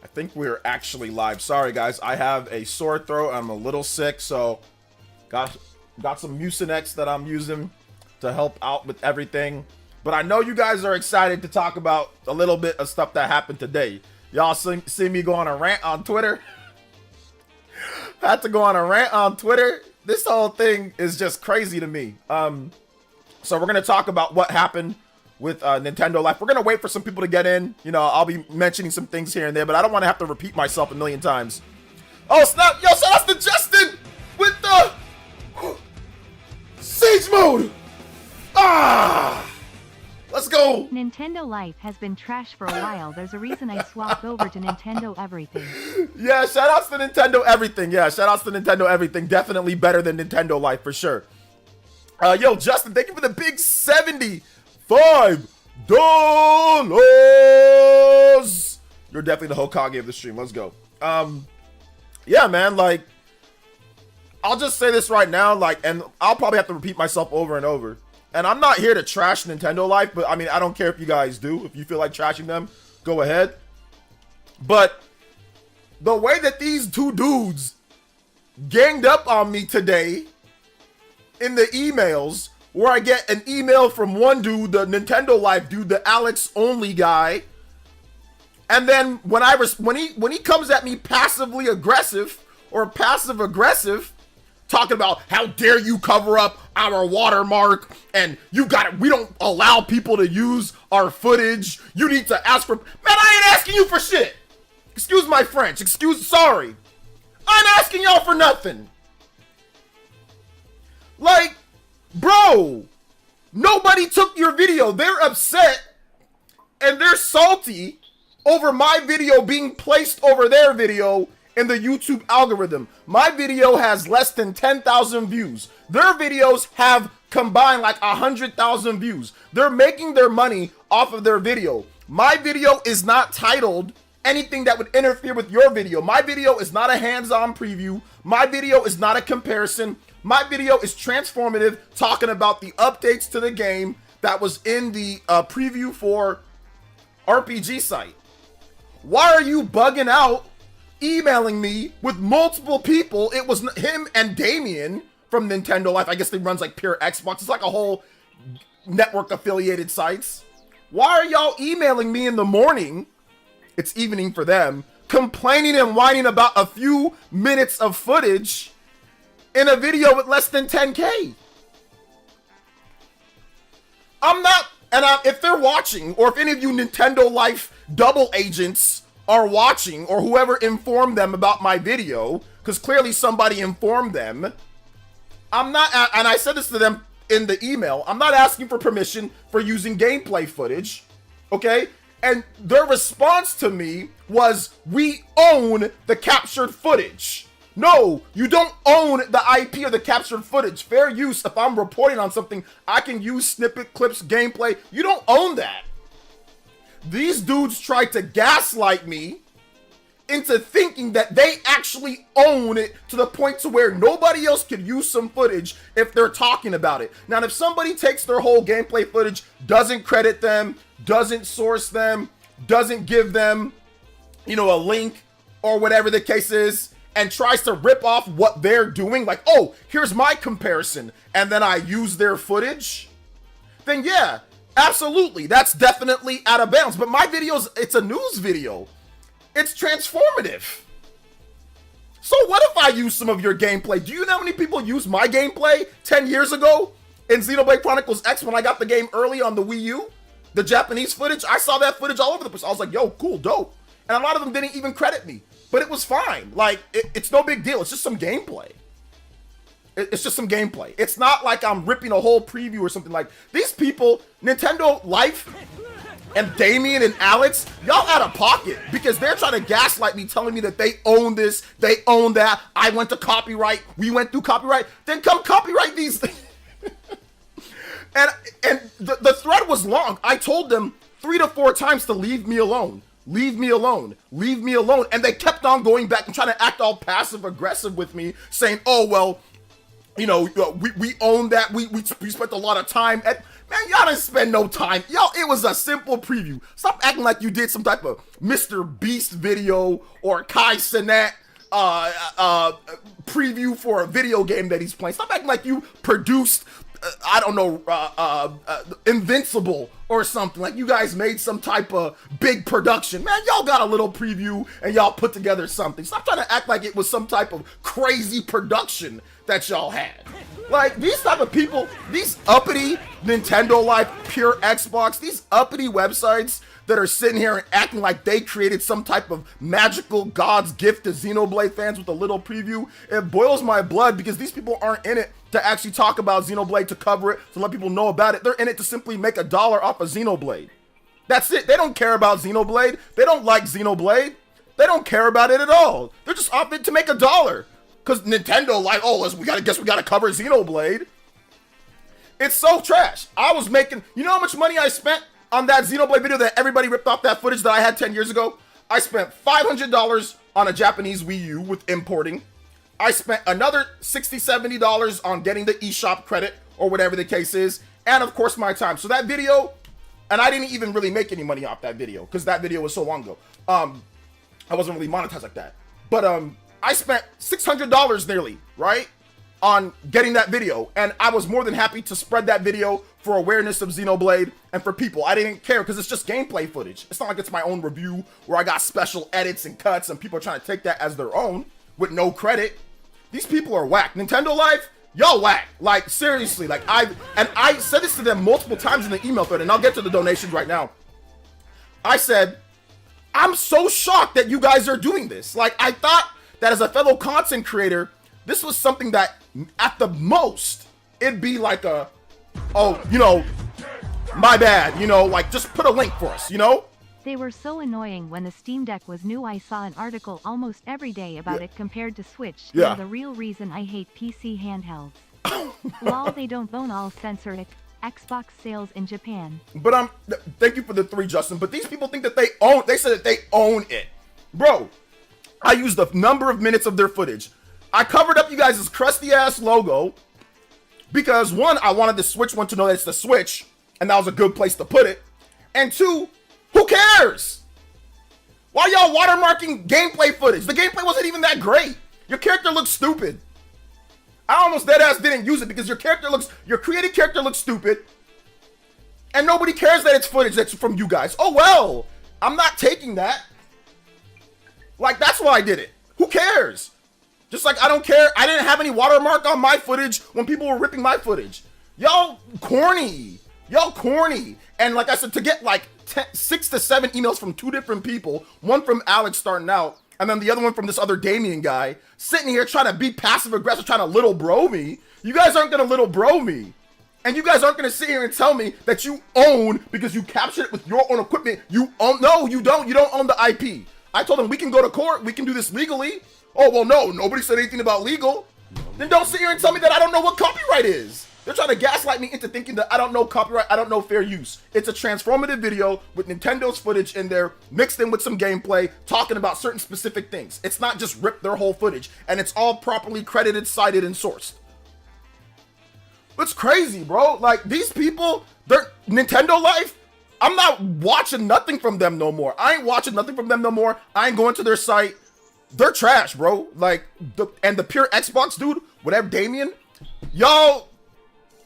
I think we're actually live. Sorry, guys. I have a sore throat. I'm a little sick, so got some Mucinex that I'm using to help out with everything. But I know you guys are excited to talk about a little bit of stuff that happened today. Y'all see me go on a rant on Twitter? I had to go on a rant on Twitter. This whole thing is just crazy to me. So we're going to talk about what happened with Nintendo Life. We're going to wait for some people to get in. You know, I'll be mentioning some things here and there, but I don't want to have to repeat myself a million times. Oh, snap. Yo, shout out to Justin with the Siege Mode. Let's go. Nintendo Life has been trash for a while. There's a reason I swapped over to Nintendo Everything. Yeah, shout outs to Nintendo Everything. Yeah, shout outs to Nintendo Everything. Definitely better than Nintendo Life for sure. Yo, Justin, thank you for the big $75. You're definitely the Hokage of the stream. Let's go. Yeah, man, like, I'll just say this right now, like, and I'll probably have to repeat myself over and over. And I'm not here to trash Nintendo Life, but I mean, I don't care if you guys do. If you feel like trashing them, go ahead. But the way that these two dudes ganged up on me today in the emails, where I get an email from one dude, the Nintendo Life dude, the Alex only guy, and then when he comes at me passively aggressive or passive aggressive, talking about how dare you cover up our watermark and we don't allow people to use our footage. You need to ask for, man, I ain't asking you for shit. Excuse my French. Sorry. I'm asking y'all for nothing. Like, bro, nobody took your video. They're upset and they're salty over my video being placed over their video in the YouTube algorithm. My video has less than 10,000 views. Their videos have combined like 100,000 views. They're making their money off of their video. My video is not titled anything that would interfere with your video. My video is not a hands-on preview. My video is not a comparison. My video is transformative, talking about the updates to the game that was in the preview for RPG site. Why are you bugging out, emailing me with multiple people? It was him and Damien from Nintendo Life. I guess they runs like pure Xbox. It's like a whole network affiliated sites. Why are y'all emailing me in the morning? It's evening for them, complaining and whining about a few minutes of footage in a video with less than 10K. I'm not, and if they're watching, or if any of you Nintendo Life double agents are watching, or whoever informed them about my video, because clearly somebody informed them, I'm not, and I said this to them in the email, I'm not asking for permission for using gameplay footage, okay? And their response to me was, we own the captured footage. No, you don't own the IP of the captured footage. Fair use. If I'm reporting on something, I can use snippet clips, gameplay. You don't own that. These dudes tried to gaslight me into thinking that they actually own it to the point to where nobody else could use some footage if they're talking about it. Now, if somebody takes their whole gameplay footage, doesn't credit them, doesn't source them, doesn't give them, you know, a link or whatever the case is, and tries to rip off what they're doing, like, oh, here's my comparison, and then I use their footage, then yeah, absolutely, that's definitely out of bounds. But my videos, it's a news video. It's transformative. So what if I use some of your gameplay? Do you know how many people used my gameplay 10 years ago in Xenoblade Chronicles X when I got the game early on the Wii U? The Japanese footage, I saw that footage all over the place. I was like, yo, cool, dope. And a lot of them didn't even credit me. But it was fine. Like, it's no big deal. It's just some gameplay. It's just some gameplay. It's not like I'm ripping a whole preview or something. Like, these people, Nintendo Life and Damien and Alex, y'all out of pocket because they're trying to gaslight me, telling me that they own this, they own that. I went to copyright. We went through copyright. Then come copyright these things. and the thread was long. I told them 3 to 4 times to leave me alone. Leave me alone, leave me alone. And they kept on going back and trying to act all passive aggressive with me, saying, oh, well, you know, we own that. We spent a lot of time. Man, y'all didn't spend no time. Y'all, it was a simple preview. Stop acting like you did some type of Mr. Beast video or Kai Cenat preview for a video game that he's playing. Stop acting like you produced, I don't know, Invincible or something. Like you guys made some type of big production. Man, y'all got a little preview and y'all put together something. Stop trying to act like it was some type of crazy production that y'all had. Like, these type of people, these uppity Nintendo Life, Pure Xbox, these uppity websites that are sitting here and acting like they created some type of magical God's gift to Xenoblade fans with a little preview, it boils my blood because these people aren't in it to actually talk about Xenoblade, to cover it, to let people know about it. They're in it to simply make $1 off of Xenoblade. That's it. They don't care about Xenoblade. They don't like Xenoblade. They don't care about it at all. They're just off it to make $1. Because Nintendo, like, oh, we gotta cover Xenoblade. It's so trash. I was making, you know how much money I spent on that Xenoblade video that everybody ripped off that footage that I had 10 years ago? I spent $500 on a Japanese Wii U with importing. I spent another $60, $70 on getting the eShop credit or whatever the case is. And of course my time. So that video, and I didn't even really make any money off that video because that video was so long ago. I wasn't really monetized like that. But I spent $600 nearly, right, on getting that video, and I was more than happy to spread that video for awareness of Xenoblade and for people. I didn't care because it's just gameplay footage. It's not like it's my own review where I got special edits and cuts and people are trying to take that as their own with no credit. These people are whack. Nintendo Life, y'all whack. Like, seriously, like I said this to them multiple times in the email thread, and I'll get to the donations right now. I said, I'm so shocked that you guys are doing this. Like, I thought that as a fellow content creator, this was something that at the most, it'd be like a, oh, you know, my bad, you know, like just put a link for us, you know? They were so annoying when the Steam Deck was new. I saw an article almost every day about it compared to Switch. Yeah. They're the real reason I hate PC handhelds. Lol, they don't own all censor it. Xbox sales in Japan. But thank you for the 3, Justin, but these people think that they said that they own it. Bro, I used a number of minutes of their footage. I covered up you guys' crusty ass logo because 1, I wanted the Switch one to know that it's the Switch, and that was a good place to put it. And 2, who cares? Why y'all watermarking gameplay footage? The gameplay wasn't even that great. Your character looks stupid. I almost deadass didn't use it because your created character looks stupid, and nobody cares that it's footage that's from you guys. Oh well, I'm not taking that. Like, that's why I did it. Who cares? Just like I don't care. I didn't have any watermark on my footage when people were ripping my footage. Y'all corny. Y'all corny. And like I said, to get like 6 to 7 emails from 2 different people, one from Alex starting out, and then the other one from this other Damien guy, sitting here trying to be passive aggressive, trying to little bro me. You guys aren't gonna little bro me. And you guys aren't gonna sit here and tell me that you own, because you captured it with your own equipment, you own. No, you don't. You don't own the IP. I told them we can go to court, we can do this legally. Oh, well, no, nobody said anything about legal. Then don't sit here and tell me that I don't know what copyright is. They're trying to gaslight me into thinking that I don't know copyright, I don't know fair use. It's a transformative video with Nintendo's footage in there, mixed in with some gameplay, talking about certain specific things. It's not just rip their whole footage, and it's all properly credited, cited, and sourced. It's crazy, bro. Like, these people, they're Nintendo Life. I'm not watching nothing from them no more. I ain't watching nothing from them no more. I ain't going to their site. They're trash, bro. Like, the Pure Xbox dude, whatever, Damien, y'all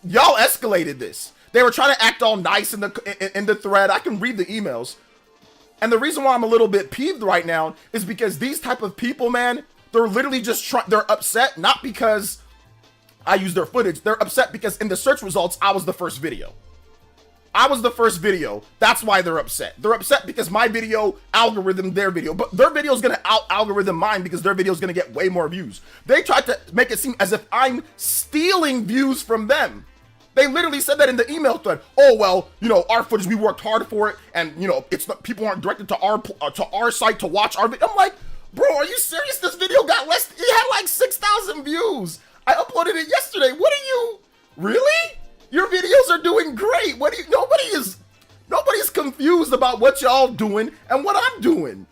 escalated this. They were trying to act all nice in the thread. I can read the emails. And the reason why I'm a little bit peeved right now is because these type of people, man, they're literally just they're upset, not because I use their footage. They're upset because in the search results, I was the first video. I was the first video. That's why they're upset. They're upset because my video algorithm their video, but their video is going to out-algorithm mine because their video is going to get way more views. They tried to make it seem as if I'm stealing views from them. They literally said that in the email thread. Oh, well, you know, our footage, we worked hard for it, and, you know, it's not, people aren't directed to our site to watch our video. I'm like, bro, are you serious? This video got less, it had like 6,000 views. I uploaded it yesterday. What are you, really? Your videos are doing great. What do you, nobody's confused about what y'all doing and what I'm doing.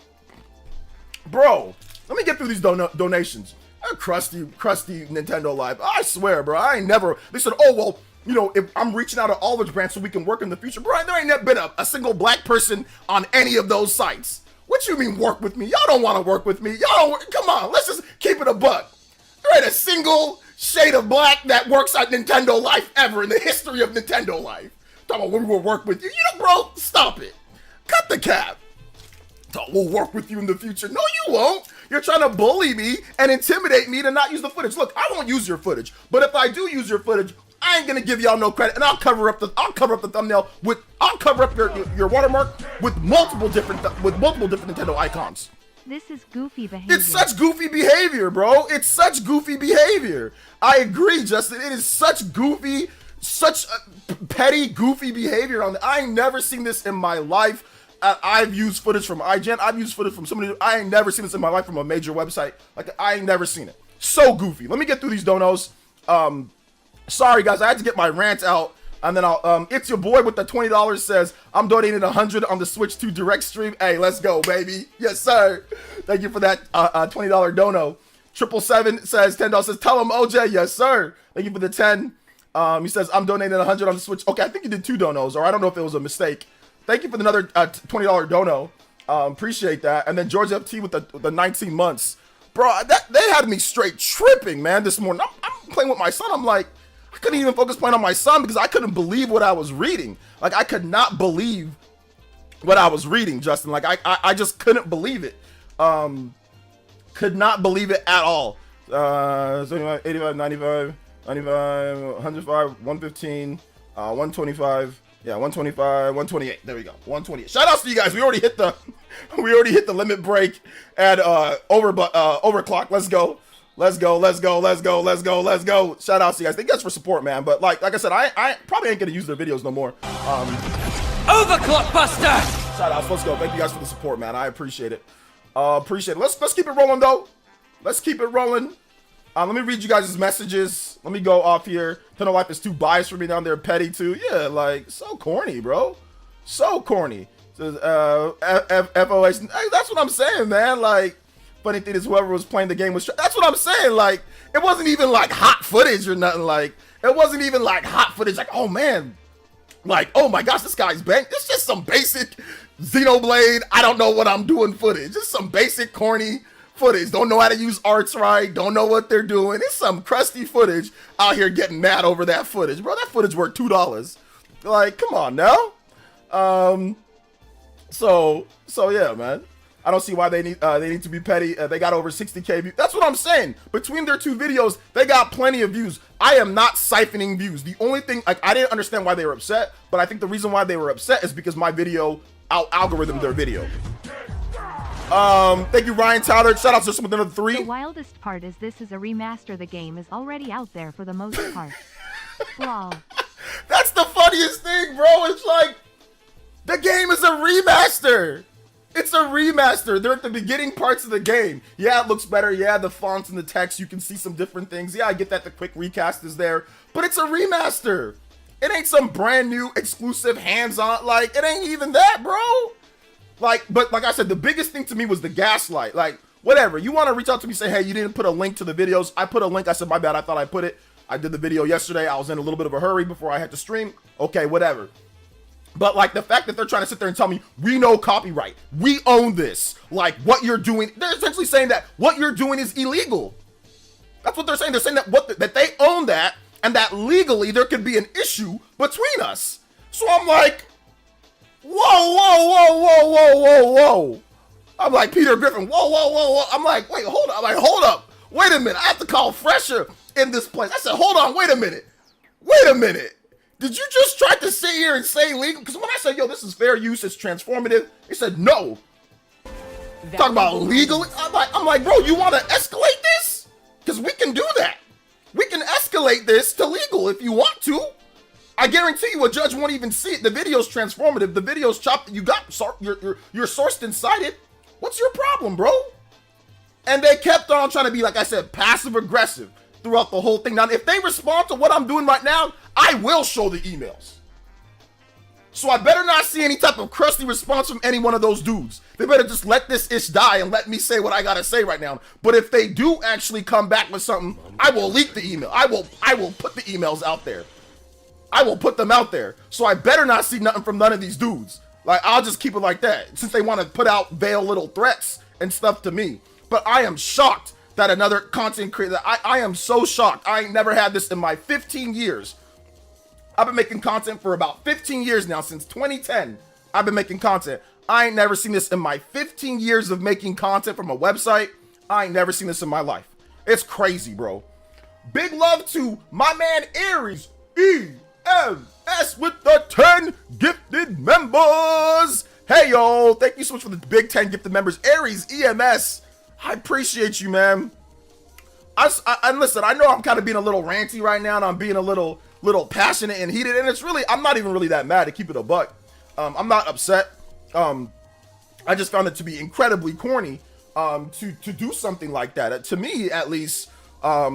Bro, let me get through these donations. Crusty Nintendo Live. I swear, bro, I ain't never, they said, oh, well, you know, if I'm reaching out to all those brands so we can work in the future. Bro, there ain't never been a single black person on any of those sites. What you mean work with me? Y'all don't want to work with me. Y'all don't, come on, let's just keep it a buck. There ain't a single shade of black that works at Nintendo Life ever in the history of Nintendo Life. Talking about we will work with you. You know, bro, stop it. Cut the cap. We'll work with you in the future. No, you won't. You're trying to bully me and intimidate me to not use the footage. Look, I won't use your footage, but if I do use your footage, I ain't gonna give y'all no credit, and I'll cover up the thumbnail with, I'll cover up your watermark with multiple different Nintendo icons. This is goofy behavior. It's such goofy behavior, bro. It's such goofy behavior. I agree, Justin. It is such goofy, such petty, goofy behavior. I ain't never seen this in my life. I've used footage from iGen. I've used footage from somebody. I ain't never seen this in my life from a major website. Like, I ain't never seen it. So goofy. Let me get through these donos. Sorry, guys. I had to get my rant out. And then I'll, it's your boy with the $20 says, I'm donating 100 on the Switch 2 direct stream. Hey, let's go, baby. Yes, sir. Thank you for that $20 dono. 777 says, $10 says, tell him OJ. Yes, sir. Thank you for the 10. He says, I'm donating 100 on the Switch. Okay, I think you did 2 donos, or I don't know if it was a mistake. Thank you for another $20 dono. Appreciate that. And then George FT with the 19 months. Bro, they had me straight tripping, man, this morning. I'm playing with my son. I'm like, I couldn't even focus playing on my son because I couldn't believe what I was reading. Like, I could not believe what I was reading, Justin. Like, I just couldn't believe it. Could not believe it at all. 75, 85, 95, 95, 105, 115, 125. Yeah, 125, 128. There we go. 128. Shout outs to you guys. We already hit the limit break at overclock. Let's go. Let's go. Shout outs to you guys. Thank you guys for support, man. But like I said, I probably ain't gonna use their videos no more. Overclock Buster! Shout outs. Let's go. Thank you guys for the support, man. I appreciate it. Let's keep it rolling though. Let's keep it rolling. Let me read you guys' messages. Let me go off here. Nintendo Life is too biased for me down there. Petty too. Yeah, like, so corny, bro. So corny. Says, FOH. Hey, that's what I'm saying, man. Like, funny thing is whoever was playing the game was... That's what I'm saying. Like, it wasn't even, like, hot footage or nothing. Like, it wasn't even, like, hot footage. Like, oh, man. Like, oh, my gosh, this guy's banked. It's just some basic Xenoblade, I don't know what I'm doing footage. Just some basic, corny footage. Don't know how to use arts right. Don't know what they're doing. It's some crusty footage out here getting mad over that footage. Bro, that footage worth $2. Like, come on now. So yeah, man. I don't see why they need to be petty. They got over 60K views. That's what I'm saying. Between their 2 videos, they got plenty of views. I am not siphoning views. The only thing, like, I didn't understand why they were upset, but I think the reason why they were upset is because my video out-algorithmed their video. Thank you, Ryan Tyler. Shout out to some of the 3. The wildest part is this is a remaster. The game is already out there for the most part. Lol. That's the funniest thing, bro. It's like, the game is a remaster. It's a remaster. They're at the beginning parts of the game. Yeah, it looks better. Yeah, the fonts and the text, you can see some different things. Yeah, I get that the quick recast is there, but it's a remaster. It ain't some brand new exclusive hands-on. Like, it ain't even that, bro. Like, but like I said, the biggest thing to me was the gaslight. Like, whatever. You want to reach out to me, say, hey, you didn't put a link to the videos. I put a link. I said, my bad. I thought I put it. I did the video yesterday. I was in a little bit of a hurry before I had to stream. Okay, whatever. But like the fact that they're trying to sit there and tell me, we know copyright. We own this. Like, what you're doing. They're essentially saying that what you're doing is illegal. That's what they're saying. They're saying that that they own that and that legally there could be an issue between us. So I'm like, whoa. I'm like Peter Griffin. Whoa. I'm like, wait, hold up. I'm like, hold up. Wait a minute. I have to call Fresher in this place. I said, hold on. Wait a minute. Did you just try to sit here and say legal? Because when I said, yo, this is fair use, it's transformative, they said no. Talk about legal. I'm like, bro, you want to escalate this? Because we can do that. We can escalate this to legal if you want to. I guarantee you a judge won't even see it. The video's transformative. The video's chopped. You got, you're sourced and cited. What's your problem, bro? And they kept on trying to be, like I said, passive aggressive throughout the whole thing. Now, if they respond to what I'm doing right now, I will show the emails. So I better not see any type of crusty response from any one of those dudes. They better just let this ish die and let me say what I gotta say right now. But if they do actually come back with something, I will leak the email. I will put the emails out there. I will put them out there. So I better not see nothing from none of these dudes. Like, I'll just keep it like that, since they want to put out veiled little threats and stuff to me. But I am shocked that another content creator, I am so shocked. I ain't never had this in my 15 years. I've been making content for about 15 years now, since 2010. I've been making content. I ain't never seen this in my 15 years of making content from a website. I ain't never seen this in my life. It's crazy, bro. Big love to my man Aries, EMS with the 10 gifted members. Hey, yo, thank you so much for the big 10 gifted members. Aries, EMS, I appreciate you, man. And listen, I know I'm kind of being a little ranty right now, and I'm being a little passionate and heated, and it's really, I'm not even really that mad, to keep it a buck. I'm not upset. I just found it to be incredibly corny to do something like that. To me, at least, I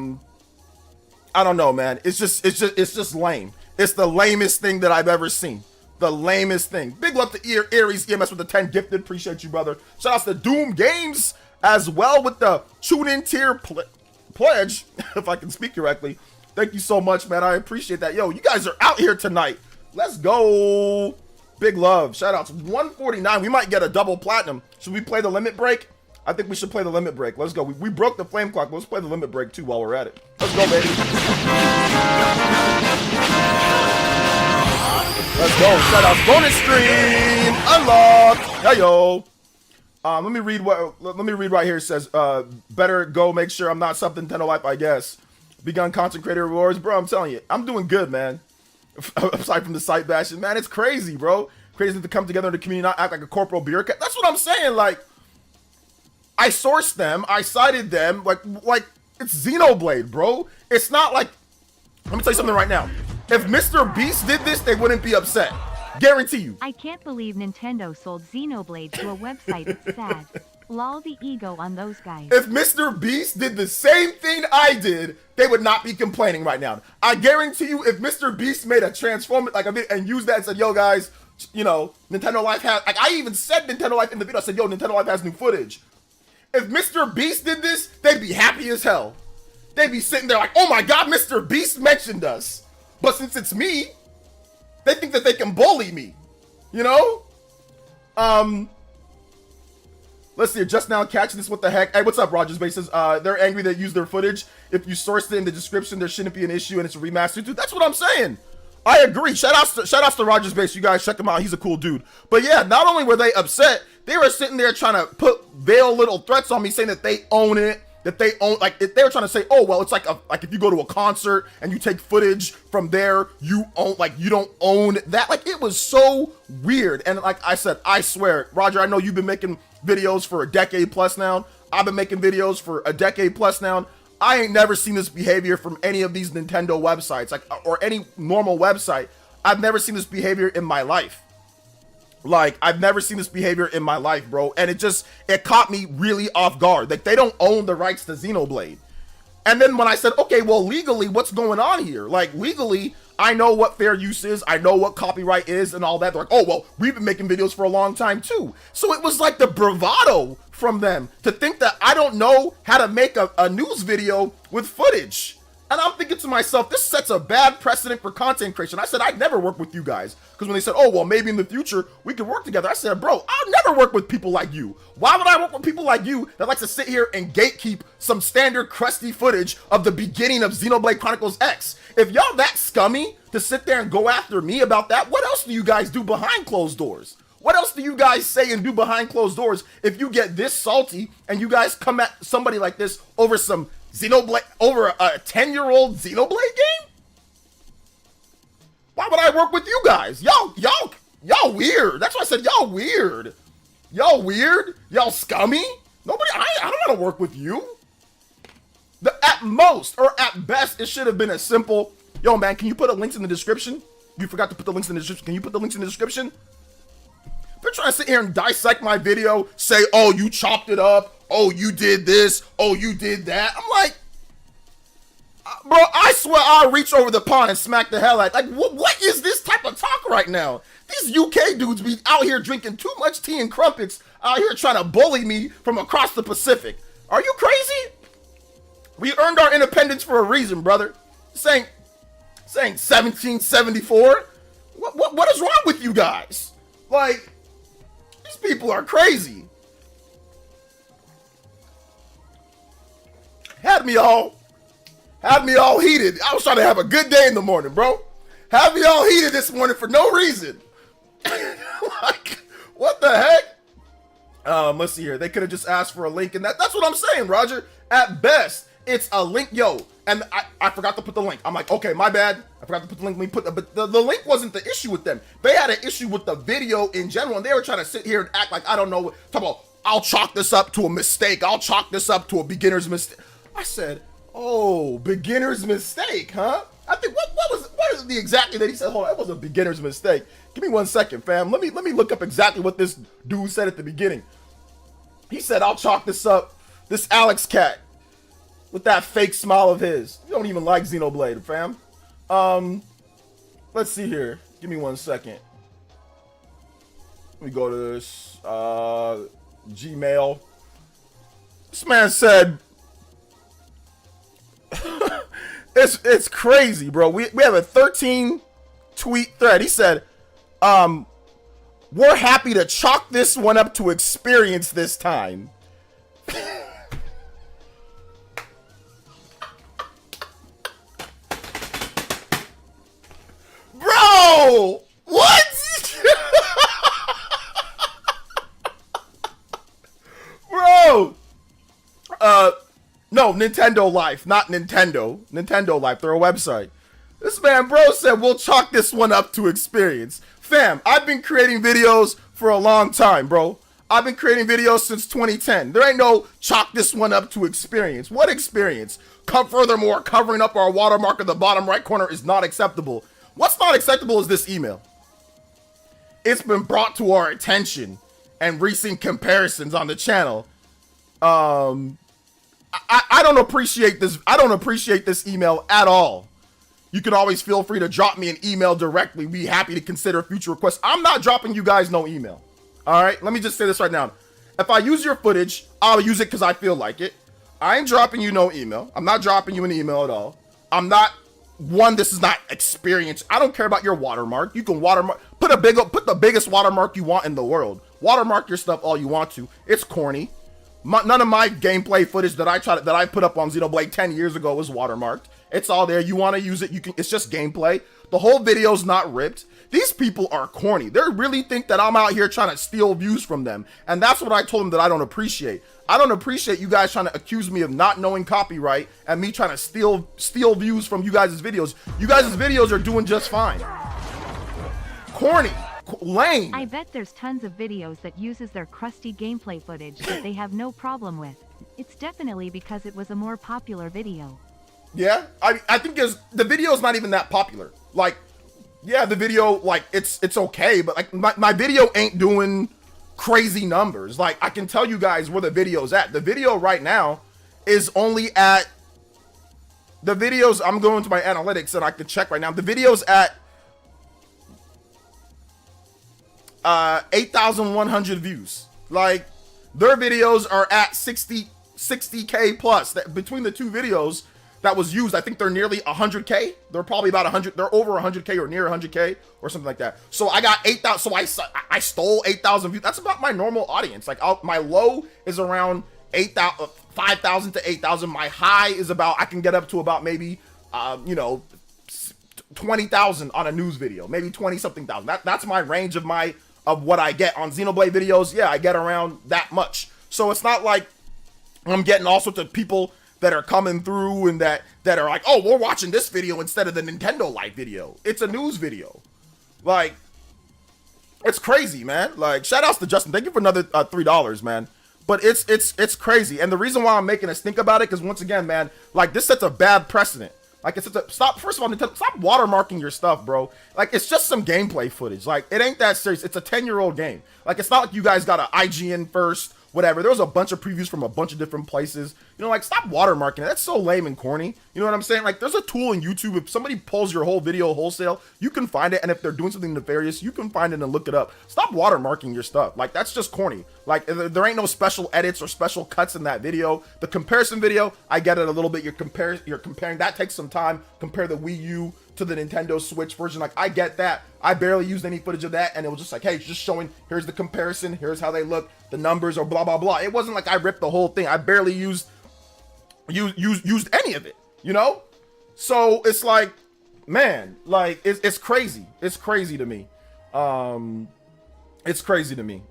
don't know, man. It's just lame. It's the lamest thing that I've ever seen. The lamest thing. Big love to Aries EMS with the 10 gifted. Appreciate you, brother. Shout outs to Doom Games as well with the tune in tier pledge, if I can speak correctly. Thank you so much, man. I appreciate that. Yo, you guys are out here tonight. Let's go. Big love. Shout outs. 149. We might get a double platinum. Should we play the limit break? I think we should play the limit break. Let's go. We broke the flame clock. Let's play the limit break too while we're at it. Let's go, baby. Let's go. Shout outs. Bonus stream unlocked. Hey, yo. Let me read right here. It says, better go make sure I'm not something Nintendo Life, I guess. Begun content creator rewards. Bro, I'm telling you, I'm doing good, man. Aside from the site bashing, man, it's crazy, bro. Crazy to come together in the community, not act like a corporal bureaucrat. That's what I'm saying. Like, I sourced them, I cited them, like it's Xenoblade, bro. It's not like, let me tell you something right now. If Mr. Beast did this, they wouldn't be upset. Guarantee you. I can't believe Nintendo sold Xenoblade to a website. It's sad. Lol, the ego on those guys. If Mr. Beast did the same thing I did, they would not be complaining right now. I guarantee you, if Mr. Beast made a transform like a bit and used that and said, yo guys, you know, Nintendo Life has, like I even said Nintendo Life in the video, I said, yo, Nintendo Life has new footage. If Mr. Beast did this, they'd be happy as hell. They'd be sitting there like, oh my God, Mr. Beast mentioned us. But since it's me, they think that they can bully me, you know? Let's see, just now catching this, what the heck? Hey, what's up, Rogers Bases? They're angry they used their footage. If you sourced it in the description, there shouldn't be an issue and it's a remaster. Dude, that's what I'm saying. I agree. Shout outs to Rogers Base. You guys check him out. He's a cool dude. But yeah, not only were they upset, they were sitting there trying to put veiled little threats on me saying that they own it. That they own, like if they were trying to say, oh well, it's like if you go to a concert and you take footage from there, you own, like you don't own that. Like it was so weird. And like I said, I swear, Roger, I know you've been making videos for a decade plus now. I've been making videos for a decade plus now. I ain't never seen this behavior from any of these Nintendo websites, like or any normal website. I've never seen this behavior in my life. Like, I've never seen this behavior in my life, bro. And it caught me really off guard. Like, they don't own the rights to Xenoblade. And then when I said, okay, well, legally, what's going on here? Like, legally, I know what fair use is. I know what copyright is and all that. They're like, oh, well, we've been making videos for a long time, too. So it was like the bravado from them to think that I don't know how to make a news video with footage. And I'm thinking to myself, this sets a bad precedent for content creation. I said, I'd never work with you guys. Because when they said, oh, well, maybe in the future we could work together. I said, bro, I'll never work with people like you. Why would I work with people like you that likes to sit here and gatekeep some standard crusty footage of the beginning of Xenoblade Chronicles X? If y'all that scummy to sit there and go after me about that, what else do you guys do behind closed doors? What else do you guys say and do behind closed doors if you get this salty and you guys come at somebody like this over some Xenoblade, over a 10-year-old Xenoblade game? Why would I work with you guys? Y'all weird. That's why I said y'all weird. Y'all weird? Y'all scummy? Nobody, I don't want to work with you. At most, or at best, it should have been a simple, yo man, can you put a links in the description? You forgot to put the links in the description. Can you put the links in the description? They're trying to sit here and dissect my video, say, oh, you chopped it up, oh, you did this, oh, you did that. I'm like, bro, I swear I'll reach over the pond and smack the hell out. Like, what is this type of talk right now? These UK dudes be out here drinking too much tea and crumpets, out here trying to bully me from across the Pacific. Are you crazy? We earned our independence for a reason, brother. This saying 1774. What is wrong with you guys? Like, these people are crazy. Had me all heated. I was trying to have a good day in the morning, bro. Had me all heated this morning for no reason. Like, what the heck? Let's see here. They could have just asked for a link, and that's what I'm saying, Roger. At best, it's a link, yo. And I forgot to put the link. I'm like, okay, my bad. I forgot to put the link. But the link wasn't the issue with them. They had an issue with the video in general, and they were trying to sit here and act like I don't know. Talk about, I'll chalk this up to a mistake. I'll chalk this up to a beginner's mistake. I said, oh, beginner's mistake, huh? I think what is the exactly that he said? Hold on, it was a beginner's mistake. Give me 1 second, fam. Let me look up exactly what this dude said at the beginning. He said, I'll chalk this up. This Alex cat with that fake smile of his. You don't even like Xenoblade, fam. Let's see here. Give me 1 second. Let me go to this Gmail. This man said, it's crazy, bro. We have a 13 tweet thread. He said, we're happy to chalk this one up to experience this time. Bro, what? Bro, no, Nintendo Life, not Nintendo. Nintendo Life, they're a website. This man, bro, said we'll chalk this one up to experience. Fam, I've been creating videos for a long time, bro. I've been creating videos since 2010. There ain't no chalk this one up to experience. What experience? Furthermore, covering up our watermark in the bottom right corner is not acceptable. What's not acceptable is this email. It's been brought to our attention and recent comparisons on the channel. I don't appreciate this. I don't appreciate this email at all. You can always feel free to drop me an email directly. Be happy to consider future requests. I'm not dropping you guys no email. All right, let me just say this right now. If I use your footage, I'll use it because I feel like it. I ain't dropping you no email. I'm not dropping you an email at all. I'm not, this is not experience. I don't care about your watermark. You can watermark, put the biggest watermark you want in the world. Watermark your stuff all you want to. It's corny. None of my gameplay footage that I put up on Xenoblade 10 years ago was watermarked. It's all there. You want to use it, you can. It's just gameplay. The whole video's not ripped. These people are corny. They really think that I'm out here trying to steal views from them. And that's what I told them that I don't appreciate. I don't appreciate you guys trying to accuse me of not knowing copyright and me trying to steal views from you guys' videos. You guys' videos are doing just fine. Corny. Lame. I bet there's tons of videos that uses their crusty gameplay footage that they have no problem with. It's definitely because it was a more popular video. Yeah, I think the video's not even that popular. Like, yeah, the video, like, it's okay, but like my video ain't doing crazy numbers. Like, I can tell you guys where the video's at. The video right now is only at, I'm going to my analytics and I can check right now. The video's at 8,100 views. Like, their videos are at 60K plus. That between the two videos that was used, I think they're nearly 100K. They're probably about 100. They're over 100K or near 100K or something like that. So I got 8,000. So I stole 8,000 views. That's about my normal audience. Like, my low is around 5,000 to 8,000. My high is about, I can get up to about maybe 20,000 on a news video, maybe 20 something thousand. That's my range of what I get on Xenoblade videos. Yeah, I get around that much. So it's not like I'm getting all sorts of people that are coming through and that are like, oh, we're watching this video instead of the Nintendo Life video. It's a news video. Like, it's crazy, man. Like, shout outs to Justin. Thank you for another $3, man. But it's crazy. And the reason why I'm making us think about it, because once again, man, like, this sets a bad precedent. Like, first of all, Nintendo, stop watermarking your stuff, bro. Like, it's just some gameplay footage. Like, it ain't that serious. It's a 10-year-old game. Like, it's not like you guys got an IGN first, whatever. There was a bunch of previews from a bunch of different places. You know, like, stop watermarking it. That's so lame and corny. You know what I'm saying? Like, there's a tool in YouTube. If somebody pulls your whole video wholesale, you can find it. And if they're doing something nefarious, you can find it and look it up. Stop watermarking your stuff. Like, that's just corny. Like, there ain't no special edits or special cuts in that video. The comparison video, I get it a little bit. You're comparing. That takes some time. Compare the Wii U to the Nintendo Switch version. Like, I get that. I barely used any footage of that, and it was just like, hey, just showing, here's the comparison, here's how they look, the numbers, or blah, blah, blah. It wasn't like I ripped the whole thing. I barely used any of it, you know? So it's like, man, like, it's crazy. It's crazy to me. It's crazy to me.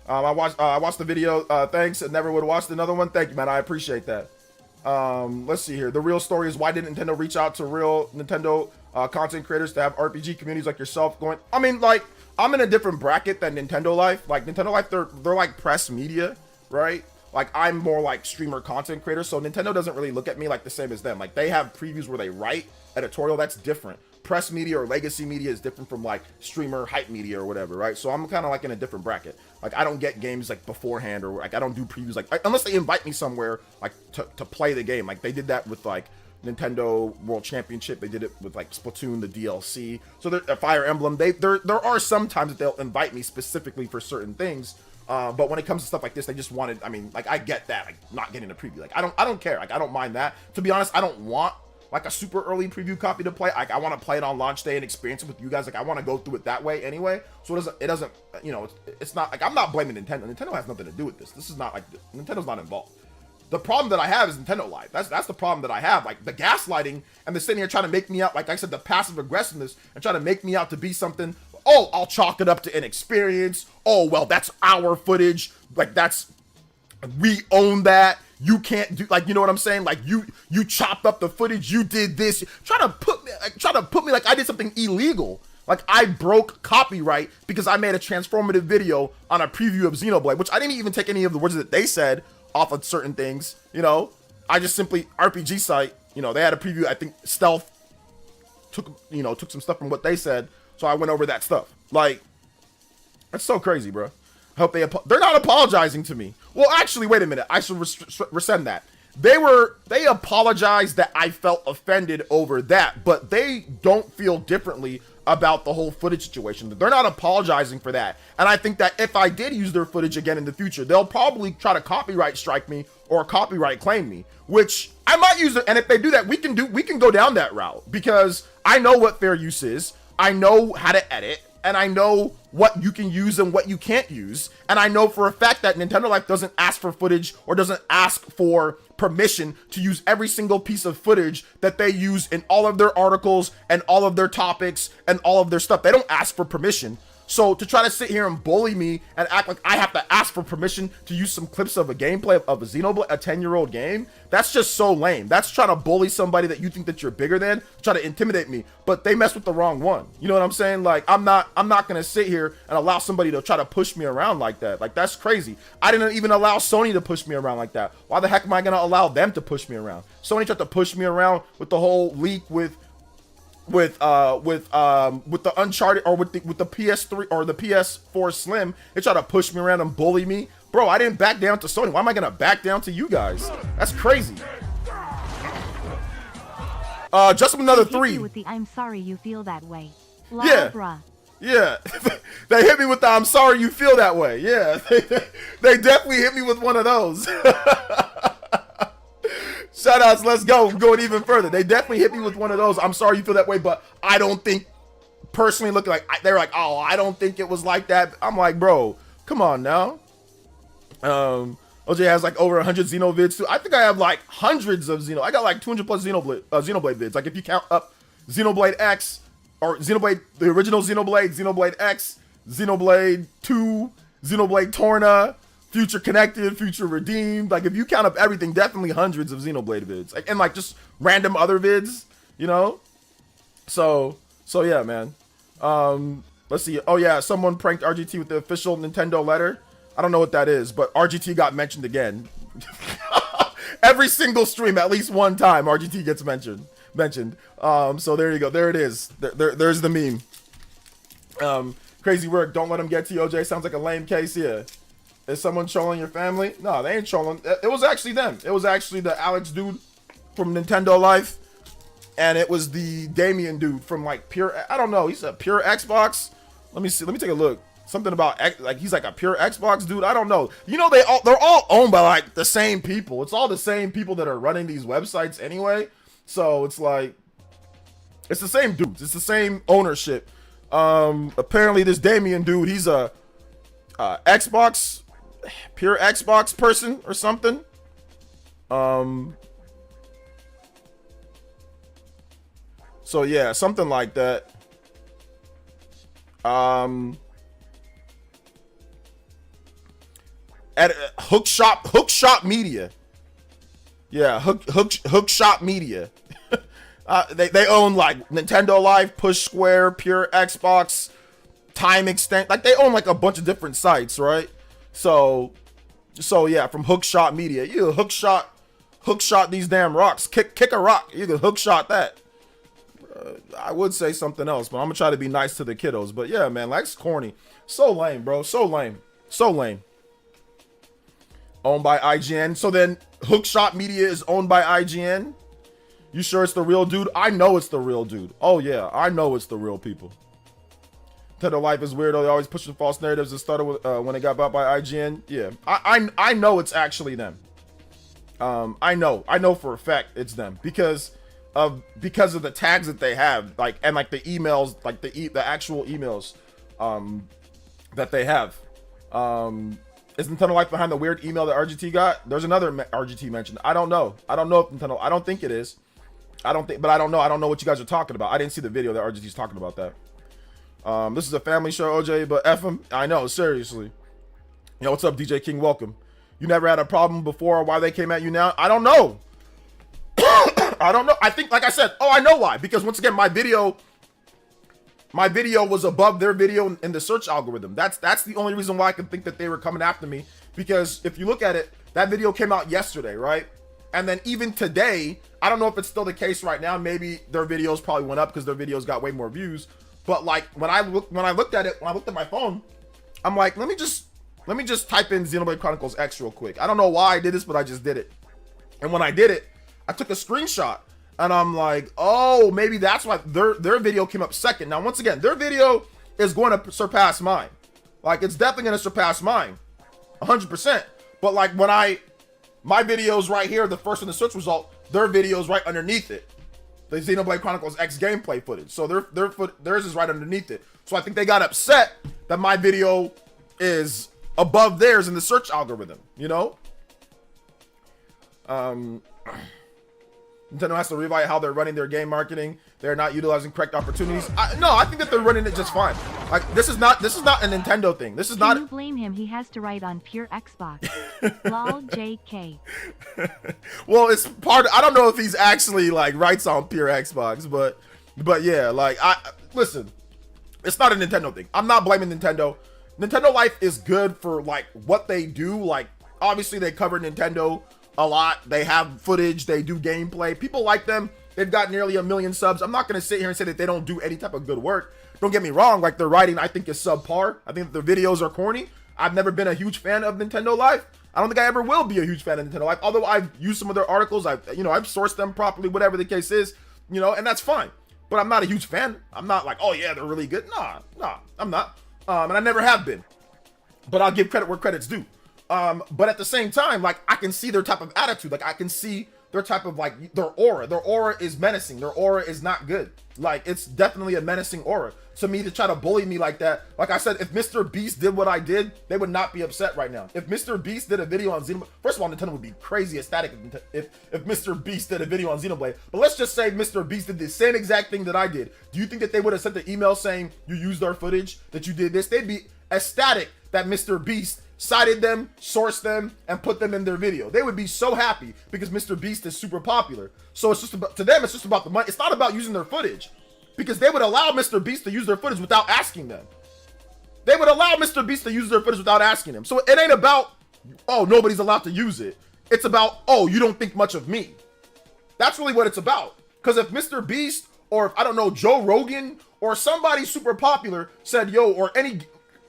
I watched the video. Thanks. I never would have watched another one. Thank you, man. I appreciate that. Let's see here. The real story is, why didn't Nintendo reach out to real Nintendo content creators to have RPG communities like yourself going? I mean, like, I'm in a different bracket than Nintendo Life. Like, Nintendo Life, they're like press media, right? Like, I'm more like streamer content creator, so Nintendo doesn't really look at me like the same as them. Like, they have previews where they write editorial. That's different. Press media or legacy media is different from like streamer hype media or whatever, right? So I'm kind of like in a different bracket. Like, I don't get games like beforehand, or like I don't do previews like unless they invite me somewhere like to play the game. Like, they did that with like Nintendo World Championship. They did it with like Splatoon, the DLC. So Fire Emblem. There are some times that they'll invite me specifically for certain things. But when it comes to stuff like this, they just wanted. I mean, like, I get that, like, not getting a preview. Like, I don't care. Like, I don't mind that. To be honest, I don't want like a super early preview copy to play. Like, I want to play it on launch day and experience it with you guys. Like, I want to go through it that way anyway. So it doesn't, you know, it's not like, I'm not blaming Nintendo. Nintendo has nothing to do with this. This is not like, Nintendo's not involved. The problem that I have is Nintendo Live. That's the problem that I have. Like, the gaslighting and the sitting here trying to make me out, like I said, the passive aggressiveness and trying to make me out to be something. Oh, I'll chalk it up to inexperience. Oh, well, that's our footage. Like, we own that. You can't do, like, you know what I'm saying? Like, you chopped up the footage. You did this. Try to put me like I did something illegal. Like, I broke copyright because I made a transformative video on a preview of Xenoblade, which I didn't even take any of the words that they said off of certain things. You know, I just simply RPG site. You know, they had a preview. I think Stealth took some stuff from what they said, so I went over that stuff. Like, that's so crazy, bro. I hope they're not apologizing to me. Well, actually, wait a minute. I should rescind that. They apologized that I felt offended over that, but they don't feel differently about the whole footage situation. They're not apologizing for that. And I think that if I did use their footage again in the future, they'll probably try to copyright strike me or copyright claim me, which I might use it. And if they do that, we can go down that route, because I know what fair use is. I know how to edit. And I know what you can use and what you can't use. And I know for a fact that Nintendo Life doesn't ask for footage or doesn't ask for permission to use every single piece of footage that they use in all of their articles and all of their topics and all of their stuff. They don't ask for permission. So to try to sit here and bully me and act like I have to ask for permission to use some clips of a gameplay of a Xenoblade, a 10-year-old game, that's just so lame. That's trying to bully somebody that you think that you're bigger than, try to intimidate me, but they mess with the wrong one. You know what I'm saying? Like, I'm not gonna sit here and allow somebody to try to push me around like that. Like, that's crazy. I didn't even allow Sony to push me around like that. Why the heck am I gonna allow them to push me around? Sony tried to push me around with the whole leak with the Uncharted, or with the PS3 or the PS4 Slim. They try to push me around and bully me. Bro, I didn't back down to Sony. Why am I gonna back down to you guys? That's crazy. Just another 3. With the I'm sorry you feel that way. Yeah. Bruh. Yeah. They hit me with the I'm sorry you feel that way. Yeah. They definitely hit me with one of those. Shoutouts, let's go. Going even further. They definitely hit me with one of those. I'm sorry you feel that way, but I don't think, personally looking like, they're like, oh, I don't think it was like that. I'm like, bro, come on now. OJ has like over 100 Xeno vids too. I think I have like hundreds of Xeno. I got like 200 plus Xenoblade vids. Like, if you count up Xenoblade X, or Xenoblade, the original Xenoblade, Xenoblade X, Xenoblade 2, Xenoblade Torna, Future Connected, Future Redeemed. Like, if you count up everything, definitely hundreds of Xenoblade vids. Like, and like just random other vids, you know? So yeah, man. Let's see. Oh yeah, someone pranked RGT with the official Nintendo letter. I don't know what that is, but RGT got mentioned again. Every single stream, at least one time, RGT gets mentioned. So there you go. There it is. There's the meme. Crazy work. Don't let him get to you, OJ. Sounds like a lame case here. Is someone trolling your family? No, they ain't trolling. It was actually them. It was actually the Alex dude from Nintendo Life. And it was the Damien dude from like Pure, I don't know. He's a Pure Xbox. Let me see. Let me take a look. Something about like he's like a Pure Xbox dude. I don't know. You know, they're all owned by like the same people. It's all the same people that are running these websites anyway. So it's like, It's the same dudes. It's the same ownership. Apparently this Damien dude, he's a Xbox, pure Xbox person or something. So yeah, something like that. At Hookshop Media. Yeah, Hookshop Media. They own like Nintendo Life, Push Square, Pure Xbox, Time Extent. Like they own like a bunch of different sites, right? So yeah, from Hookshot Media, you hookshot these damn rocks. Kick a rock. You can hookshot that. I would say something else, but I'm gonna try to be nice to the kiddos. But yeah, man, like it's corny. So lame, bro. So lame. Owned by IGN. So then Hookshot Media is owned by IGN. You sure it's the real dude? I know it's the real dude. Oh yeah, I know it's the real people. Nintendo Life is weird. They always pushing false narratives. It started with, when they got bought by IGN. Yeah, I know it's actually them. I know for a fact it's them because of the tags that they have, like, and like the emails, like the actual emails that they have. Is Nintendo Life behind the weird email that RGT got? There's another RGT mentioned. I don't know if Nintendo. I don't think it is. I don't know what you guys are talking about. I didn't see the video that RGT's talking about that. This is a family show, OJ, but F him. I know, seriously. Yo, what's up, DJ King? Welcome. You never had a problem before. Why they came at you now? I don't know. I don't know. I think, like I said, I know why. Because once again, my video was above their video in the search algorithm. That's the only reason why I can think that they were coming after me. Because if you look at it, that video came out yesterday, right? And then even today, I don't know if it's still the case right now. Maybe their videos probably went up because their videos got way more views. But like when I looked at my phone, I'm like, let me just type in Xenoblade Chronicles X real quick. I don't know why I did this, but I just did it. And when I did it, I took a screenshot and I'm like, oh, maybe that's why their video came up second. Now, once again, their video is going to surpass mine. Like, it's definitely going to surpass mine 100%. But like my video's right here, the first in the search result, their video's right underneath it. The Xenoblade Chronicles X gameplay footage. So theirs is right underneath it. So I think they got upset that my video is above theirs in the search algorithm, you know? Nintendo has to reevaluate how they're running their game marketing. They're not utilizing correct opportunities. I think that they're running it just fine. Like, this is not a Nintendo thing. This is not. Can you blame him? He has to write on Pure Xbox. Lol, JK. Well, it's part. I don't know if he's actually like writes on Pure Xbox, but yeah, like listen, it's not a Nintendo thing. I'm not blaming Nintendo. Nintendo Life is good for like what they do. Like, obviously they cover Nintendo a lot. They have footage, they do gameplay. People like them. They've got nearly 1 million subs. I'm not going to sit here and say that they don't do any type of good work. Don't get me wrong, like their writing I think is subpar. I think their videos are corny. I've never been a huge fan of Nintendo Life. I don't think I ever will be a huge fan of Nintendo Life. Although I've used some of their articles, I've sourced them properly, whatever the case is, and that's fine. But I'm not a huge fan. I'm not like, oh yeah, they're really good. Nah, I'm not. And I never have been. But I'll give credit where credit's due. But at the same time, like, I can see their type of attitude. Like, I can see their type of, like, their aura. Their aura is menacing. Their aura is not good. Like, it's definitely a menacing aura. To me, to try to bully me like that, like I said, if Mr. Beast did what I did, they would not be upset right now. If Mr. Beast did a video on Xenoblade, first of all, Nintendo would be crazy ecstatic if Mr. Beast did a video on Xenoblade. But let's just say Mr. Beast did the same exact thing that I did. Do you think that they would have sent the email saying you used our footage, that you did this? They'd be ecstatic that Mr. Beast cited them, sourced them, and put them in their video. They would be so happy because Mr. Beast is super popular. So it's just about, to them, it's just about the money. It's not about using their footage, because they would allow Mr. Beast to use their footage without asking them. They would allow Mr. Beast to use their footage without asking them. So it ain't about, oh, nobody's allowed to use it. It's about, oh, you don't think much of me. That's really what it's about. Because if Mr. Beast, or if, I don't know, Joe Rogan, or somebody super popular said, yo, or any,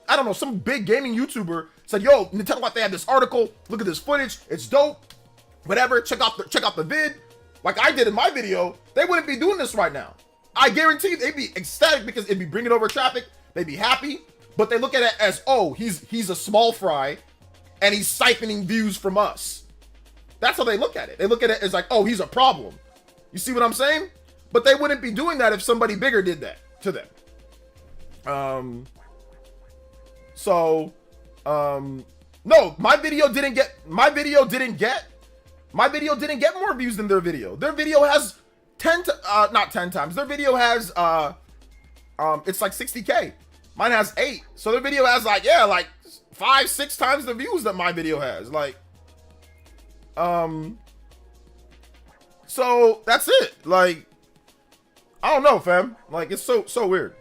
I don't know, some big gaming YouTuber said, yo, Nintendo Life, they have this article, look at this footage, it's dope, whatever, check out the vid, like I did in my video, they wouldn't be doing this right now. I guarantee you, they'd be ecstatic because it'd be bringing over traffic, they'd be happy, but they look at it as, oh, he's a small fry, and he's siphoning views from us. That's how they look at it. They look at it as like, oh, he's a problem. You see what I'm saying? But they wouldn't be doing that if somebody bigger did that to them. No, my video didn't get more views than their video. Their video has not 10 times. Their video has it's like 60K. Mine has 8. So their video has like 5-6 times the views that my video has. Like so that's it. Like, I don't know, fam. Like, it's so weird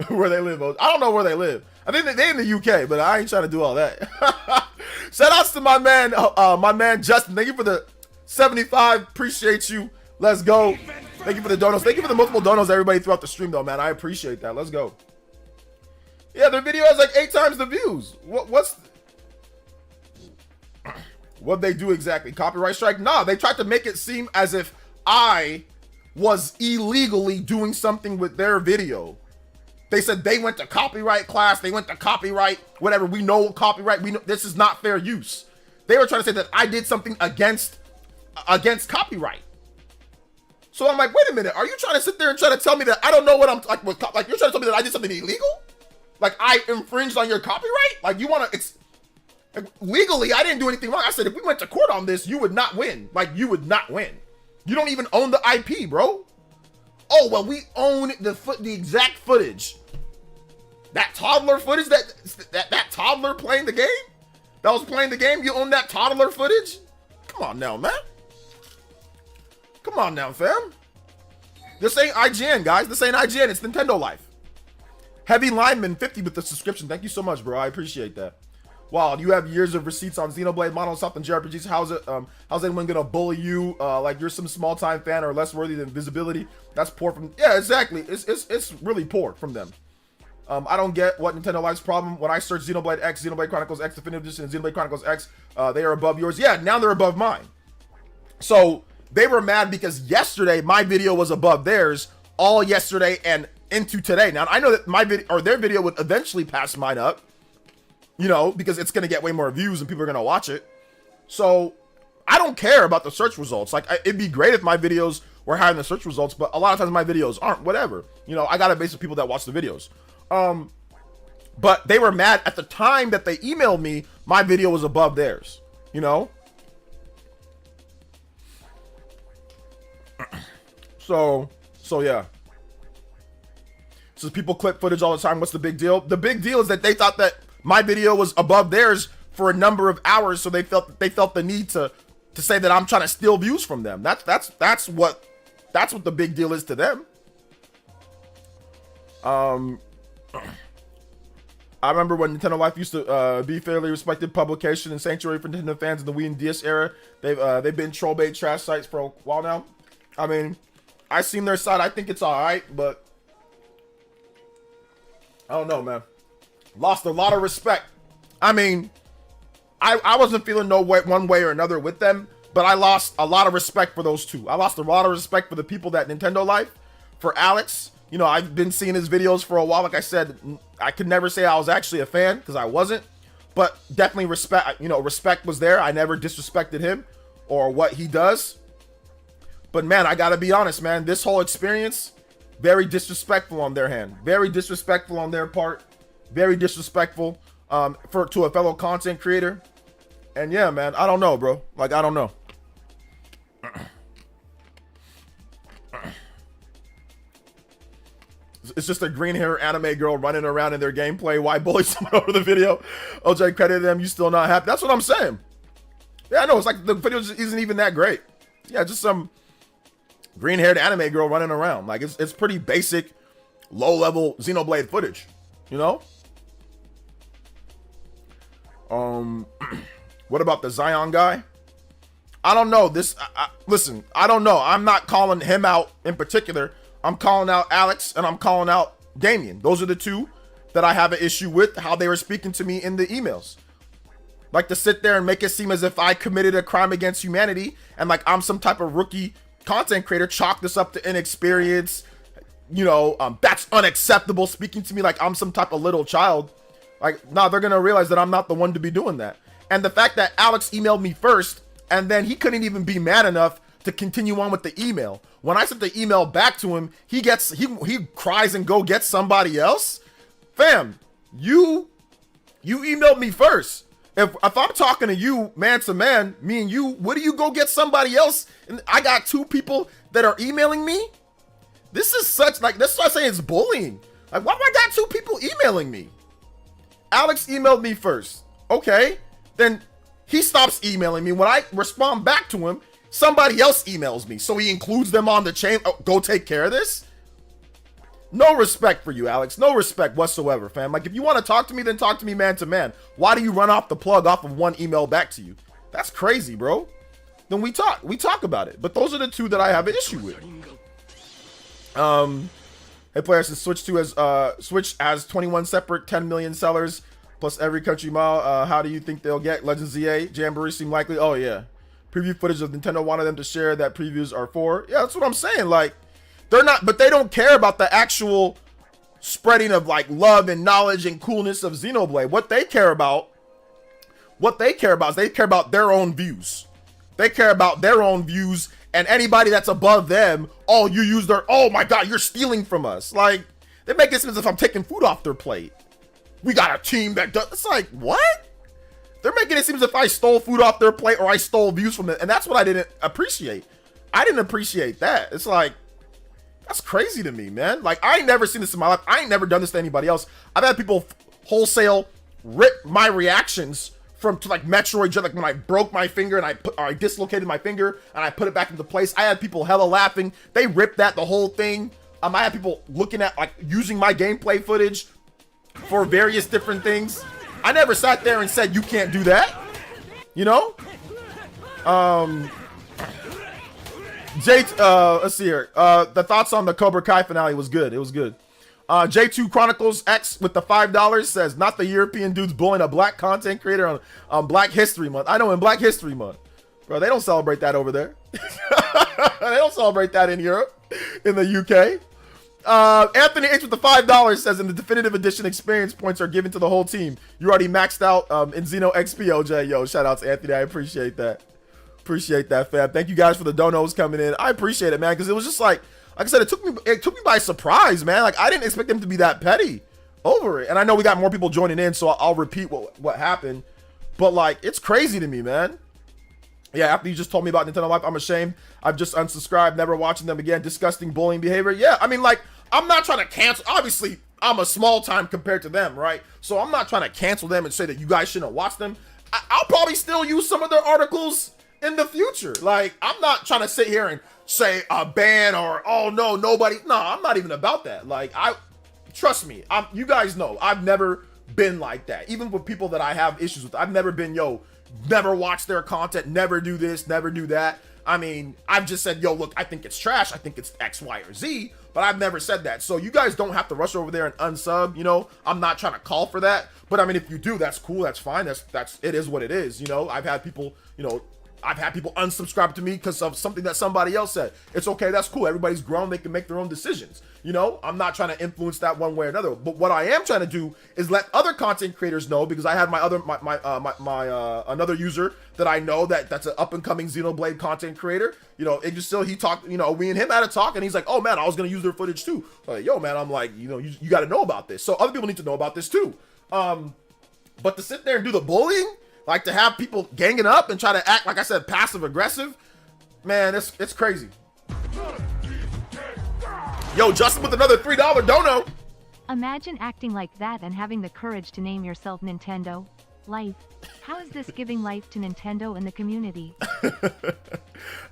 where they live. I don't know where they live. I think they're in the UK, but I ain't trying to do all that. Shout outs to my man Justin. Thank you for the 75. Appreciate you. Let's go. Thank you for the donos. Thank you for the multiple donos, everybody, throughout the stream, though, man. I appreciate that. Let's go. Yeah, their video has like 8 times the views. What'd they do exactly? Copyright strike? Nah, they tried to make it seem as if I was illegally doing something with their video. They said they went to copyright class. They went to copyright, whatever. We know copyright. We know this is not fair use. They were trying to say that I did something against copyright. So I'm like, wait a minute. Are you trying to sit there and try to tell me that I don't know what I'm like? Like you're trying to tell me that I did something illegal? Like I infringed on your copyright? Like you want to? Like, legally, I didn't do anything wrong. I said if we went to court on this, you would not win. Like you would not win. You don't even own the IP, bro. Oh well, we own the exact footage. That toddler footage, that toddler playing the game, that was playing the game. You own that toddler footage? Come on now, man. Come on now, fam. This ain't IGN, guys. This ain't IGN. It's Nintendo Life. Heavy Lineman 50 with the subscription. Thank you so much, bro. I appreciate that. Wow, you have years of receipts on Xenoblade, Monosoft, and JRPGs. How's anyone gonna bully you? Like you're some small time fan or less worthy than visibility? That's poor from. Yeah, exactly. It's really poor from them. I don't get what Nintendo Life's problem. When I search Xenoblade X, Xenoblade Chronicles X Definitive Edition, and Xenoblade Chronicles X, they are above yours. Yeah, now they're above mine. So they were mad because yesterday my video was above theirs all yesterday and into today. Now I know that my video or their video would eventually pass mine up, you know, because it's gonna get way more views and people are gonna watch it. So I don't care about the search results. Like it'd be great if my videos were higher in the search results, but a lot of times my videos aren't. Whatever, you know, I got a base of people that watch the videos. But they were mad at the time that they emailed me. My video was above theirs, you know. So yeah. So people clip footage all the time. What's the big deal? The big deal is that they thought that my video was above theirs for a number of hours, so they felt the need to say that I'm trying to steal views from them. That's what the big deal is to them. I remember when Nintendo Life used to be fairly respected publication and sanctuary for Nintendo fans in the Wii and DS era. They've been troll bait trash sites for a while now. I mean, I've seen their site. I think it's all right, but I don't know, man. Lost a lot of respect. I mean, I wasn't feeling no way, one way or another with them, but I lost a lot of respect for those two. I lost a lot of respect for the people that Nintendo Life, for Alex. You know, I've been seeing his videos for a while. Like I said, I could never say I was actually a fan because I wasn't, but definitely respect, you know, respect was there. I never disrespected him or what he does. But man, I gotta be honest, man, this whole experience, very disrespectful on their hand, very disrespectful on their part, very disrespectful to a fellow content creator. And yeah, man, I don't know, bro. Like, I don't know. It's just a green hair anime girl running around in their gameplay. Why bully someone over the video? OJ credited them. You still not happy? That's what I'm saying. Yeah, I know. It's like the video just isn't even that great. Yeah, just some green haired anime girl running around. Like it's pretty basic, low level Xenoblade footage. You know. What about the Zion guy? I don't know. Listen, I don't know. I'm not calling him out in particular. I'm calling out Alex and I'm calling out Damien. Those are the two that I have an issue with, how they were speaking to me in the emails. Like to sit there and make it seem as if I committed a crime against humanity and like I'm some type of rookie content creator, chalk this up to inexperience. You know, that's unacceptable. Speaking to me like I'm some type of little child. Like, nah, they're going to realize that I'm not the one to be doing that. And the fact that Alex emailed me first and then he couldn't even be mad enough to continue on with the email. When I sent the email back to him, he cries and go get somebody else. Fam, you emailed me first. If I'm talking to you man to man, me and you, what do you go get somebody else? And I got 2 people that are emailing me. This is such, like, that's why I say it's bullying. Like, why do I got 2 people emailing me? Alex emailed me first. Okay, then he stops emailing me. When I respond back to him, somebody else emails me. So he includes them on the chain. Oh, go take care of this. No respect for you, Alex. No respect whatsoever, fam. Like, if you want to talk to me, then talk to me man to man. Why do you run off the plug off of one email back to you? That's crazy, bro. Then we talk about it. But those are the 2 that I have an issue with. Hey, players, Switch has 21 separate 10 million sellers plus every country mile. How do you think they'll get Legends ZA? Jamboree seem likely. Oh yeah, preview footage of Nintendo wanted them to share that previews are for. Yeah, that's what I'm saying. Like, they're not, but they don't care about the actual spreading of like love and knowledge and coolness of Xenoblade. What they care about is they care about their own views. They care about their own views, and anybody that's above them, oh, you use their, oh my god, you're stealing from us. Like, they make it seem as if I'm taking food off their plate. We got a team that does, it's like, what? They're making it seem as if I stole food off their plate or I stole views from them, and that's what I didn't appreciate. I didn't appreciate that. It's like, that's crazy to me, man. Like, I ain't never seen this in my life. I ain't never done this to anybody else. I've had people wholesale rip my reactions to like Metroid, like when I broke my finger and I dislocated my finger and I put it back into place. I had people hella laughing. They ripped that, the whole thing. I had people looking at, like, using my gameplay footage for various different things. I never sat there and said, you can't do that. You know? Let's see here. The thoughts on the Cobra Kai finale was good. It was good. J2 Chronicles X with the $5 says, not the European dudes bullying a black content creator on Black History Month. I know, in Black History Month. Bro, they don't celebrate that over there. They don't celebrate that in Europe, in the UK. Anthony H with the $5 says, in the definitive edition, experience points are given to the whole team. You already maxed out in Xeno XP, OJ. Yo, shout out to Anthony. I appreciate that. Appreciate that, fam. Thank you guys for the donos coming in. I appreciate it, man, because it was just like I said, it took me by surprise, man. Like, I didn't expect them to be that petty over it. And I know we got more people joining in, so I'll repeat what happened. But like, it's crazy to me, man. Yeah, after you just told me about Nintendo Life, I'm ashamed. I've just unsubscribed, never watching them again. Disgusting bullying behavior. Yeah, I mean, like, I'm not trying to cancel. Obviously, I'm a small time compared to them, right? So I'm not trying to cancel them and say that you guys shouldn't watch them. I'll probably still use some of their articles in the future. Like, I'm not trying to sit here and say a ban or, oh no, nobody. No, I'm not even about that. Like, trust me, you guys know I've never been like that. Even with people that I have issues with, I've never been, yo, never watch their content, never do this, never do that. I mean, I've just said, yo, look, I think it's trash, I think it's X, Y, or Z, but I've never said that. So you guys don't have to rush over there and unsub, you know. I'm not trying to call for that, but I mean, if you do, that's cool, that's fine, that's it is what it is, you know. I've had people, you know, I've had people unsubscribe to me because of something that somebody else said. It's okay, that's cool. Everybody's grown, they can make their own decisions. You know, I'm not trying to influence that one way or another. But what I am trying to do is let other content creators know, because I had another user that I know that's an up and coming Xenoblade content creator. You know, he talked, you know, we and him had a talk, and he's like, oh man, I was gonna use their footage too. I'm like, yo man, I'm like, you know, you got to know about this. So other people need to know about this too. But to sit there and do the bullying, like to have people ganging up and try to act, like I said, passive aggressive, man, it's crazy. Yo, Justin with another $3 dono. Imagine acting like that and having the courage to name yourself Nintendo Life. How is this giving life to Nintendo and the community?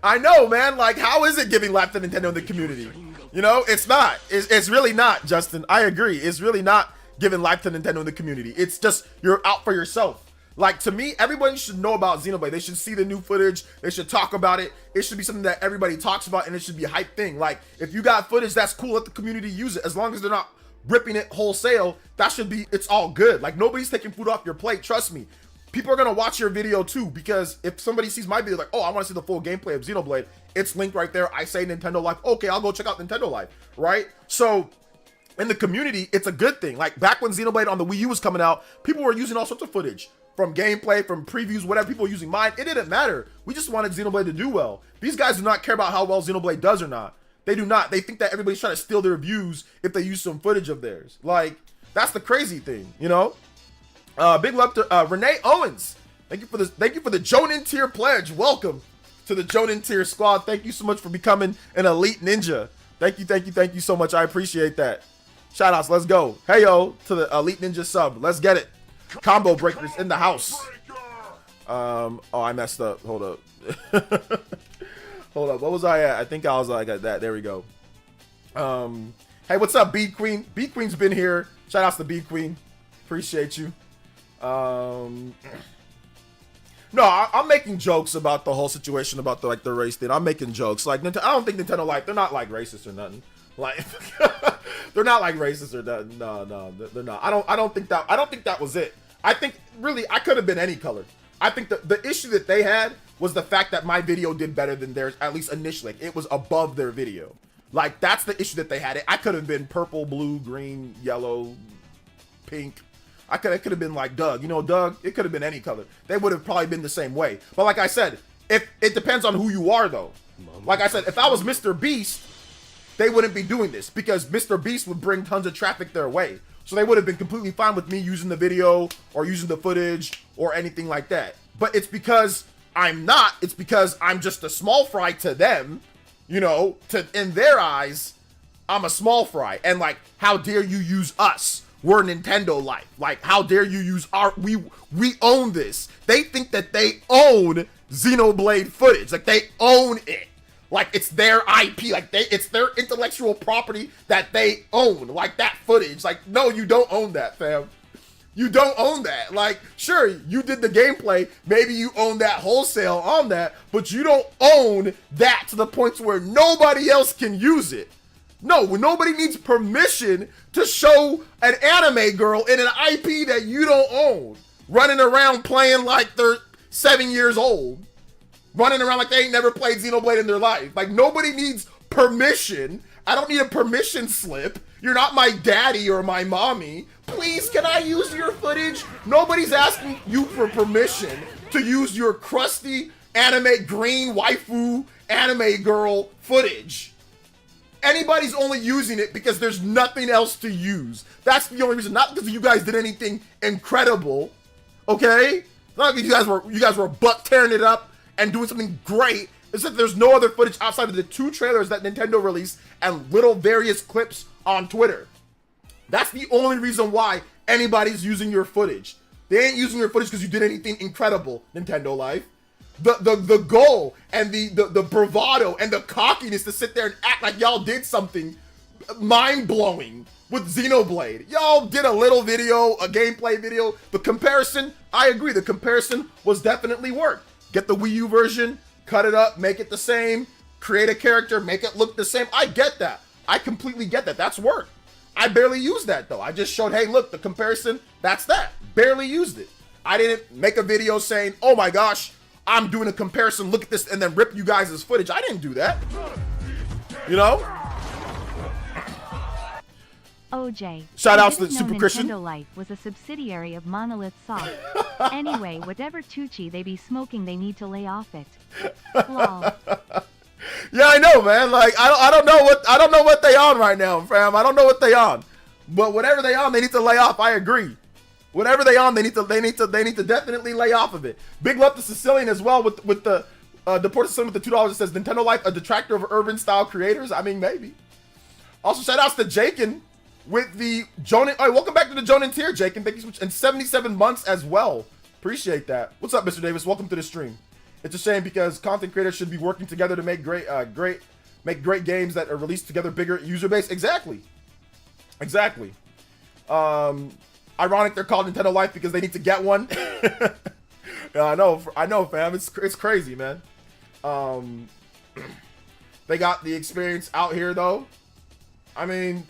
I know, man. Like, how is it giving life to Nintendo and the community? You know, it's not. It's really not, Justin. I agree. It's really not giving life to Nintendo and the community. It's just you're out for yourself. Like, to me, everybody should know about Xenoblade. They should see the new footage. They should talk about it. It should be something that everybody talks about, and it should be a hype thing. Like, if you got footage, that's cool. Let the community use it. As long as they're not ripping it wholesale, that should be, it's all good. Like, nobody's taking food off your plate. Trust me. People are going to watch your video, too, because if somebody sees my video, like, oh, I want to see the full gameplay of Xenoblade, it's linked right there. I say Nintendo Life. Okay, I'll go check out Nintendo Life, right? So, in the community, it's a good thing. Like, back when Xenoblade on the Wii U was coming out, people were using all sorts of footage from gameplay, from previews, whatever people are using mine. It didn't matter. We just wanted Xenoblade to do well. These guys do not care about how well Xenoblade does or not. They do not. They think that everybody's trying to steal their views if they use some footage of theirs. Like, that's the crazy thing, you know? Big love to Renee Owens. Thank you for this. Thank you for the Jonin tier pledge. Welcome to the Jonin tier squad. Thank you so much for becoming an elite ninja. Thank you so much. I appreciate that. Shout outs. Let's go. Hey yo to the elite ninja sub. Let's get it. Combo breakers in the house. Oh, I messed up. Hold up. Hold up. What was I at? I think I was like at that. There we go. Hey, what's up, Bead Queen? Bead Queen's been here. Shout outs to Bead Queen. Appreciate you. No, I'm making jokes about the whole situation about the race thing. I'm making jokes. Like, I don't think Nintendo, like, they're not like racist or nothing. Like, they're not like racist or nothing. No, they're not. I don't think that was it. I think really I could have been any color. I think the issue that they had was the fact that my video did better than theirs, at least initially. Like, it was above their video. Like, that's the issue that they had. I could have been purple, blue, green, yellow, pink. It could have been like Doug. You know, Doug, it could have been any color. They would have probably been the same way. But like I said, if it depends on who you are, though. Like I said, if I was Mr. Beast, they wouldn't be doing this because Mr. Beast would bring tons of traffic their way. So they would have been completely fine with me using the video or using the footage or anything like that. But it's because I'm not. It's because I'm just a small fry to them. You know, in their eyes, I'm a small fry. And like, how dare you use us? We're Nintendo Life. Like, how dare you use our, we own this. They think that they own Xenoblade footage. Like, they own it. Like, it's their IP. Like, it's their intellectual property that they own. Like, that footage. Like, no, you don't own that, fam. You don't own that. Like, sure, you did the gameplay. Maybe you own that wholesale on that, but you don't own that to the point where nobody else can use it. No, nobody needs permission to show an anime girl in an IP that you don't own. Running around playing like they're 7 years old. Running around like they ain't never played Xenoblade in their life. Like, nobody needs permission. I don't need a permission slip. You're not my daddy or my mommy. Please, can I use your footage? Nobody's asking you for permission to use your crusty anime green waifu anime girl footage. Anybody's only using it because there's nothing else to use. That's the only reason. Not because you guys did anything incredible, okay? Not because you guys were butt tearing it up and doing something great. It's that there's no other footage outside of the 2 trailers that Nintendo released and little various clips on Twitter. That's the only reason why anybody's using your footage. They ain't using your footage because you did anything incredible, Nintendo Life. The goal and the bravado and the cockiness to sit there and act like y'all did something mind-blowing with Xenoblade. Y'all did a little video, a gameplay video. The comparison, I agree, the comparison was definitely work. Get the Wii U version, cut it up, make it the same, create a character, make it look the same. I get that. I completely get that. That's work. I barely used that though. I just showed, hey, look, the comparison, that's that. Barely used it. I didn't make a video saying, oh my gosh, I'm doing a comparison, look at this, and then rip you guys' footage. I didn't do that. You know? OJ. Shout outs to Super Christian. Nintendo Life was a subsidiary of Monolith Soft. Anyway, whatever Tucci they be smoking, they need to lay off it. Lol. Yeah, I know, man. Like, I don't know what they on right now, fam. I don't know what they on. But whatever they on, they need to lay off. I agree. Whatever they on, they need to definitely lay off of it. Big love to Sicilian as well with the Deported Son with the $2 that says Nintendo Life a detractor of urban style creators. I mean, maybe. Also, shout outs to Jakin with the Jonin. All right, welcome back to the Jonin tier, Jakin. Thank you so much. And 77 months as well. Appreciate that. What's up, Mr. Davis? Welcome to the stream. It's a shame because content creators should be working together to make great games that are released together, bigger user base. Exactly. Ironic they're called Nintendo Life because they need to get one. I know, fam. It's crazy, man. They got the experience out here though. I mean,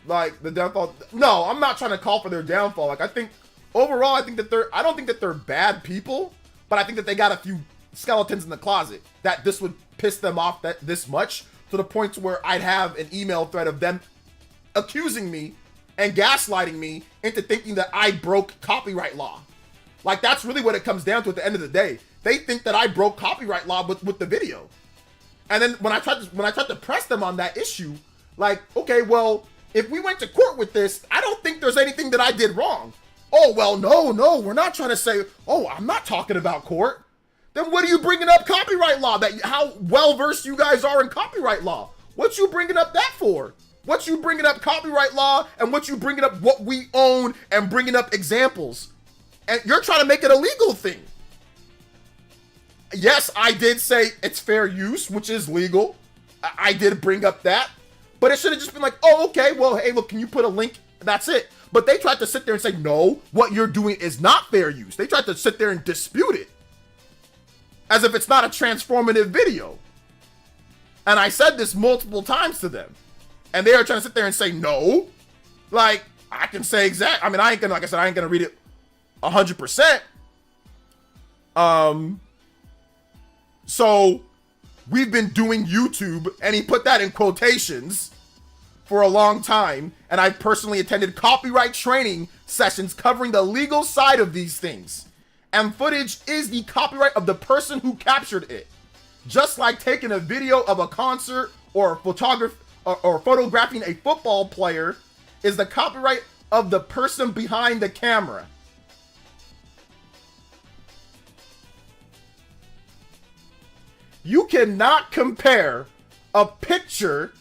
like the downfall. No, I'm not trying to call for their downfall. Like I think overall, I don't think that they're bad people, but I think that they got a few skeletons in the closet that this would piss them off this much to the point where I'd have an email thread of them accusing me and gaslighting me into thinking that I broke copyright law. Like, that's really what it comes down to at the end of the day. They think that I broke copyright law with the video. And then when I tried to press them on that issue, like, okay, well, if we went to court with this, I don't think there's anything that I did wrong. Oh, well, no, we're not trying to say, oh, I'm not talking about court. Then what are you bringing up copyright law? How well-versed you guys are in copyright law. What you bringing up that for? What you bringing up copyright law and what you bringing up what we own and bringing up examples. And you're trying to make it a legal thing. Yes, I did say it's fair use, which is legal. I did bring up that. But it should have just been like, oh, okay, well, hey, look, can you put a link? That's it. But they tried to sit there and say, no, what you're doing is not fair use. They tried to sit there and dispute it. As if it's not a transformative video. And I said this multiple times to them. And they are trying to sit there and say, no. Like, I can say exact. I mean, I ain't gonna read it 100%. So we've been doing YouTube, and he put that in quotations, for a long time. And I've personally attended copyright training sessions covering the legal side of these things. And footage is the copyright of the person who captured it. Just like taking a video of a concert or photographing a football player is the copyright of the person behind the camera. You cannot compare a picture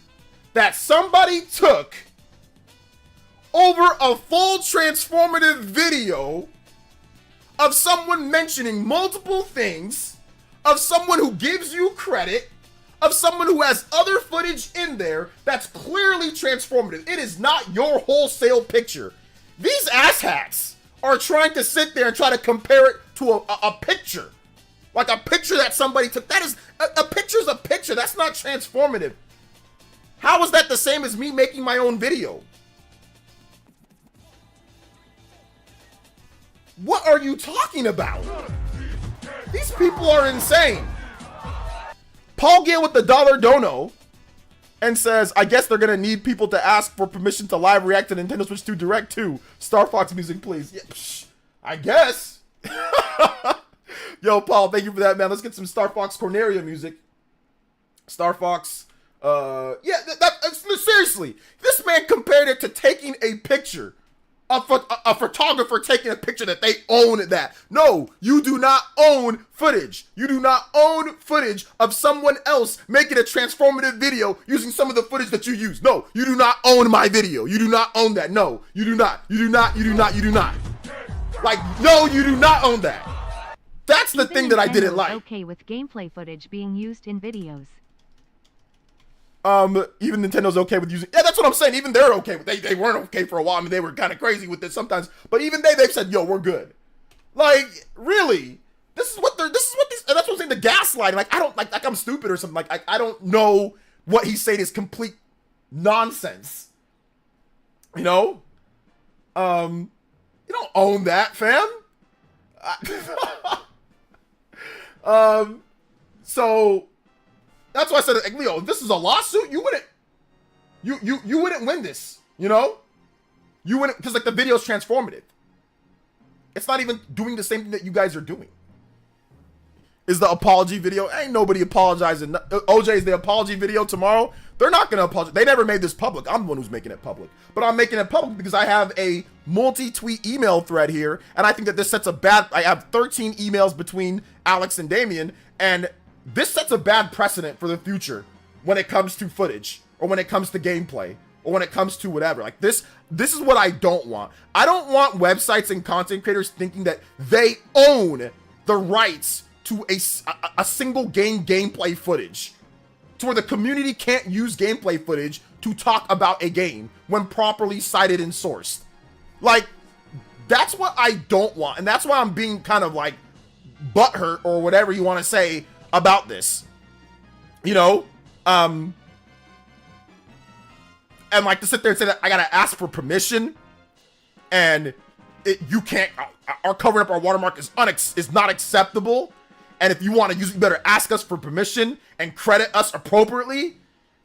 that somebody took over a full transformative video of someone mentioning multiple things, of someone who gives you credit, of someone who has other footage in there that's clearly transformative. It is not your wholesale picture. These asshats are trying to sit there and try to compare it to a picture. Like a picture that somebody took. That is, a picture's a picture. That's not transformative. How is that the same as me making my own video? What are you talking about? These people are insane. Paul Gale with the dollar dono and says, I guess they're gonna need people to ask for permission to live react to Nintendo Switch 2 Direct 2. Star Fox music, please. Yeah, I guess. Yo, Paul, thank you for that, man. Let's get some Star Fox Corneria music. Star Fox, seriously, this man compared it to taking a picture. A photographer taking a picture that they own that. No, you do not own footage. You do not own footage of someone else making a transformative video using some of the footage that you use. No, you do not own my video. You do not own that. No, you do not. You do not. You do not. You do not. Like, no, you do not own that. That's the thing that I didn't like. Okay with gameplay footage being used in videos. Even Nintendo's okay with using. Yeah, that's what I'm saying. Even they're okay with. They weren't okay for a while. I mean, they were kind of crazy with it sometimes. But even they've said, "Yo, we're good." Like, really, this is what these. And that's what I'm saying. The gaslighting. Like, I don't like I'm stupid or something. Like, I don't know what he's saying is complete nonsense. You know, you don't own that, fam. So. That's why I said, like, Leo, if this is a lawsuit, you wouldn't win this, you know? You wouldn't, because, like, the video's transformative. It's not even doing the same thing that you guys are doing. Is the apology video? Ain't nobody apologizing. OJ, is the apology video tomorrow? They're not going to apologize. They never made this public. I'm the one who's making it public. But I'm making it public because I have a multi-tweet email thread here, and I think that this sets a bad... I have 13 emails between Alex and Damien, and... this sets a bad precedent for the future when it comes to footage or when it comes to gameplay or when it comes to whatever. Like this is what I don't want. I don't want websites and content creators thinking that they own the rights to a single gameplay footage to where the community can't use gameplay footage to talk about a game when properly cited and sourced. Like, that's what I don't want. And that's why I'm being kind of like butthurt or whatever you want to say about this, you know, and like to sit there and say that I gotta ask for permission, and you can't. Our covering up our watermark is not acceptable, and if you want to use it, you better ask us for permission and credit us appropriately,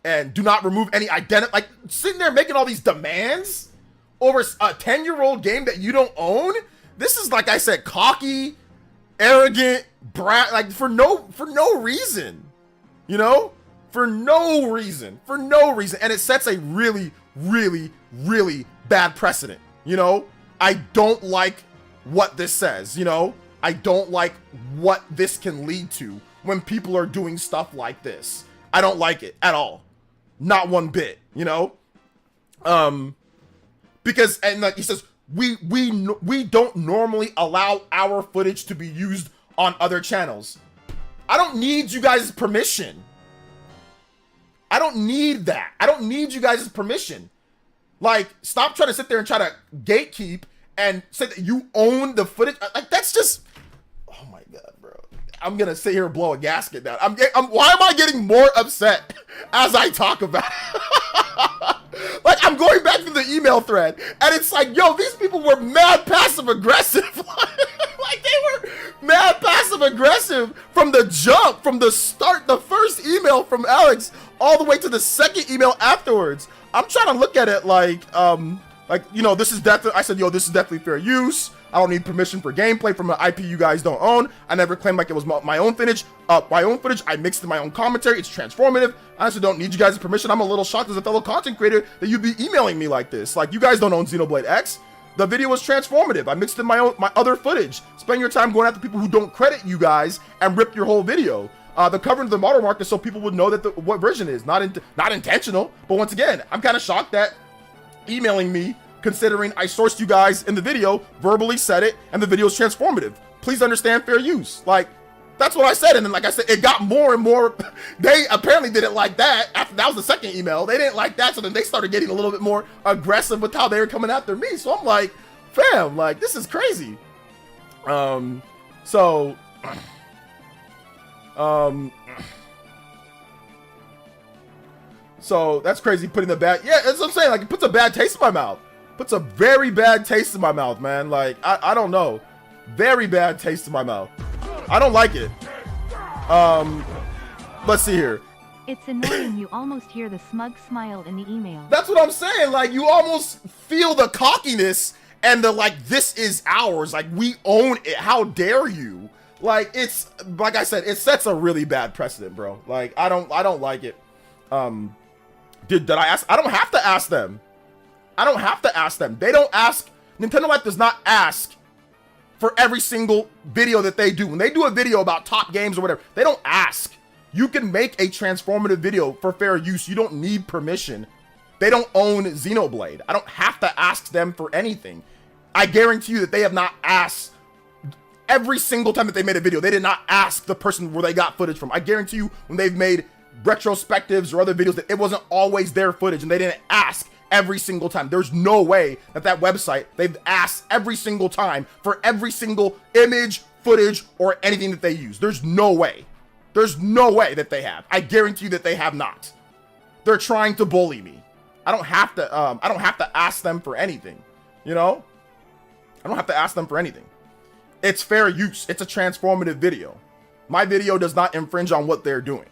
and do not remove any identity. Like sitting there making all these demands over a 10-year-old game that you don't own. this is, like I said, cocky, arrogant, brat, like for no reason, you know, for no reason, and it sets a really bad precedent. You know, I don't like what this says. You know, I don't like what this can lead to when people are doing stuff like this. I don't like it at all, not one bit. You know, because, and like he says, we don't normally allow our footage to be used on other channels. I don't need you guys' permission. I don't need that. I don't need you guys' permission. Like, stop trying to sit there and try to gatekeep and say that you own the footage. Like, that's just, oh my God, bro. I'm gonna sit here and blow a gasket down. Why am I getting more upset as I talk about it? Like, I'm going back to the email thread, and it's like, yo, these people were mad passive aggressive. Like, they were mad passive aggressive from the jump, from the start, the first email from Alex, all the way to the second email afterwards. I'm trying to look at it like, you know, this is definitely, I said, yo, this is definitely fair use. I don't need permission for gameplay from an IP you guys don't own. I never claimed like it was my own footage. I mixed in my own commentary. It's transformative. I also don't need you guys' permission. I'm a little shocked as a fellow content creator that you'd be emailing me like this. Like, you guys don't own Xenoblade X. The video was transformative. I mixed in my other footage. Spend your time going after people who don't credit you guys and rip your whole video. The covering of the watermark is so people would know that what version it is. Not intentional, but once again, I'm kind of shocked that emailing me, considering I sourced you guys in the video, verbally said it, and the video is transformative. Please understand fair use. Like, that's what I said, and then, like I said, it got more and more. They apparently didn't like that. After that was the second email, they didn't like that, so then they started getting a little bit more aggressive with how they were coming after me. So I'm like, fam, like, this is crazy. So that's crazy. Putting the bad, yeah, that's what I'm saying. Like, it puts a bad taste in my mouth. Puts a very bad taste in my mouth, man. Like, I don't know, very bad taste in my mouth. I don't like it. Let's see here. It's annoying. You almost hear the smug smile in the email. That's what I'm saying. Like, you almost feel the cockiness and the, like, this is ours. Like, we own it. How dare you? Like, it's, like I said, it sets a really bad precedent, bro. Like, I don't like it. Did I ask? I don't have to ask them. I don't have to ask them. They don't ask. Nintendo Life does not ask for every single video that they do. When they do a video about top games or whatever, they don't ask. You can make a transformative video for fair use. You don't need permission. They don't own Xenoblade. I don't have to ask them for anything. I guarantee you that they have not asked every single time that they made a video. They did not ask the person where they got footage from. I guarantee you when they've made retrospectives or other videos that it wasn't always their footage and they didn't ask every single time. There's no way that website, they've asked every single time for every single image, footage, or anything that they use. There's no way. There's no way that they have. I guarantee you that they have not. They're trying to bully me. I don't have to ask them for anything. You know? I don't have to ask them for anything. It's fair use. It's a transformative video. My video does not infringe on what they're doing.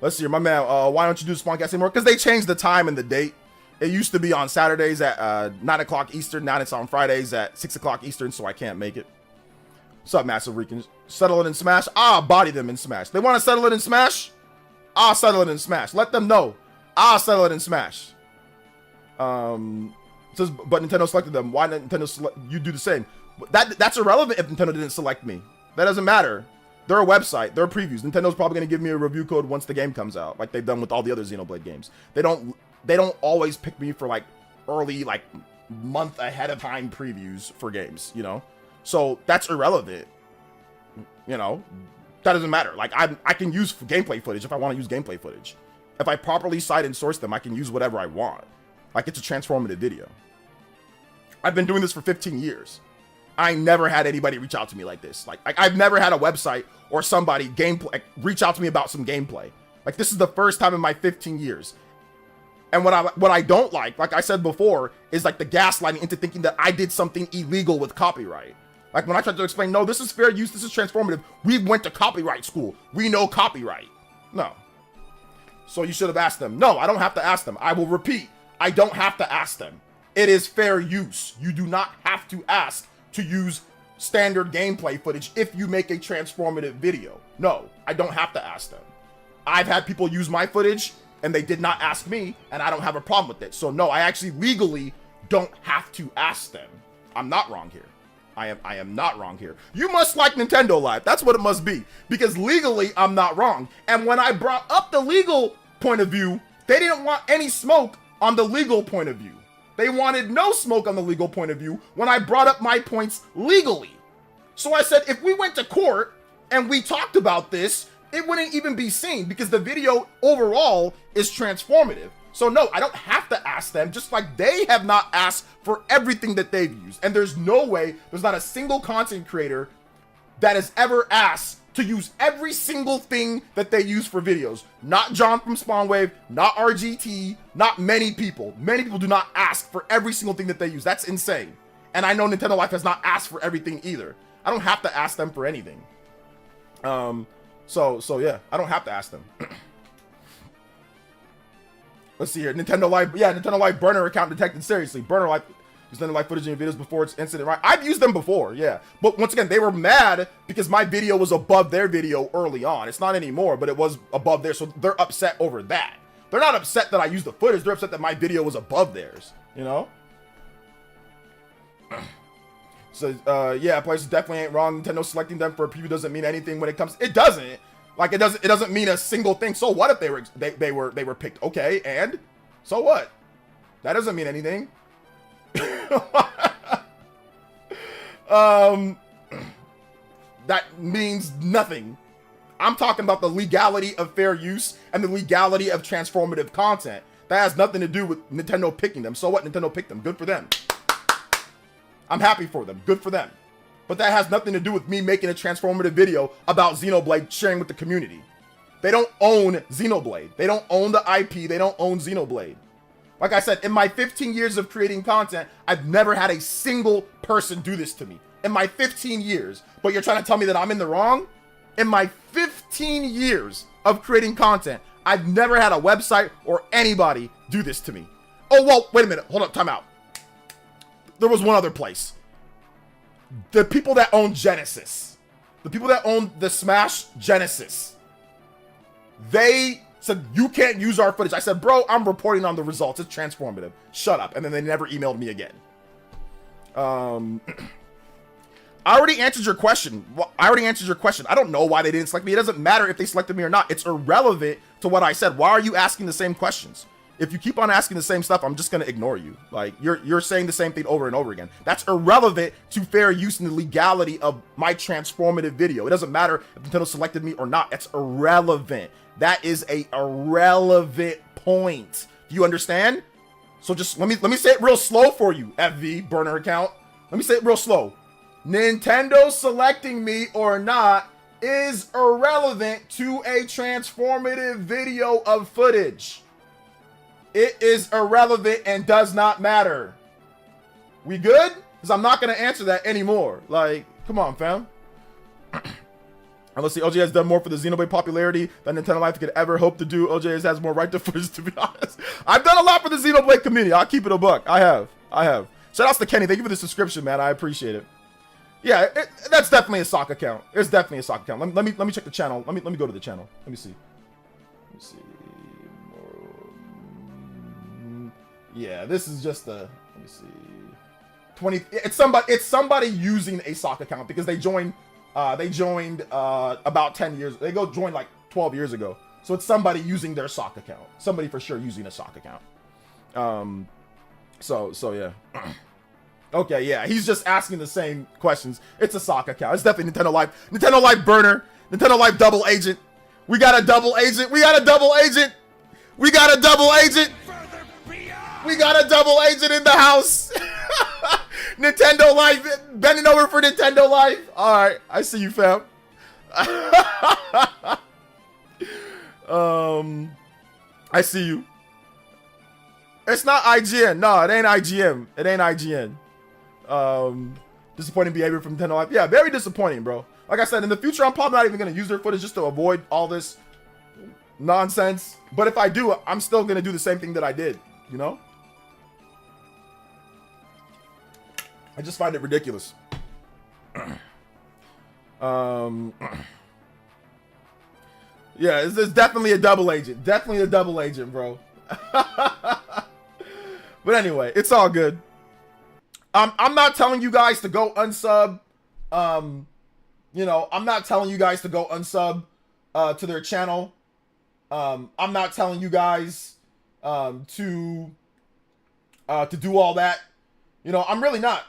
Let's see here, my man. Why don't you do the Spawncast anymore? Because they changed the time and the date. It used to be on Saturdays at 9 o'clock Eastern. Now it's on Fridays at 6 o'clock Eastern, so I can't make it. What's up, Massive Ricans? Settle it in Smash? I'll body them in Smash. They want to settle it in Smash? I'll settle it in Smash. Let them know. I'll settle it in Smash. Says, but Nintendo selected them. Why didn't Nintendo you do the same? That's irrelevant if Nintendo didn't select me. That doesn't matter. They're a website. They're previews. Nintendo's probably going to give me a review code once the game comes out, like they've done with all the other Xenoblade games. They don't always pick me for like early, like month ahead of time previews for games, you know? So that's irrelevant. You know, that doesn't matter. Like I can use gameplay footage if I want to use gameplay footage. If I properly cite and source them, I can use whatever I want. Like, it's a transformative video. I've been doing this for 15 years. I never had anybody reach out to me like this. Like I've never had a website or somebody reach out to me about some gameplay. Like, this is the first time in my 15 years. And what I don't like I said before, is like the gaslighting into thinking that I did something illegal with copyright. Like, when I tried to explain, no, this is fair use, this is transformative. We went to copyright school. We know copyright. No. So you should have asked them. No, I don't have to ask them. I will repeat. I don't have to ask them. it is fair use. You do not have to ask to use standard gameplay footage if you make a transformative video. No, I don't have to ask them. I've had people use my footage and they did not ask me, and I don't have a problem with it. So no, I actually legally don't have to ask them. I'm not wrong here. I am not wrong here. You must like Nintendo Life. That's what it must be, because legally I'm not wrong. And when I brought up the legal point of view, they didn't want any smoke on the legal point of view. They wanted no smoke on the legal point of view when I brought up my points legally. So I said, if we went to court and we talked about this, it wouldn't even be seen because the video overall is transformative. So no, I don't have to ask them, just like they have not asked for everything that they've used. And there's no way, there's not a single content creator that has ever asked to use every single thing that they use for videos. Not John from Spawnwave, not RGT, not many people. Many people do not ask for every single thing that they use. That's insane. And I know Nintendo Life has not asked for everything either. I don't have to ask them for anything. So yeah, I don't have to ask them. Let's see here. Nintendo Life, yeah, Nintendo Life burner account detected seriously. Burner Life, Nintendo Life footage in your videos before its incident, right? I've used them before, yeah. But once again, they were mad because my video was above their video early on. It's not anymore, but it was above theirs, so they're upset over that. They're not upset that I used the footage. They're upset that my video was above theirs, you know? So, yeah, players definitely ain't wrong. Nintendo selecting them for a preview doesn't mean anything when it comes. It doesn't. Like, it doesn't mean a single thing. So what if they were picked? Okay, and so what? That doesn't mean anything. That means nothing. I'm talking about the legality of fair use and the legality of transformative content. That has nothing to do with Nintendo picking them. So what? Nintendo picked them. Good for them. I'm happy for them. Good for them. But that has nothing to do with me making a transformative video about Xenoblade, sharing with the community. They don't own Xenoblade. They don't own the IP. They don't own Xenoblade. Like I said, in my 15 years of creating content, I've never had a single person do this to me. In my 15 years. But you're trying to tell me that I'm in the wrong? In my 15 years of creating content, I've never had a website or anybody do this to me. Oh, well, wait a minute. Hold up, time out. There was one other place. The people that own Genesis, the people that own the Smash Genesis, they said, you can't use our footage. I said, bro, I'm reporting on the results. It's transformative. Shut up. And then they never emailed me again. I already answered your question. I don't know why they didn't select me. It doesn't matter if they selected me or not. It's irrelevant to what I said. Why are you asking the same questions? If you keep on asking the same stuff, I'm just going to ignore you. Like, you're saying the same thing over and over again. That's irrelevant to fair use and the legality of my transformative video. It doesn't matter if Nintendo selected me or not. That's irrelevant. That is a irrelevant point. Do you understand? So just let me say it real slow for you, FV burner account. Let me say it real slow. Nintendo selecting me or not is irrelevant to a transformative video of footage. It is irrelevant and does not matter. We good? Because I'm not going to answer that anymore. Like, come on, fam. And let's see, OJ has done more for the Xenoblade popularity than Nintendo Life could ever hope to do. OJ has more right to footage, to be honest. I've done a lot for the Xenoblade community. I'll keep it a buck. I have. Shout outs to Kenny. Thank you for the subscription, man. I appreciate it. Yeah, that's definitely a sock account. It's definitely a sock account. Let me check the channel. Let me go to the channel. Let me see. Yeah, this is just a, let me see, 20. It's somebody using a sock account because they joined about 10 years. They joined like 12 years ago. So it's somebody using their sock account. Somebody for sure using a sock account. So yeah. Okay, yeah, he's just asking the same questions. It's a sock account. It's definitely Nintendo Life. Nintendo Life burner. Nintendo Life double agent. We got a double agent. We got a double agent. We got a double agent. We got a double agent in the house. Nintendo Life, bending over for Nintendo Life. All right, I see you, fam. I see you. It's not IGN. No, it ain't IGN. It ain't IGN. Disappointing behavior from Nintendo Life. Yeah, very disappointing, bro. Like I said, in the future, I'm probably not even going to use their footage just to avoid all this nonsense. But if I do, I'm still going to do the same thing that I did, you know? I just find it ridiculous. Yeah, it's definitely a double agent. Definitely a double agent, bro. But anyway, it's all good. I'm not telling you guys to go unsub. You know, I'm not telling you guys to go unsub to their channel. I'm not telling you guys to do all that. You know, I'm really not.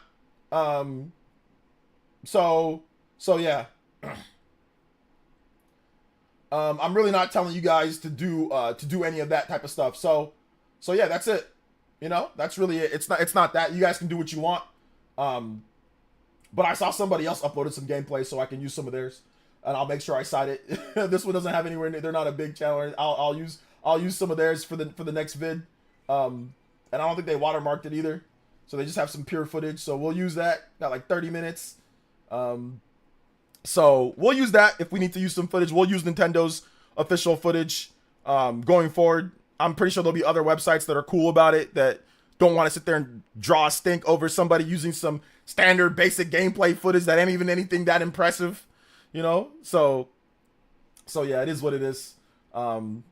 So yeah. I'm really not telling you guys to do any of that type of stuff. So yeah, that's it. You know, that's really it. It's not that. You guys can do what you want. But I saw somebody else uploaded some gameplay, so I can use some of theirs, and I'll make sure I cite it. This one doesn't have anywhere near. They're not a big channel. I'll use some of theirs for the next vid. And I don't think they watermarked it either, so they just have some pure footage. So we'll use that. Got like 30 minutes. So we'll use that if we need to use some footage. We'll use Nintendo's official footage going forward. I'm pretty sure there'll be other websites that are cool about it that don't want to sit there and draw a stink over somebody using some standard basic gameplay footage that ain't even anything that impressive, you know? So yeah, it is what it is. You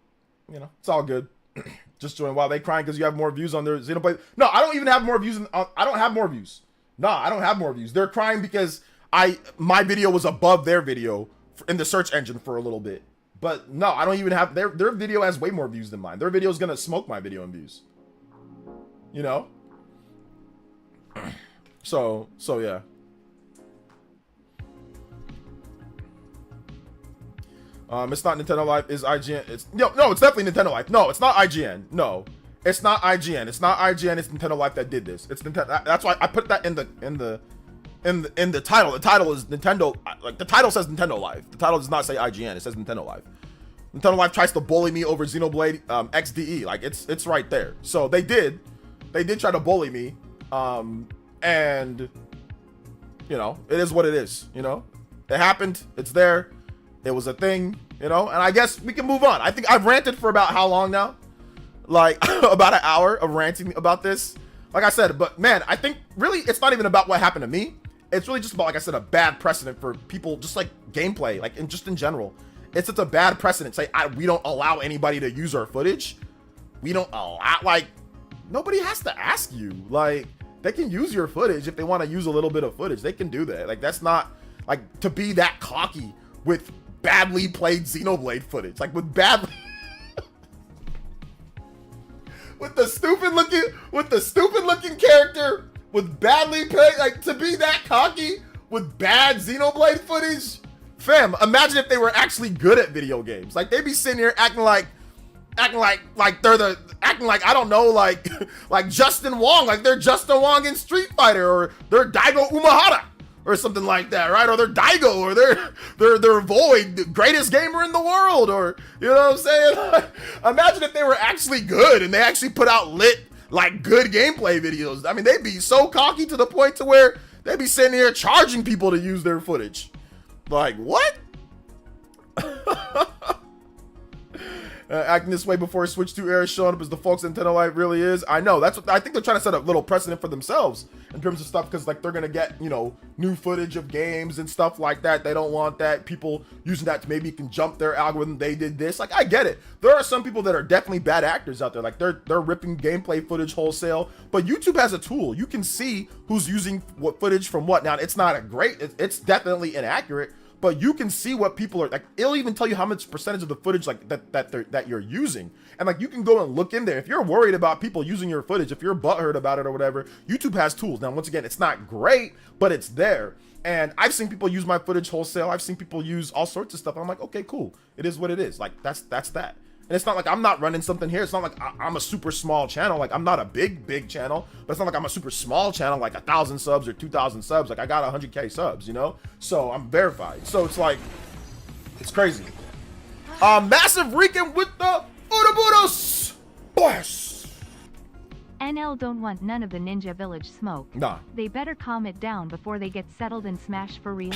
know, it's all good. Just join while they crying because you have more views on their Xenoblade. No, I don't even have more views. I don't have more views. No, I don't have more views. They're crying because my video was above their video in the search engine for a little bit. But no, I don't even have their video has way more views than mine. Their video is gonna smoke my video in views. You know? So yeah. It's not Nintendo Life, is IGN. It's no, it's definitely Nintendo Life. No, it's not IGN. No. It's not IGN. It's not IGN, it's Nintendo Life that did this. It's Nintendo. That's why I put that in the title. The title is Nintendo, like the title says Nintendo Life. The title does not say IGN, it says Nintendo Life. Nintendo Life tries to bully me over Xenoblade XDE. Like it's right there. So they did try to bully me. And you know, it is what it is, you know? It happened, it's there, it was a thing, you know, and I guess we can move on. I think I've ranted for about how long now? Like about an hour of ranting about this. Like I said, but man, I think really it's not even about what happened to me. It's really just about, like I said, a bad precedent for people, just like gameplay, like and just in general. It's just a bad precedent. Say we don't allow anybody to use our footage. We don't allow, like, nobody has to ask you. Like, they can use your footage if they want to use a little bit of footage. They can do that. Like, that's not like to be that cocky with badly played Xenoblade footage. Like with badly with the stupid looking character with badly played, like to be that cocky with bad Xenoblade footage. Fam, imagine if they were actually good at video games. Like they'd be sitting here acting like they're I don't know, like like Justin Wong, like they're Justin Wong in Street Fighter, or they're Daigo Umehara or something like that, right? Or they're Daigo, or they're Void, the greatest gamer in the world, or you know what I'm saying? Like, imagine if they were actually good and they actually put out lit, like good gameplay videos. I mean, they'd be so cocky to the point to where they'd be sitting here charging people to use their footage. Like, what? Acting this way before Switch 2 era showing up as the folks Nintendo Life really is. I know, that's what I think they're trying to set a little precedent for themselves in terms of stuff, because like they're gonna get, you know, new footage of games and stuff like that. They don't want that, people using that to maybe can jump their algorithm. They did this. Like, I get it. There are some people that are definitely bad actors out there. Like they're ripping gameplay footage wholesale, but YouTube has a tool. You can see who's using what footage from what. Now, it's not a great, it's definitely inaccurate, but you can see what people are like. It'll even tell you how much percentage of the footage like that you're using, and like you can go and look in there if you're worried about people using your footage, if you're butthurt about it or whatever. YouTube has tools. Now, once again, it's not great, but it's there. And I've seen people use my footage wholesale. I've seen people use all sorts of stuff. And I'm like, okay, cool. It is what it is. Like that's that. And it's not like I'm not running something here. It's not like I'm a super small channel. Like I'm not a big channel, but it's not like I'm a super small channel, like 1,000 subs or 2,000 subs. Like I got 100K subs, you know? So I'm verified. So it's like, it's crazy. Massive Rican with the Uroboros. Boss. NL don't want none of the Ninja Village smoke. Nah. They better calm it down before they get settled and smashed for real.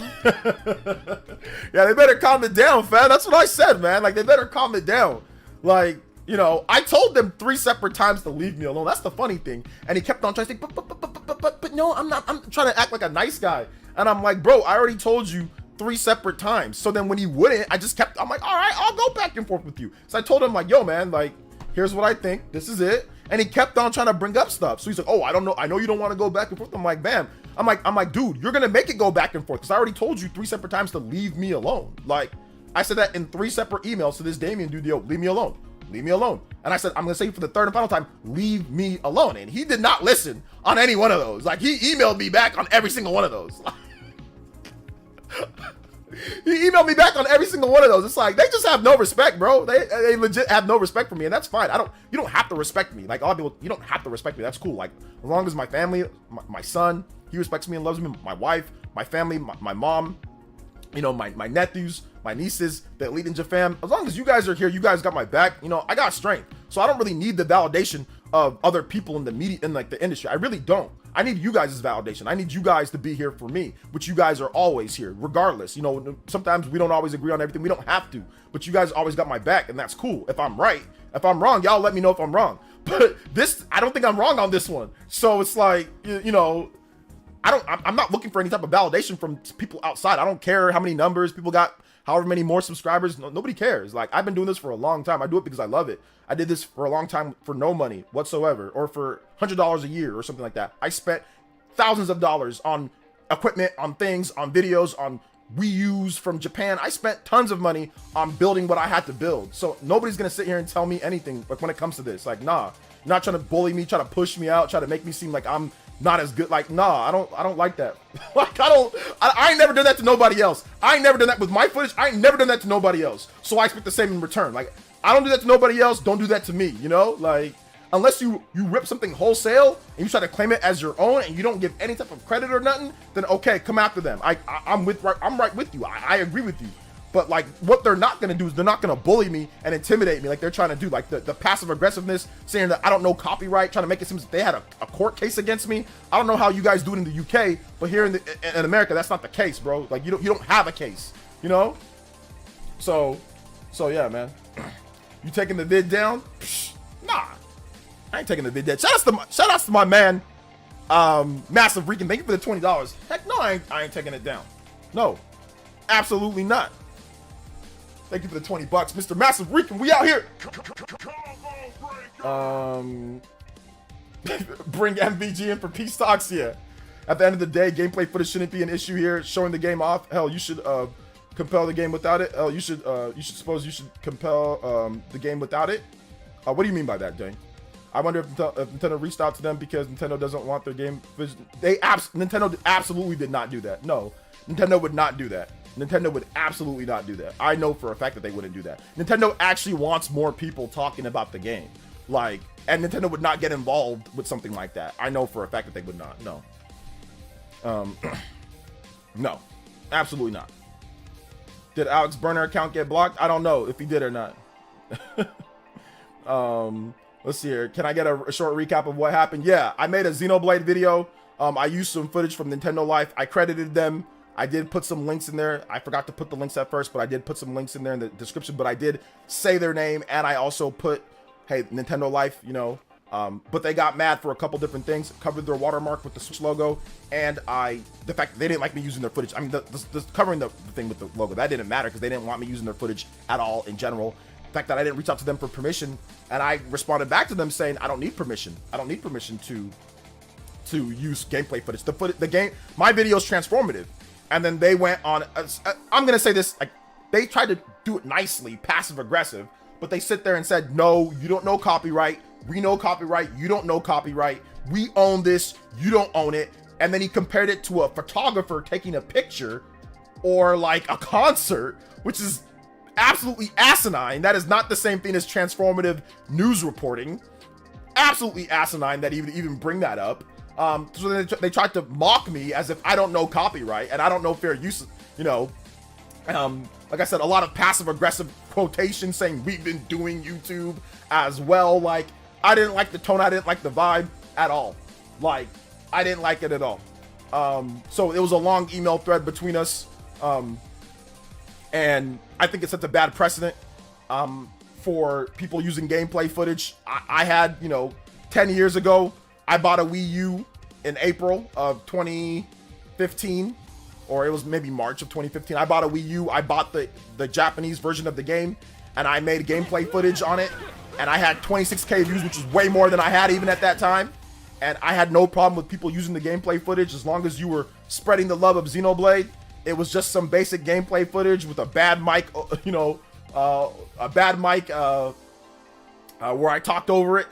Yeah, they better calm it down, fam. That's what I said, man. Like, they better calm it down. Like, You know, I told them 3 separate times to leave me alone. That's the funny thing. And he kept on trying to say, but no, I'm not. I'm trying to act like a nice guy. And I'm like, bro, I already told you 3 separate times. So then when he wouldn't, I'm like, all right, I'll go back and forth with you. So I told him like, yo, man, like, here's what I think. This is it. And he kept on trying to bring up stuff. So he's like, oh, I don't know. I know you don't want to go back and forth. I'm like, bam. I'm like, dude, you're going to make it go back and forth. Because I already told you 3 separate times to leave me alone. Like, I said that in 3 separate emails to this Damien dude, yo, leave me alone. Leave me alone. And I said, I'm going to say for the 3rd and final time, leave me alone. And he did not listen on any one of those. Like, he emailed me back on every single one of those. He emailed me back on every single one of those. It's like, they just have no respect, bro. They legit have no respect for me, and that's fine. You don't have to respect me. Like, a lot of people, you don't have to respect me. That's cool. Like, as long as my family, my son, he respects me and loves me, my wife, my family, my mom, you know, my nephews, my nieces, the Elite Ninja fam, as long as you guys are here, you guys got my back, you know, I got strength. So I don't really need the validation of other people in the media, in like the industry. I really don't. I need you guys' validation. I need you guys to be here for me, which you guys are always here, regardless. You know, sometimes we don't always agree on everything. We don't have to, but you guys always got my back, and that's cool. If I'm right, if I'm wrong, y'all let me know if I'm wrong. But this, I don't think I'm wrong on this one. So it's like, you know, I'm not looking for any type of validation from people outside. I don't care how many numbers people got, however many more subscribers. Nobody cares. Like, I've been doing this for a long time. I do it because I love it. I did this for a long time for no money whatsoever, or for $100 a year or something like that. I spent thousands of dollars on equipment, on things, on videos, on Wii U's from Japan. I spent tons of money on building what I had to build. So nobody's gonna sit here and tell me anything like when it comes to this. Like, nah, you're not trying to bully me, try to push me out, try to make me seem like I'm not as good. Like, nah, I don't like that. Like, I ain't never done that to nobody else. I ain't never done that with my footage. I ain't never done that to nobody else. So I expect the same in return. Like, I don't do that to nobody else. Don't do that to me, you know? Like, unless you rip something wholesale and you try to claim it as your own and you don't give any type of credit or nothing, then okay, come after them. I'm right with you. I agree with you. But like, what they're not gonna do is they're not gonna bully me and intimidate me like they're trying to do. Like the passive aggressiveness, saying that I don't know copyright, trying to make it seem as if they had a court case against me. I don't know how you guys do it in the UK, but here in America, that's not the case, bro. Like, you don't have a case, you know? So yeah, man. You taking the vid down? Psh, nah, I ain't taking the vid down. Shout outs to my man, Massive Rican. Thank you for the $20. Heck no, I ain't taking it down. No, absolutely not. Thank you for the $20, Mr. Massive Rican. We out here. Bring MVG in for peace talks. Yeah. At the end of the day, gameplay footage shouldn't be an issue here. Showing the game off. Hell, you should compel the game without it. You should compel the game without it. What do you mean by that, Dane? I wonder if Nintendo reached out to them because Nintendo doesn't want their game. Nintendo absolutely did not do that. No, Nintendo would not do that. Nintendo would absolutely not do that. I know for a fact that they wouldn't do that. Nintendo actually wants more people talking about the game. Like, and Nintendo would not get involved with something like that. I know for a fact that they would not. No. No, absolutely not. Did Alex Burner account get blocked? I don't know if he did or not. Let's see here. Can I get a short recap of what happened? Yeah, I made a Xenoblade video. I used some footage from Nintendo Life. I credited them. I did put some links in there. I forgot to put the links at first, but I did put some links in there in the description. But I did say their name, and I also put, hey, Nintendo Life, you know. But they got mad for a couple different things. Covered their watermark with the Switch logo, and the fact that they didn't like me using their footage. I mean, the covering the thing with the logo, that didn't matter because they didn't want me using their footage at all in general. The fact that I didn't reach out to them for permission, and I responded back to them saying I don't need permission. I don't need permission to use gameplay footage. The game, my video is transformative, and then they went on. I'm gonna say this, like, they tried to do it nicely, passive aggressive, but they sit there and said, no, you don't know copyright. We know copyright. You don't know copyright. We own this. You don't own it. And then he compared it to a photographer taking a picture or like a concert, which is absolutely asinine. That is not the same thing as transformative news reporting. Absolutely asinine that even bring that up. So they tried to mock me as if I don't know copyright and I don't know fair use, you know. Like I said, a lot of passive aggressive quotations saying we've been doing YouTube as well. Like, I didn't like the tone. I didn't like the vibe at all. Like, I didn't like it at all. So it was a long email thread between us. And I think it sets a bad precedent for people using gameplay footage. I had, 10 years ago, I bought a Wii U in April of 2015, or it was maybe March of 2015. I bought a Wii U. I bought the Japanese version of the game, and I made gameplay footage on it, and I had 26K views, which is way more than I had even at that time. And I had no problem with people using the gameplay footage as long as you were spreading the love of Xenoblade. It was just some basic gameplay footage with a bad mic, a bad mic where I talked over it.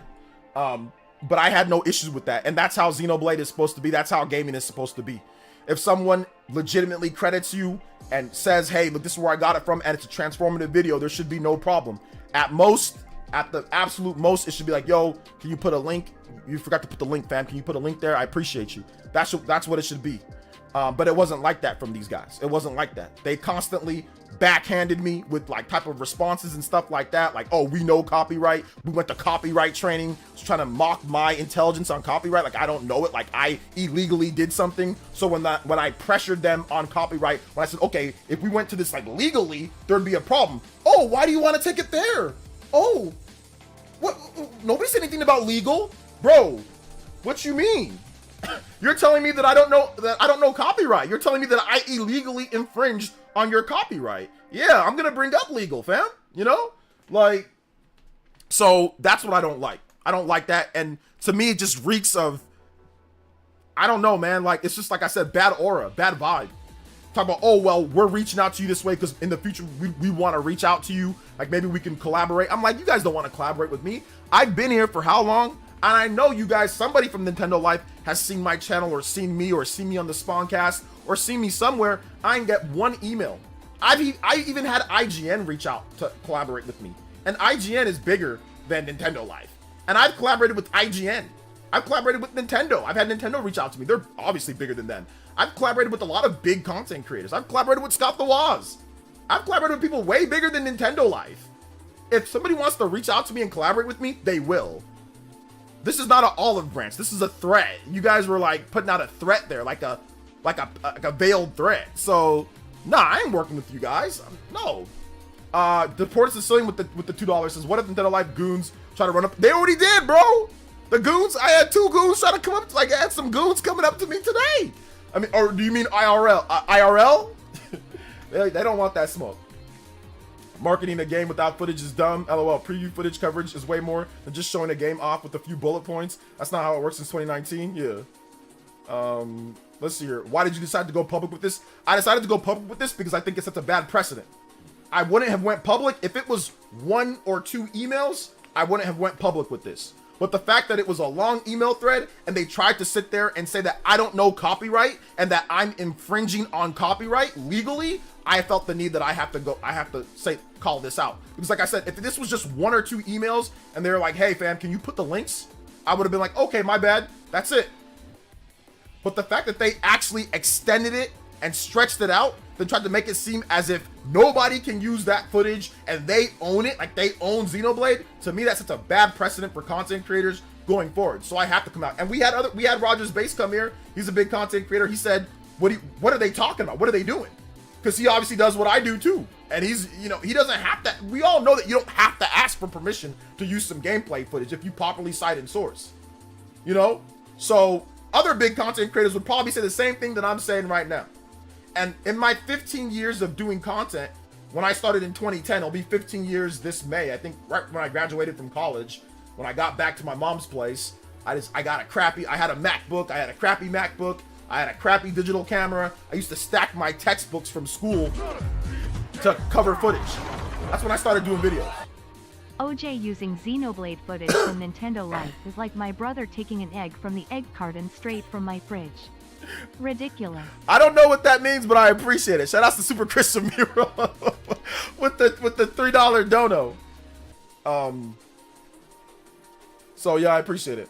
But I had no issues with that. And that's how Xenoblade is supposed to be. That's how gaming is supposed to be. If someone legitimately credits you and says, hey, look, this is where I got it from, and it's a transformative video, there should be no problem. At the absolute most, it should be like, yo, can you put a link? You forgot to put the link, fam. Can you put a link there? I appreciate you. That's what it should be. But it wasn't like that from these guys. It wasn't like that. They constantly backhanded me with like type of responses and stuff like that. Like, oh, we know copyright. We went to copyright training. Just trying to mock my intelligence on copyright. Like, I don't know it. Like, I illegally did something. So when I pressured them on copyright, when I said, okay, if we went to this like legally, there'd be a problem. Oh, why do you want to take it there? Oh, what? Nobody said anything about legal, bro. What you mean? You're telling me that I don't know copyright. You're telling me that I illegally infringed on your copyright. Yeah, I'm gonna bring up legal, fam. Like, so that's what I don't like. I don't like that, and to me, it just reeks of, I don't know, man. Like, it's just like I said, bad aura, bad vibe. Talk about, oh well, we're reaching out to you this way because in the future we want to reach out to you. Like, maybe we can collaborate. I'm like, you guys don't want to collaborate with me. I've been here for how long? And I know you guys, somebody from Nintendo Life has seen my channel or seen me on the Spawncast or seen me somewhere. I ain't get one email. I even had IGN reach out to collaborate with me. And IGN is bigger than Nintendo Life. And I've collaborated with IGN. I've collaborated with Nintendo. I've had Nintendo reach out to me. They're obviously bigger than them. I've collaborated with a lot of big content creators. I've collaborated with Scott the Woz. I've collaborated with people way bigger than Nintendo Life. If somebody wants to reach out to me and collaborate with me, they will. This is not an olive branch. This is a threat. You guys were like putting out a threat there, like a veiled threat. So, nah, I ain't working with you guys. No. Deported Sicilian with the $2 says, what if Nintendo Life goons try to run up? They already did, bro. The goons. I had 2 goons trying to come up. Like, I had some goons coming up to me today. I mean, or do you mean IRL? IRL? They don't want that smoke. Marketing a game without footage is dumb. LOL. Preview footage coverage is way more than just showing a game off with a few bullet points. That's not how it works since 2019. Yeah. Let's see here. Why did you decide to go public with this? I decided to go public with this because I think it sets a bad precedent. I wouldn't have went public if it was 1 or 2 emails. I wouldn't have went public with this. But the fact that it was a long email thread and they tried to sit there and say that I don't know copyright and that I'm infringing on copyright legally, I felt the need that I have to call this out. Because like I said, if this was just 1 or 2 emails and they're like, hey fam, can you put the links? I would have been like, okay, my bad. That's it. But the fact that they actually extended it and stretched it out, they tried to make it seem as if nobody can use that footage and they own it, like they own Xenoblade. To me, that's such a bad precedent for content creators going forward. So I have to come out. And we had Rogers Base come here. He's a big content creator. He said, what are they talking about? What are they doing? Because he obviously does what I do too. And he's, he doesn't have to, we all know that you don't have to ask for permission to use some gameplay footage if you properly cite and source. So other big content creators would probably say the same thing that I'm saying right now. And in my 15 years of doing content, when I started in 2010, it'll be 15 years this May. I think right when I graduated from college, when I got back to my mom's place, I had a crappy MacBook. I had a crappy MacBook. I had a crappy digital camera. I used to stack my textbooks from school to cover footage. That's when I started doing videos. OJ using Xenoblade footage from Nintendo Life is like my brother taking an egg from the egg carton straight from my fridge. Ridiculous. I don't know what that means, but I appreciate it. Shout out to Super Christian Mural with the $3 dono. So yeah, I appreciate it.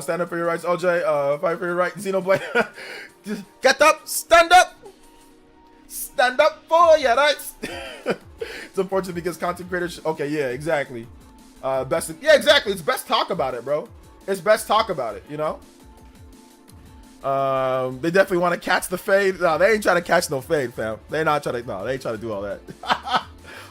Stand up for your rights, OJ. Fight for your right, Xenoblade. Just get up, stand up for your rights. It's unfortunate because content creators. Okay, yeah, exactly. Exactly. It's best talk about it, bro. It's best talk about it. They definitely want to catch the fade. No, they ain't trying to catch no fade, fam. They ain't trying to do all that.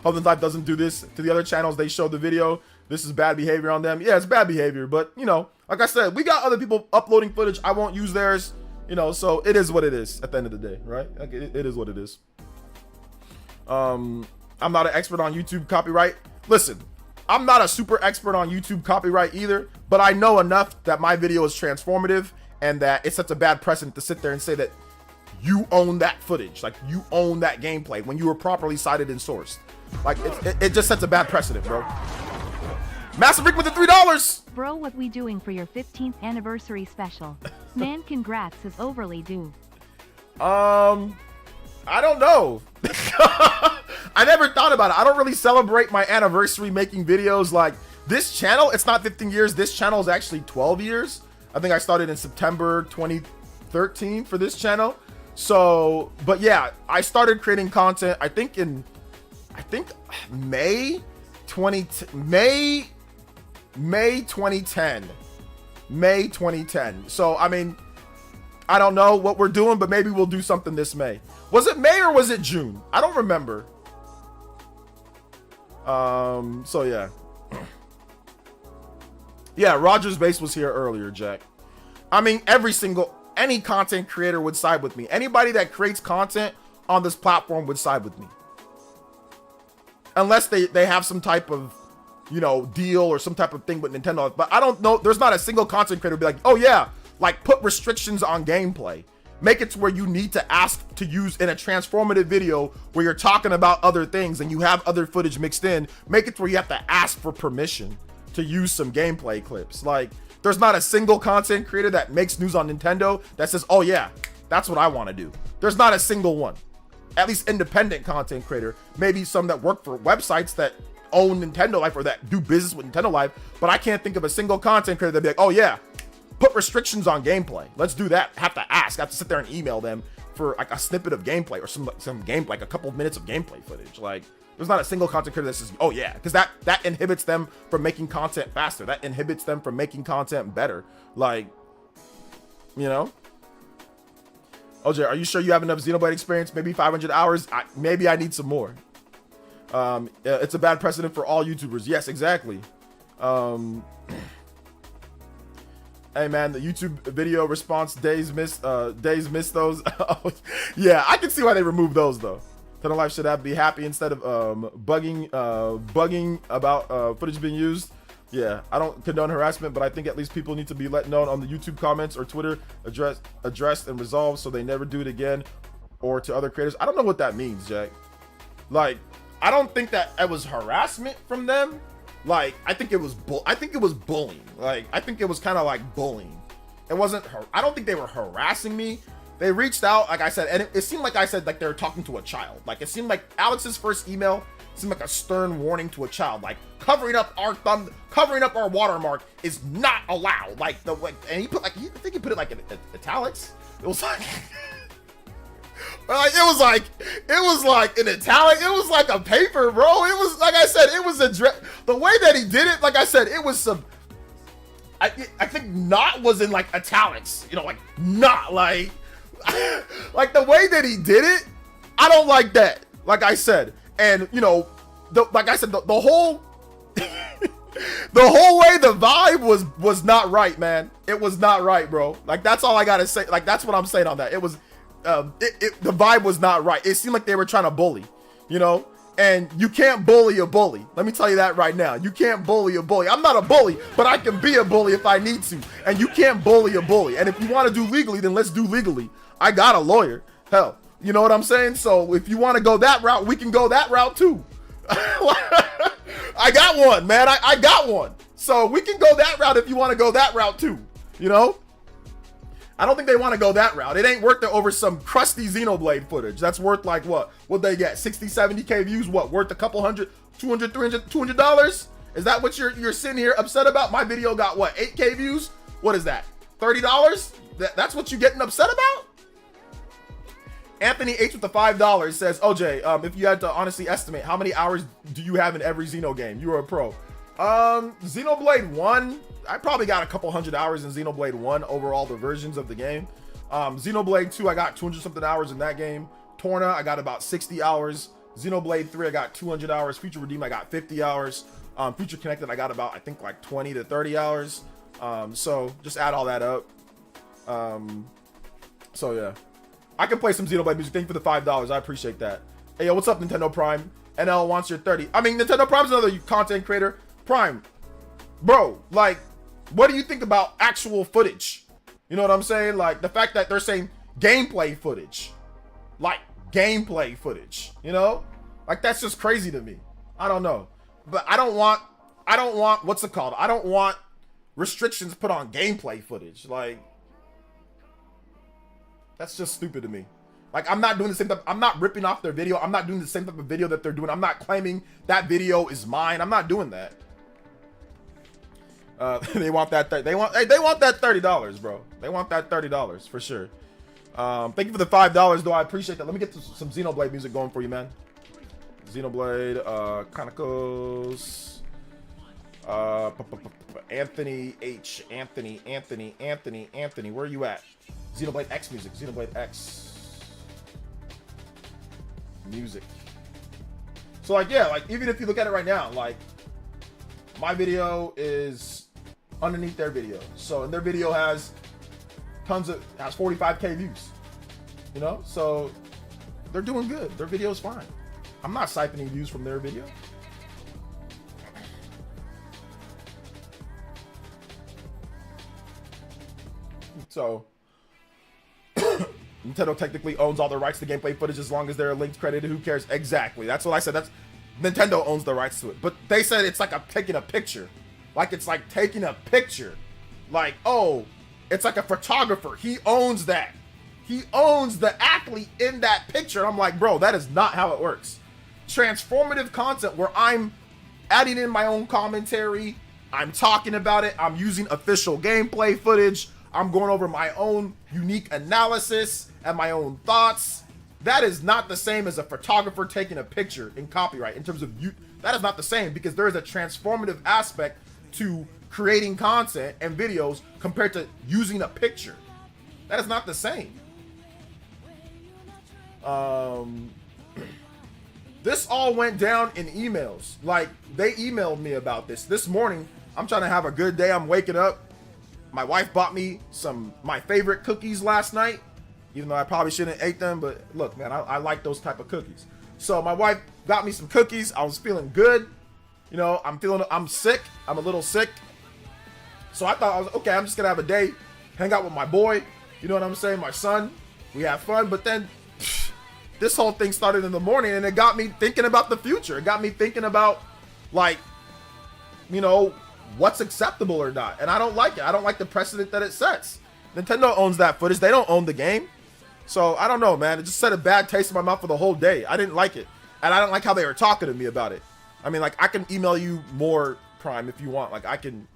Husband Life doesn't do this to the other channels. They show the video. This is bad behavior on them. Yeah, it's bad behavior, but you know, like I said, we got other people uploading footage. I won't use theirs, you know, so it is what it is at the end of the day, right? Like, it is what it is. I'm not an expert on YouTube copyright. Listen, I'm not a super expert on YouTube copyright either, but I know enough that my video is transformative and that it sets a bad precedent to sit there and say that you own that footage, like you own that gameplay when you were properly cited and sourced. Like it just sets a bad precedent, bro. Massive Rick with the $3. Bro, what we doing for your 15th anniversary special? Man, congrats is overly due. I don't know. I never thought about it. I don't really celebrate my anniversary making videos. Like this channel, it's not 15 years. This channel is actually 12 years. I think I started in September 2013 for this channel. So, but yeah, I started creating content, I think May 2010. So, I mean, I don't know what we're doing, but maybe we'll do something this May. Was it May or was it June? I don't remember. So yeah. Yeah, Roger's Base was here earlier, Jack. I mean, any content creator would side with me. Anybody that creates content on this platform would side with me. Unless they have some type of, you know, deal or some type of thing with Nintendo. But I don't know. There's not a single content creator who be like, oh yeah, like put restrictions on gameplay. Make it to where you need to ask to use in a transformative video where you're talking about other things and you have other footage mixed in. Make it to where you have to ask for permission to use some gameplay clips. Like, there's not a single content creator that makes news on Nintendo that says, oh yeah, that's what I want to do. There's not a single one. At least independent content creator. Maybe some that work for websites that own Nintendo Life or that do business with Nintendo Life. But I can't think of a single content creator that'd be like, oh yeah, put restrictions on gameplay. Let's do that. Have to ask. Have to sit there and email them for like a snippet of gameplay or some game, like a couple of minutes of gameplay footage. Like, there's not a single content creator that says, oh yeah, because that inhibits them from making content faster. That inhibits them from making content better. Like, you know? OJ, are you sure you have enough Xenoblade experience? Maybe 500 hours? Maybe I need some more. It's a bad precedent for all YouTubers. Yes, exactly. Hey man, the YouTube video response days missed those. Yeah, I can see why they removed those though. Nintendo Life should be happy instead of bugging about footage being used. Yeah, I don't condone harassment, but I think at least people need to be let known on the YouTube comments or Twitter, addressed and resolved so they never do it again, or to other creators. I don't know what that means, Jack. Like, I don't think that it was harassment from them. Like, I think it was bullying. Like, I think it was kind of like bullying. It wasn't I don't think they were harassing me. They reached out, like I said, and it seemed like I said, like they were talking to a child. Like, it seemed like Alex's first email seemed like a stern warning to a child. Like, covering up our watermark is not allowed. Like, and he put like, I think he put it like in italics. It was like, it was like in italic. It was like a paper, bro. It was, like I said, it was the way that he did it. Like I said, it was some. I think not was in like italics. You know, like not like. Like the way that he did it, I don't like that. Like I said, and you know, like I said, the whole the whole way the vibe was not right, man. It was not right, bro. Like that's all I gotta say. Like that's what I'm saying on that. It was the vibe was not right. It seemed like they were trying to bully, you know. And you can't bully a bully. Let me tell you that right now. You can't bully a bully. I'm not a bully, but I can be a bully if I need to. And you can't bully a bully. And if you want to do legally, then let's do legally. I got a lawyer. Hell, you know what I'm saying? So if you want to go that route, we can go that route too. I got one, man. I got one. So we can go that route if you want to go that route too. You know? I don't think they want to go that route. It ain't worth it over some crusty Xenoblade footage. That's worth like what? What'd they get? 60, 70K views? What? Worth a couple hundred, 200, 300, $200? Is that what you're sitting here upset about? My video got what? 8K views? What is that? $30? That's what you getting upset about? Anthony H with the $5 says, OJ, if you had to honestly estimate, how many hours do you have in every Xeno game? You are a pro. Xenoblade 1, I probably got a couple hundred hours in Xenoblade 1 over all the versions of the game. Xenoblade 2, I got 200 something hours in that game. Torna, I got about 60 hours. Xenoblade 3, I got 200 hours. Future Redeem, I got 50 hours. Future Connected, I got about, I think, like 20 to 30 hours. So just add all that up. So yeah, I can play some Xenoblade music. Thank you for the $5. I appreciate that. Hey, yo, what's up, Nintendo Prime? NL wants your 30. I mean, Nintendo Prime's another content creator. Prime, bro, like, what do you think about actual footage? You know what I'm saying? Like, the fact that they're saying gameplay footage. Like, gameplay footage, you know? Like, that's just crazy to me. I don't know. But I don't want, what's it called? I don't want restrictions put on gameplay footage. Like, that's just stupid to me. Like, I'm not doing the same type, I'm not ripping off their video. I'm not doing the same type of video that they're doing. I'm not claiming that video is mine. I'm not doing that. They want that, they want that $30, bro. They want that $30 for sure. Thank you for the $5 though. I appreciate that. Let me get some Xenoblade music going for you, man. Xenoblade, Chronicles, Anthony H, Anthony, where are you at? Xenoblade X music, Xenoblade X music. So like, yeah, like even if you look at it right now, like my video is underneath their video. So, and their video has has 45K views, you know? So they're doing good. Their video's fine. I'm not siphoning views from their video. So Nintendo technically owns all the rights to gameplay footage as long as there are links credited. Who cares? Exactly. That's what I said. That's Nintendo owns the rights to it. But they said it's like taking a picture. Like it's like taking a picture. Like, oh, it's like a photographer. He owns that. He owns the athlete in that picture. I'm like, bro, that is not how it works. Transformative content where I'm adding in my own commentary. I'm talking about it. I'm using official gameplay footage. I'm going over my own unique analysis and my own thoughts. That is not the same as a photographer taking a picture in copyright. In terms of you, that is not the same because there is a transformative aspect to creating content and videos compared to using a picture. That is not the same. This all went down in emails. Like, they emailed me about this morning. I'm trying to have a good day. I'm waking up. My wife bought me my favorite cookies last night, even though I probably shouldn't have ate them. But look, man, I like those type of cookies. So my wife got me some cookies. I was feeling good. You know, I'm sick. I'm a little sick. So I thought, I was okay, I'm just gonna have a day, hang out with my boy. You know what I'm saying? My son. We have fun. But then this whole thing started in the morning and it got me thinking about the future. It got me thinking about, like, you know, what's acceptable or not. And I don't like it. I don't like the precedent that it sets. Nintendo owns that footage. They don't own the game. So I don't know, man. It just set a bad taste in my mouth for the whole day. I didn't like it. And I don't like how they were talking to me about it. I mean, like, I can email you more, Prime, if you want. Like, I can,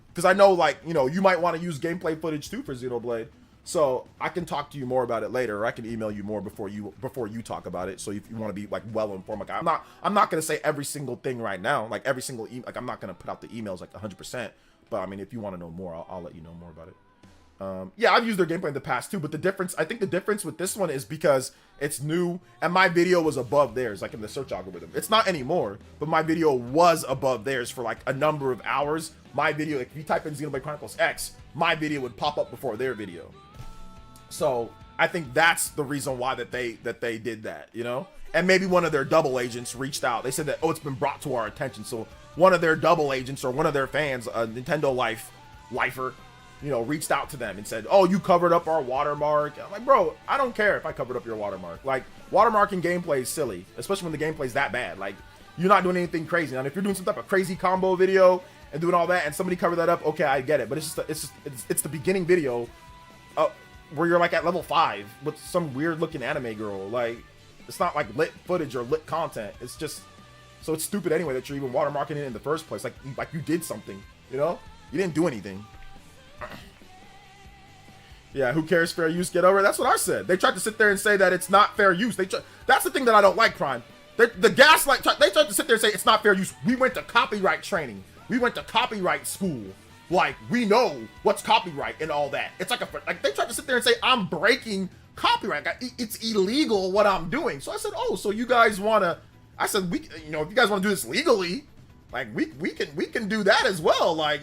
because I know, like, you know, you might want to use gameplay footage too for Xenoblade. So I can talk to you more about it later, or I can email you more before you talk about it. So if you want to be like well informed, like I'm not gonna say every single thing right now, like every single like I'm not gonna put out the emails like 100%. But I mean, if you want to know more, I'll let you know more about it. Yeah, I've used their gameplay in the past too, but I think the difference with this one is because it's new and my video was above theirs, like in the search algorithm. It's not anymore, but my video was above theirs for like a number of hours. My video, like if you type in Xenoblade Chronicles X, my video would pop up before their video. So I think that's the reason why that they did that, you know? And maybe one of their double agents reached out. They said that, oh, it's been brought to our attention. So one of their double agents or one of their fans, a Nintendo lifer, you know, reached out to them and said, oh, you covered up our watermark. I'm like, bro, I don't care if I covered up your watermark. Like, watermarking gameplay is silly, especially when the gameplay is that bad. Like, you're not doing anything crazy. Now, if you're doing some type of crazy combo video and doing all that and somebody covered that up, okay, I get it. But it's the beginning video where you're like at level 5 with some weird looking anime girl. Like, it's not like lit footage or lit content. It's just, so it's stupid anyway that you're even watermarking it in the first place. Like you did something, you know? You didn't do anything. Yeah, who cares? Fair use, get over it. That's what I said. They tried to sit there and say that it's not fair use. That's the thing that I don't like, Prime. The Gaslight, they tried to sit there and say it's not fair use. We went to copyright training. We went to copyright school. Like, we know what's copyright and all that. It's like they tried to sit there and say I'm breaking copyright. It's illegal what I'm doing. So I said, oh, so you guys want to I said, if you guys want to do this legally, like we can do that as well. Like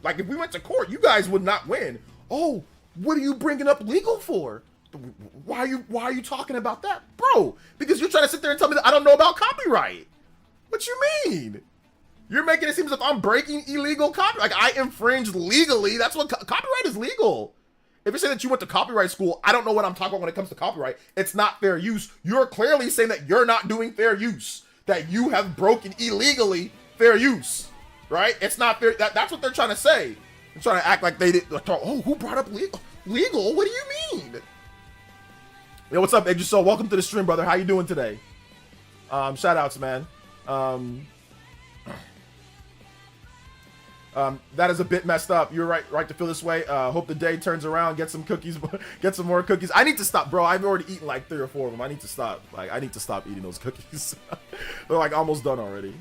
if we went to court, you guys would not win. Oh, what are you bringing up legal for? Why are you talking about that, bro? Because you're trying to sit there and tell me that I don't know about copyright. What you mean? You're making it seem as if I'm breaking illegal copyright. Like I infringed legally. That's what copyright is legal. If you say that you went to copyright school, I don't know what I'm talking about when it comes to copyright. It's not fair use. You're clearly saying that you're not doing fair use, that you have broken illegally fair use, right? It's not fair. That's what they're trying to say. They're trying to act like they did. Oh, who brought up legal? Legal? What do you mean? Yo, what's up, Exo? Welcome to the stream, brother. How you doing today? Shout outs, man. That is a bit messed up. You're right to feel this way. Hope the day turns around. Get some cookies. Get some more cookies. I need to stop, bro. I've already eaten like 3 or 4 of them. I need to stop. Like, I need to stop eating those cookies. They're like almost done already.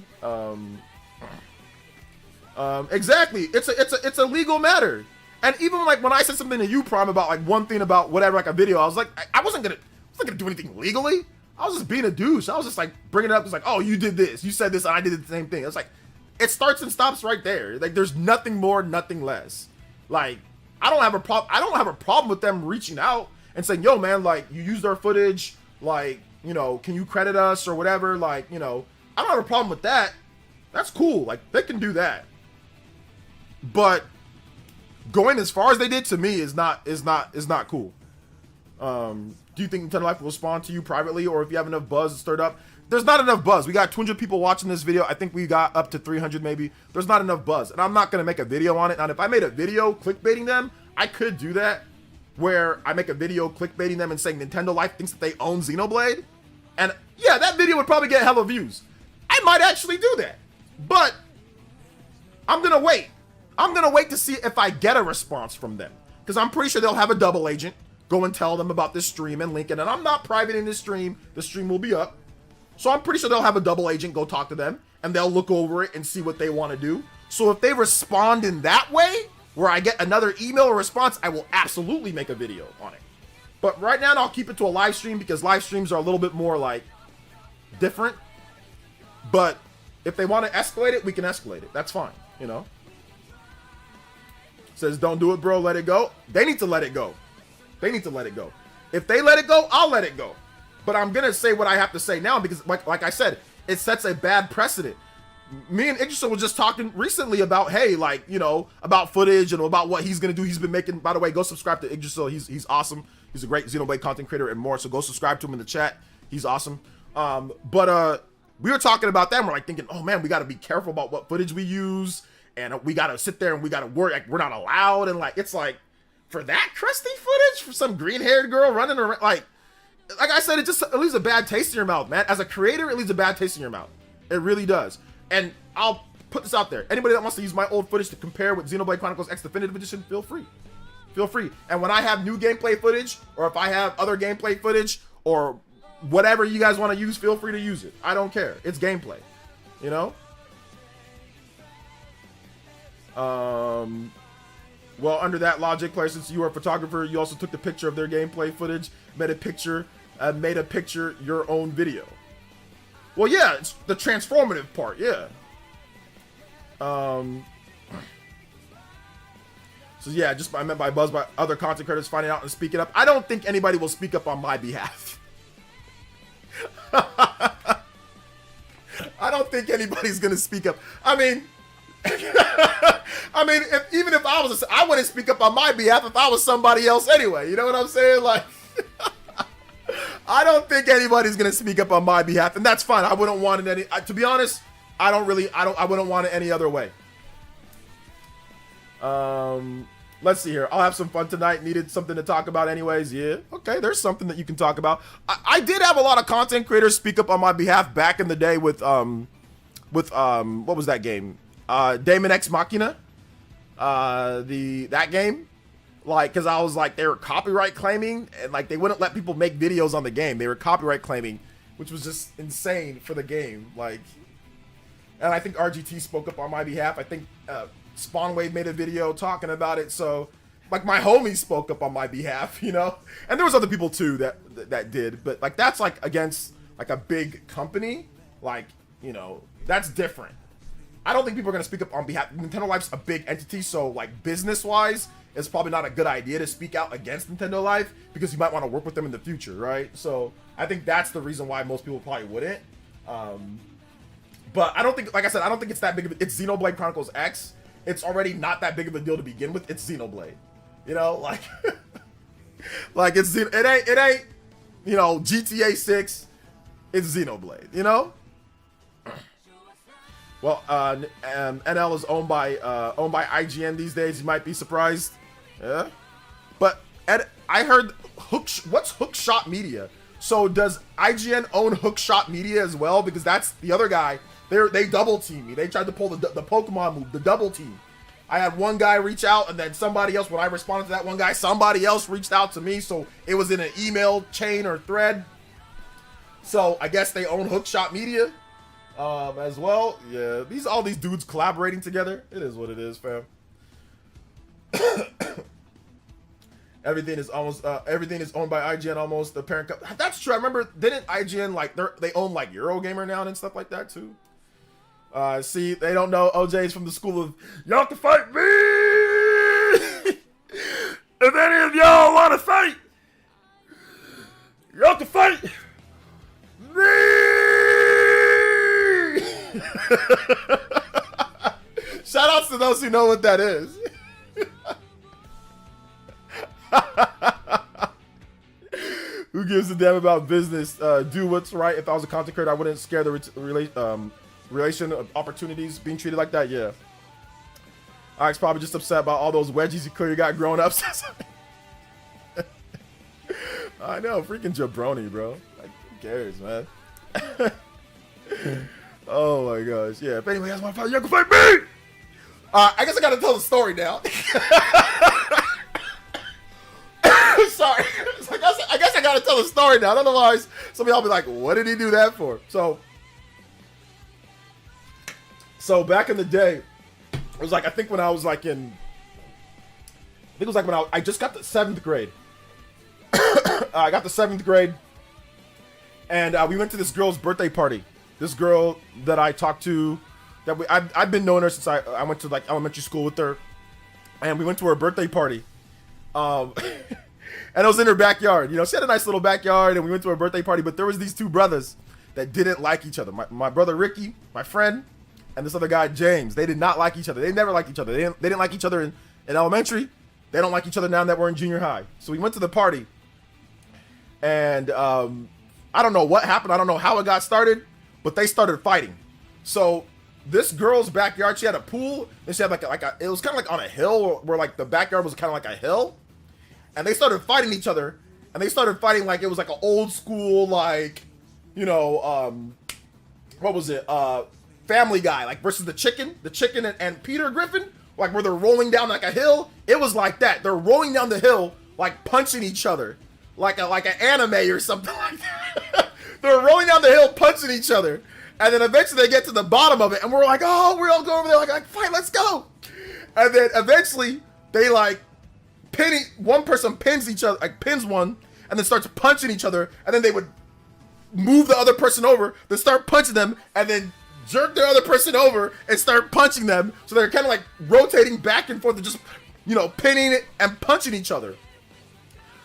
Exactly. It's a legal matter. And even like when I said something to you, Prime, about like one thing about whatever, like a video, I was like, I wasn't gonna do anything legally. I was just being a douche. I was just like bringing it up. It's like, oh, you did this. You said this, and I did the same thing. It's like, it starts and stops right there. Like, there's nothing more, nothing less. Like, I don't have a problem with them reaching out and saying, yo, man, like, you used our footage. Like, can you credit us or whatever? Like, I don't have a problem with that. That's cool. Like, they can do that. But going as far as they did to me is not cool. Do you think Nintendo Life will respond to you privately, or if you have enough buzz stirred up? There's not enough buzz. We got 200 people watching this video. I think we got up to 300 maybe. There's not enough buzz, and I'm not gonna make a video on it. Now, if I made a video clickbaiting them, I could do that, where I make a video clickbaiting them and saying Nintendo Life thinks that they own Xenoblade, and yeah, that video would probably get hella views. I might actually do that, but I'm gonna wait. I'm gonna wait to see if I get a response from them, because I'm pretty sure they'll have a double agent go and tell them about this stream and link it, and I'm not private in this stream. The stream will be up. So I'm pretty sure they'll have a double agent go talk to them, and they'll look over it and see what they want to do. So if they respond in that way, where I get another email or response, I will absolutely make a video on it. But right now, I'll keep it to a live stream, because live streams are a little bit more like different. But if they want to escalate it, we can escalate it. That's fine, Says, don't do it, bro. Let it go. They need to let it go. They need to let it go. If they let it go, I'll let it go. But I'm going to say what I have to say now, because like I said, it sets a bad precedent. Me and Idrissa were just talking recently about, hey, like, about footage and about what he's going to do. He's been making, by the way, go subscribe to Idrissa. He's awesome. He's a great Xenoblade content creator and more. So go subscribe to him in the chat. He's awesome. But we were talking about that, and we're like thinking, oh man, we got to be careful about what footage we use. And we got to sit there and we got to worry, like, we're not allowed. And like, it's like, for that crusty footage, for some green-haired girl running around, like I said, it leaves a bad taste in your mouth, man. As a creator, it leaves a bad taste in your mouth. It really does. And I'll put this out there. Anybody that wants to use my old footage to compare with Xenoblade Chronicles X Definitive Edition, feel free. Feel free. And when I have new gameplay footage, or if I have other gameplay footage, or whatever you guys want to use, feel free to use it. I don't care. It's gameplay. Well, under that logic, player, since you are a photographer, you also took the picture of their gameplay footage, made a picture your own video. Well, yeah, it's the transformative part, yeah. So yeah, I meant by buzz by other content creators finding out and speaking up. I don't think anybody will speak up on my behalf. I don't think anybody's gonna speak up. I mean, even if I wouldn't speak up on my behalf if I was somebody else anyway. You know what I'm saying? Like, I don't think anybody's gonna speak up on my behalf, and that's fine. I wouldn't want it to be honest, I wouldn't want it any other way. Let's see here. I'll have some fun tonight. Needed something to talk about anyways. Yeah. Okay, there's something that you can talk about. I did have a lot of content creators speak up on my behalf back in the day with what was that game? Daemon X Machina. That game. Like, cause I was like, they were copyright claiming, and like they wouldn't let people make videos on the game. They were copyright claiming, which was just insane for the game. Like, and I think RGT spoke up on my behalf. I think Spawnwave made a video talking about it. So like my homies spoke up on my behalf, and there was other people too that did, but like that's like against like a big company. Like, you know, that's different. I don't think people are going to speak up on behalf. Nintendo Life's a big entity, so like business-wise, it's probably not a good idea to speak out against Nintendo Life because you might want to work with them in the future, right? So I think that's the reason why most people probably wouldn't. But I don't think, like I said, I don't think it's that big of a, it's Xenoblade Chronicles X. It's already not that big of a deal to begin with. It's Xenoblade, you know, like, like it ain't, you know, GTA 6. It's Xenoblade, you know. Well, NL is owned by IGN these days. You might be surprised, yeah. But I heard what's Hookshot Media? So does IGN own Hookshot Media as well? Because that's the other guy. They double team me. They tried to pull the Pokemon move, the double team. I had one guy reach out, and then somebody else. When I responded to that one guy, somebody else reached out to me. So it was in an email chain or thread. So I guess they own Hookshot Media. As well, yeah. All these dudes collaborating together. It is what it is, fam. Everything is owned by IGN almost. The parent company. That's true. I remember. Didn't IGN like they own like Eurogamer now and stuff like that too? See, they don't know OJ's from the school of y'all can fight me. If any of y'all want to fight, y'all can fight me. Shout outs to those who know what that is. Who gives a damn about business? Do what's right. If I was a content creator, I wouldn't scare the relation of opportunities being treated like that. Yeah. Alex probably just upset about all those wedgies you clearly got grown ups. I know, freaking jabroni, bro. Like, who cares, man? Oh my gosh, yeah. If anybody has my fight, you can fight me. I guess I gotta tell the story now. Sorry. I guess I gotta tell the story now. Otherwise, some of y'all be like, "What did he do that for?" So back in the day, it was like I think when I was like in, I think it was like when I just got to 7th grade. I got to 7th grade, and we went to this girl's birthday party. This girl that I talked to, that I've been knowing her since I went to like elementary school with her, and we went to her birthday party, and it was in her backyard. You know, she had a nice little backyard, and we went to her birthday party. But there was these two brothers that didn't like each other. My brother Ricky, my friend, and this other guy James. They did not like each other. They never liked each other. They didn't like each other in elementary. They don't like each other now that we're in junior high. So we went to the party, and I don't know what happened. I don't know how it got started. But they started fighting. So this girl's backyard, she had a pool, and she had like a it was kind of like on a hill where like the backyard was kind of like a hill, and they started fighting each other, and they started fighting like it was like an old school like, you know, what was it? Family Guy, like versus the chicken and Peter Griffin, like where they're rolling down like a hill. It was like that. They're rolling down the hill like punching each other, like an anime or something like that. They're rolling down the hill, punching each other. And then eventually they get to the bottom of it. And we're like, oh, we all go over there like fight, let's go. And then eventually they like one person pins each other, like pins one, and then starts punching each other. And then they would move the other person over, then start punching them, and then jerk the other person over and start punching them. So they're kind of like rotating back and forth and just, you know, pinning it and punching each other.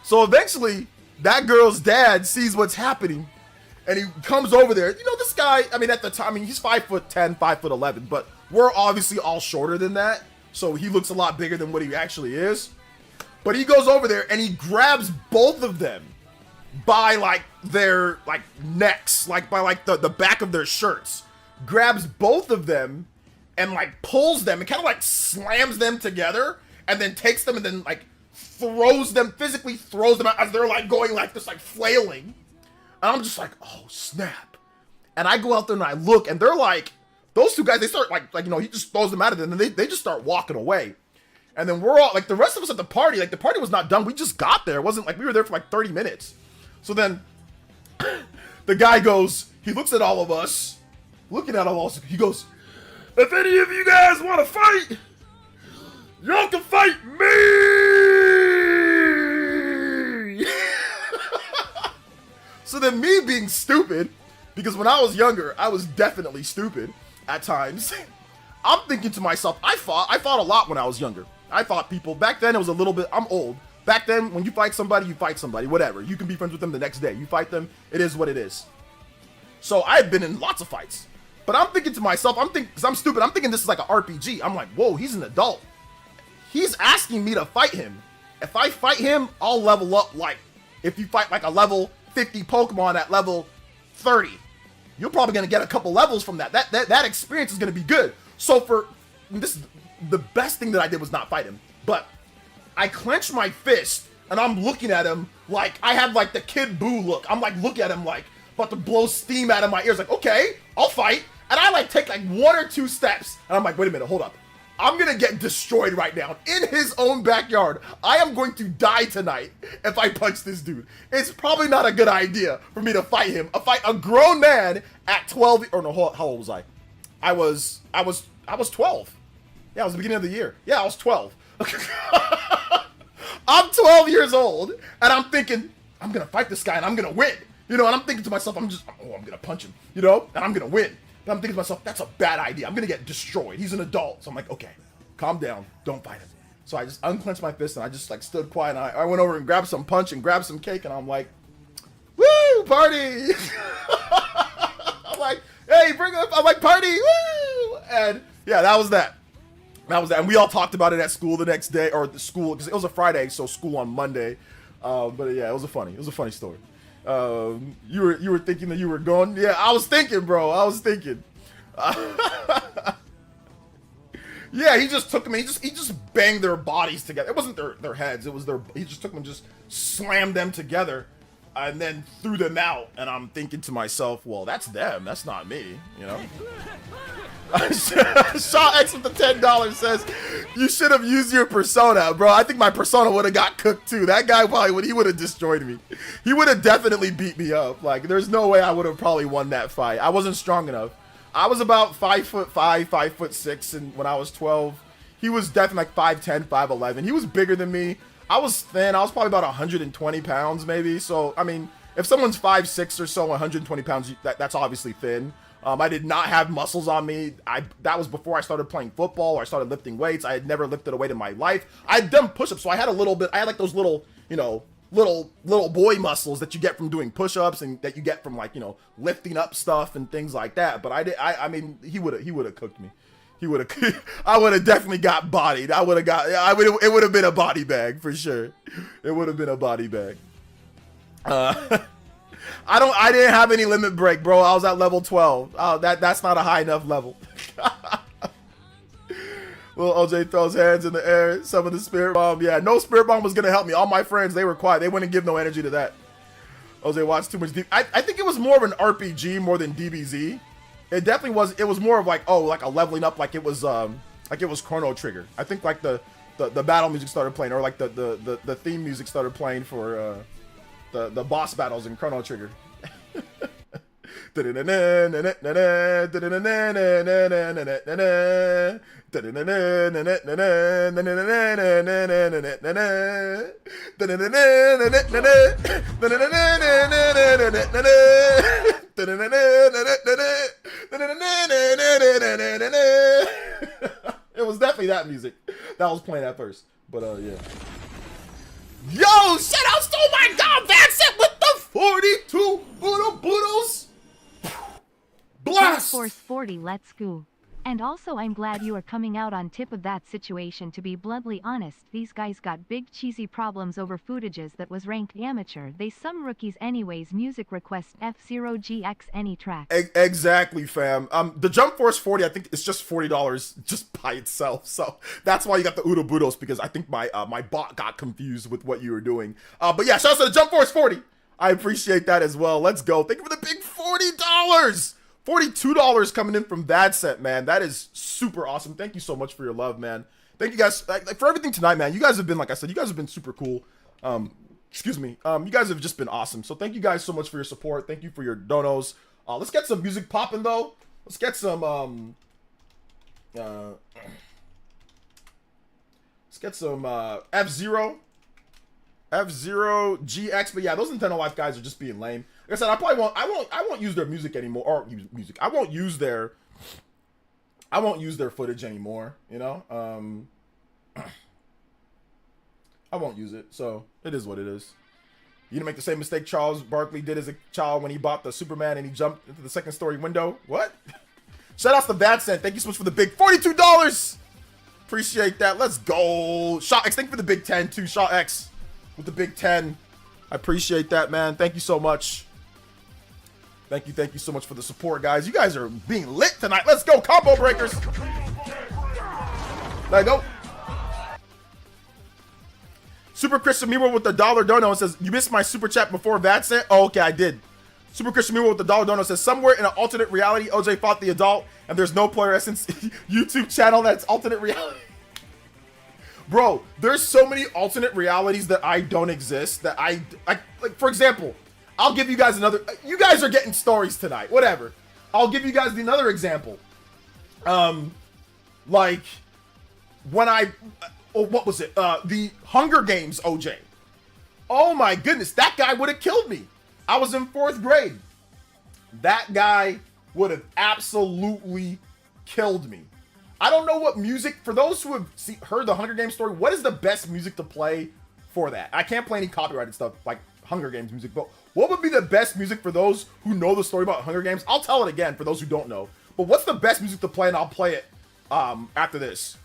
So eventually that girl's dad sees what's happening. And he comes over there. You know, this guy, I mean, at the time, I mean, he's 5'10", 5'11", but we're obviously all shorter than that. So he looks a lot bigger than what he actually is. But he goes over there and he grabs both of them by like their like necks, like by like the back of their shirts. Grabs both of them and like pulls them and kind of like slams them together and then takes them and then like physically throws them out as they're like going like this, like flailing. And I'm just like, oh, snap. And I go out there and I look, and they're like, those two guys, they start like you know, he just throws them out of there, and then they just start walking away. And then we're all, like, the rest of us at the party, like, the party was not done. We just got there. It wasn't like we were there for like 30 minutes. So then the guy goes, he looks at all of us, looking at all of us, he goes, if any of you guys want to fight, y'all can fight me. So then me being stupid, Because when I was younger, I was definitely stupid at times. I'm thinking to myself, I fought a lot when I was younger. I fought people. Back then, it was a little bit, I'm old. Back then, when you fight somebody, whatever. You can be friends with them the next day. You fight them, it is what it is. So I had been in lots of fights. But I'm thinking to myself, because I'm stupid, I'm thinking this is like an RPG. I'm like, whoa, he's an adult. He's asking me to fight him. If I fight him, I'll level up like, if you fight like a level 50 Pokemon at level 30, you're probably going to get a couple levels from that. That experience is going to be good. So the best thing that I did was not fight him. But I clenched my fist, and I'm looking at him like, I had like the Kid Buu look. I'm like, looking at him like, about to blow steam out of my ears. Like, okay, I'll fight. And I like take like 1 or 2 steps, and I'm like, wait a minute, hold up. I'm gonna get destroyed right now in his own backyard. I am going to die tonight if I punch this dude. It's probably not a good idea for me to fight him. A grown man at 12, or no, how old was I? I was 12. Yeah, it was the beginning of the year. Yeah, I was 12. I'm 12 years old, and I'm thinking, I'm gonna fight this guy and I'm gonna win. You know, and I'm thinking to myself, I'm gonna punch him, you know, and I'm gonna win. But I'm thinking to myself, that's a bad idea. I'm gonna get destroyed. He's an adult. So I'm like, okay, calm down. Don't fight him. So I just unclenched my fist and I just like stood quiet. And I went over and grabbed some punch and grabbed some cake, and I'm like, woo, party. I'm like, hey, bring up. I'm like, party, woo. And yeah, that was that. And we all talked about it at school the next day, or the school, because it was a Friday, so school on Monday. But yeah, it was a funny story. You were thinking that you were going? Yeah, I was thinking, bro. I was thinking. Yeah, he just took them. He just banged their bodies together. It wasn't their heads. It was he just took them and just slammed them together, and then threw them out. And I'm thinking to myself, well, that's them. That's not me. You know. Shaw X with the $10 says, you should have used your persona, bro. I think my persona would have got cooked too. That guy probably would have destroyed me. He would have definitely beat me up. Like, there's no way I would have probably won that fight. I wasn't strong enough. I was about 5'5", 5'6", and when I was 12, he was definitely like 5'10", 5'11". He was bigger than me. I was thin. I was probably about 120 pounds maybe. So, I mean, if someone's 5'6" or so, 120 pounds, that's obviously thin. I did not have muscles on me. That was before I started playing football or I started lifting weights. I had never lifted a weight in my life. I had done push-ups, so I had a little bit. I had like those little, you know, little boy muscles that you get from doing push-ups and that you get from like, you know, lifting up stuff and things like that. But I mean, he would have cooked me. I would have definitely got bodied. It would have been a body bag for sure. It would have been a body bag. I didn't have any limit break, bro. I was at level 12. Oh, that's not a high enough level. Little OJ throws hands in the air. Some of the spirit bomb. Yeah, no spirit bomb was gonna help me. All my friends, they were quiet. They wouldn't give no energy to that. OJ watched too much deep. I think it was more of an RPG more than DBZ. It definitely was. It was more of like, oh, like a leveling up, like it was Chrono Trigger. I think like the battle music started playing, or like the theme music started playing for the boss battles in Chrono Trigger. It was definitely that music that was playing at first, but yeah. Yo, shout outs to my god, Vincent with the 42 Budos. Blast! Force 40, let's go. And also I'm glad you are coming out on tip of that situation. To be bluntly honest, these guys got big cheesy problems over footages that was ranked amateur. They some rookies anyways. Music request F0GX any track. Exactly, fam. The Jump Force 40, I think it's just $40 just by itself. So that's why you got the Urobudos, because I think my bot got confused with what you were doing. But yeah, shout out to the Jump Force 40. I appreciate that as well. Let's go. Thank you for the big $40. $42 coming in from that set, man. That is super awesome. Thank you so much for your love, man. Thank you guys like for everything tonight, man. You guys have been, like I said, you guys have been super cool. Excuse me. You guys have just been awesome. So thank you guys so much for your support. Thank you for your donos. Let's get some music popping though. Let's get some let's get some F-Zero GX. But yeah, those Nintendo Life guys are just being lame. I said, I won't use their music anymore, or music. I won't use their footage anymore, you know? I won't use it, so it is what it is. You didn't make the same mistake Charles Barkley did as a child when he bought the Superman and he jumped into the second story window. What? Shout outs to Vadcent. Thank you so much for the big $42. Appreciate that. Let's go. Shot X, thank you for the big 10 too. Shot X with the big 10. I appreciate that, man. Thank you so much. Thank you so much for the support, guys. You guys are being lit tonight. Let's go, combo breakers. Let go. Super Christian Miro with the $1 dono says, you missed my super chat before Vadcent? Oh, okay, I did. Super Christian Miro with the $1 dono says, somewhere in an alternate reality, OJ fought the adult, and there's no Player Essence YouTube channel that's alternate reality. Bro, there's so many alternate realities that I don't exist, that I like, for example, I'll give you guys another, you guys are getting stories tonight, whatever. I'll give you guys another example. Like, when what was it? The Hunger Games OJ. Oh my goodness, that guy would have killed me. I was in 4th grade. That guy would have absolutely killed me. I don't know what music, for those who have heard the Hunger Games story, what is the best music to play for that? I can't play any copyrighted stuff like Hunger Games music, but what would be the best music for those who know the story about Hunger Games? I'll tell it again for those who don't know. But what's the best music to play, and I'll play it after this.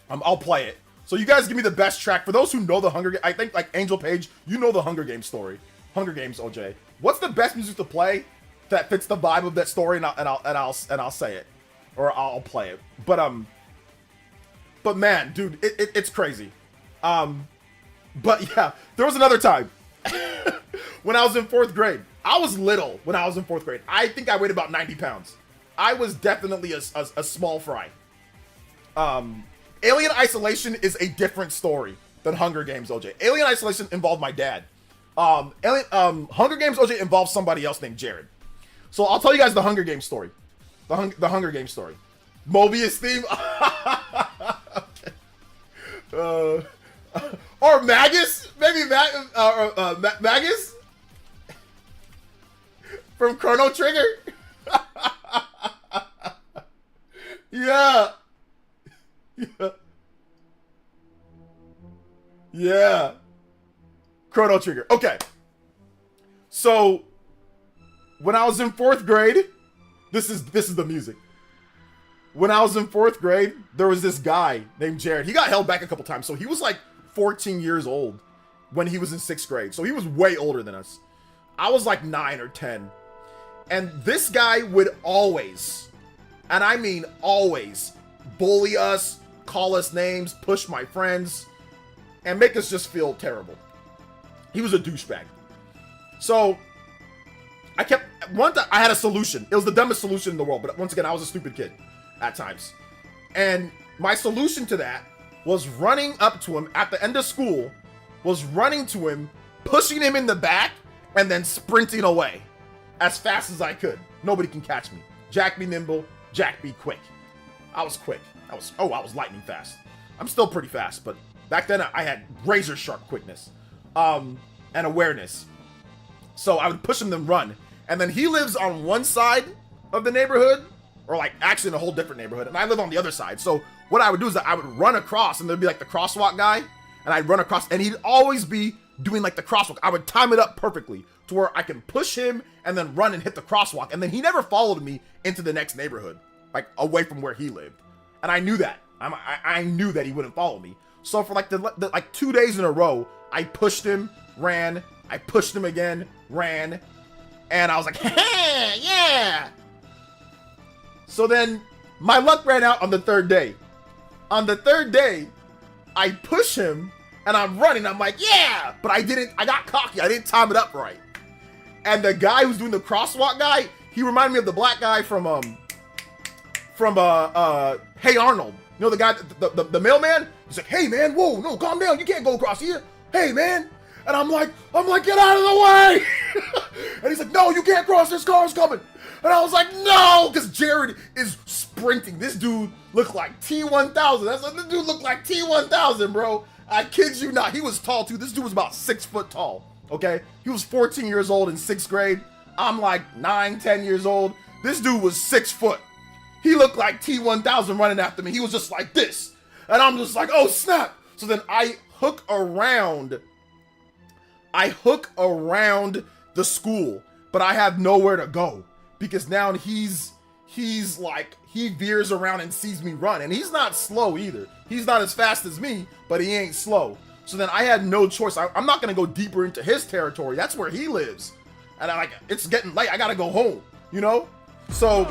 I'll play it. So you guys give me the best track. For those who know the Hunger Games, I think like Angel Page, you know the Hunger Games story. Hunger Games OJ. What's the best music to play that fits the vibe of that story, and I'll say it, or I'll play it. But man, dude, it's crazy. But yeah, there was another time when I was in 4th grade. I was little when I was in 4th grade. I think I weighed about 90 pounds. I was definitely a small fry. Alien Isolation is a different story than Hunger Games OJ. Alien Isolation involved my dad. Hunger Games OJ involves somebody else named Jared. So I'll tell you guys the Hunger Games story. The Hunger Games story. Mobius theme. Okay. Or Magus, maybe Magus from Chrono Trigger. Yeah. Yeah. Chrono Trigger. Okay. So when I was in 4th grade, this is the music. When I was in 4th grade, there was this guy named Jared. He got held back a couple times. So he was like 14 years old when he was in 6th grade. So he was way older than us. I was like 9 or 10. And this guy would always, and I mean always, bully us, call us names, push my friends, and make us just feel terrible. He was a douchebag. So I had a solution. It was the dumbest solution in the world, but once again, I was a stupid kid at times. And my solution to that was running up to him at the end of school, pushing him in the back, and then sprinting away as fast as I could. Nobody can catch me. Jack be nimble, Jack be quick. I was quick. I was lightning fast. I'm still pretty fast, but back then I had razor sharp quickness and awareness. So I would push him, then run. And then he lives on one side of the neighborhood, or like actually in a whole different neighborhood, and I live on the other side. So what I would do is that I would run across, and there'd be like the crosswalk guy, and I'd run across, and he'd always be doing like the crosswalk. I would time it up perfectly to where I can push him and then run and hit the crosswalk, and then he never followed me into the next neighborhood, like away from where he lived. And I knew that. I knew that he wouldn't follow me. So for like the 2 days in a row, I pushed him, ran, I pushed him again, ran, and I was like, hey, yeah. So then my luck ran out on the 3rd day. On the 3rd day, I push him and I'm running. I'm like, yeah, but I got cocky. I didn't time it up right. And the guy who's doing the crosswalk guy, he reminded me of the black guy from Hey Arnold. You know the guy, the mailman? He's like, hey man, whoa, no, calm down. You can't go across here. Hey man. And I'm like, get out of the way. And he's like, no, you can't cross. This car's coming. And I was like, no, because Jared is sprinting. This dude looked like T-1000. This dude looked like T-1000, bro. I kid you not. He was tall too. This dude was about 6 foot tall. Okay, he was 14 years old in 6th grade. I'm like 9, 10 years old. This dude was 6 foot. He looked like T-1000 running after me. He was just like this. And I'm just like, oh snap. So then I hook around the school, but I have nowhere to go because now he's like, he veers around and sees me run, and he's not slow either. He's not as fast as me, but he ain't slow. So then I had no choice. I'm not gonna go deeper into his territory. That's where he lives. And it's getting late. I gotta go home, you know? So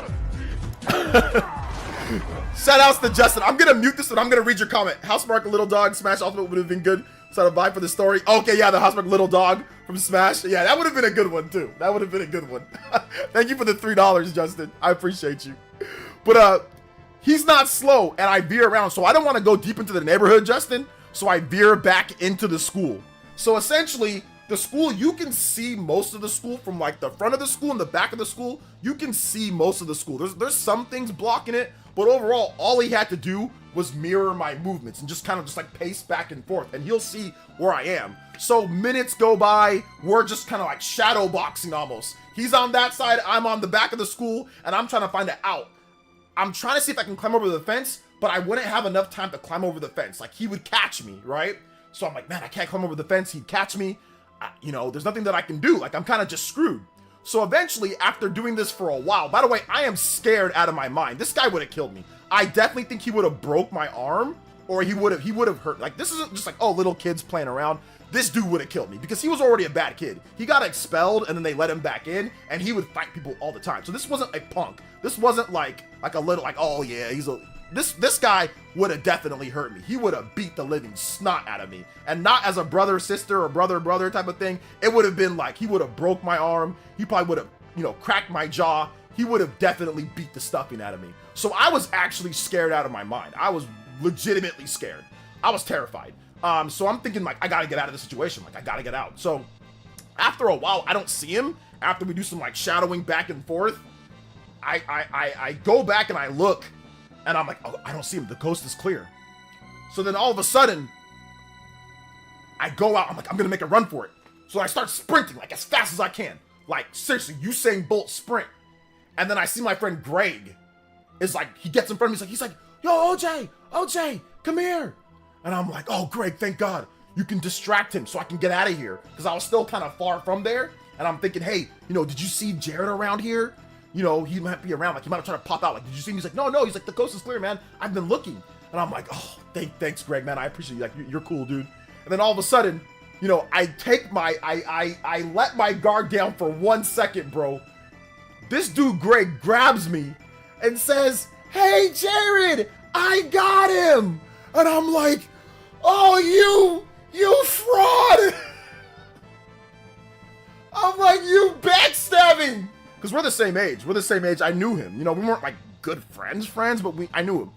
shout outs to Justin. I'm gonna mute this and I'm gonna read your comment. Housemark Little Dog Smash Ultimate would have been good. So a vibe for the story. Okay, yeah, the Housemark Little Dog from Smash. Yeah, that would have been a good one too. That would have been a good one. Thank you for the $3, Justin. I appreciate you. But he's not slow, and I veer around, so I don't want to go deep into the neighborhood, Justin. So I veer back into the school. So essentially, the school, you can see most of the school from like the front of the school and the back of the school. You can see most of the school. There's some things blocking it, but overall, all he had to do was mirror my movements and just kind of just like pace back and forth, and he'll see where I am. So minutes go by, we're just kind of like shadow boxing almost. He's on that side, I'm on the back of the school, and I'm trying to find an out. I'm trying to see if I can climb over the fence, but I wouldn't have enough time to climb over the fence. Like, he would catch me, right? So I'm like, man, I can't climb over the fence. He'd catch me. You know, there's nothing that I can do. Like, I'm kind of just screwed. So eventually, after doing this for a while, by the way, I am scared out of my mind. This guy would have killed me. I definitely think he would have broke my arm, or he would have hurt. Like, this isn't just like, oh, little kids playing around. This dude would have killed me because he was already a bad kid. He got expelled and then they let him back in, and he would fight people all the time. So this wasn't a punk. This wasn't like a little like, oh yeah, this guy would have definitely hurt me. He would have beat the living snot out of me, and not as a brother sister or brother type of thing. It would have been like, he would have broke my arm. He probably would have, you know, cracked my jaw. He would have definitely beat the stuffing out of me. So I was actually scared out of my mind. I was legitimately scared. I was terrified. So I'm thinking, like, I gotta get out of the situation. Like, I gotta get out. So after a while, I don't see him. After we do some like shadowing back and forth, I go back and I look, and I'm like, oh, I don't see him. The coast is clear. So then all of a sudden, I go out. I'm like, I'm gonna make a run for it. So I start sprinting like as fast as I can. Like, seriously, Usain Bolt sprint. And then I see my friend Greg is like, he gets in front of me. He's like, yo, OJ, come here. And I'm like, oh, Greg, thank God. You can distract him so I can get out of here. Because I was still kind of far from there. And I'm thinking, hey, you know, did you see Jared around here? You know, he might be around. Like, he might have tried to pop out. Like, did you see him? He's like, no. He's like, the coast is clear, man. I've been looking. And I'm like, oh, thanks, Greg, man. I appreciate you. Like, you're cool, dude. And then all of a sudden, you know, I let my guard down for 1 second, bro. This dude, Greg, grabs me and says, hey, Jared, I got him. And I'm like, oh, you fraud. I'm like, you backstabbing. Because we're the same age. I knew him. You know, we weren't like good friends, but I knew him.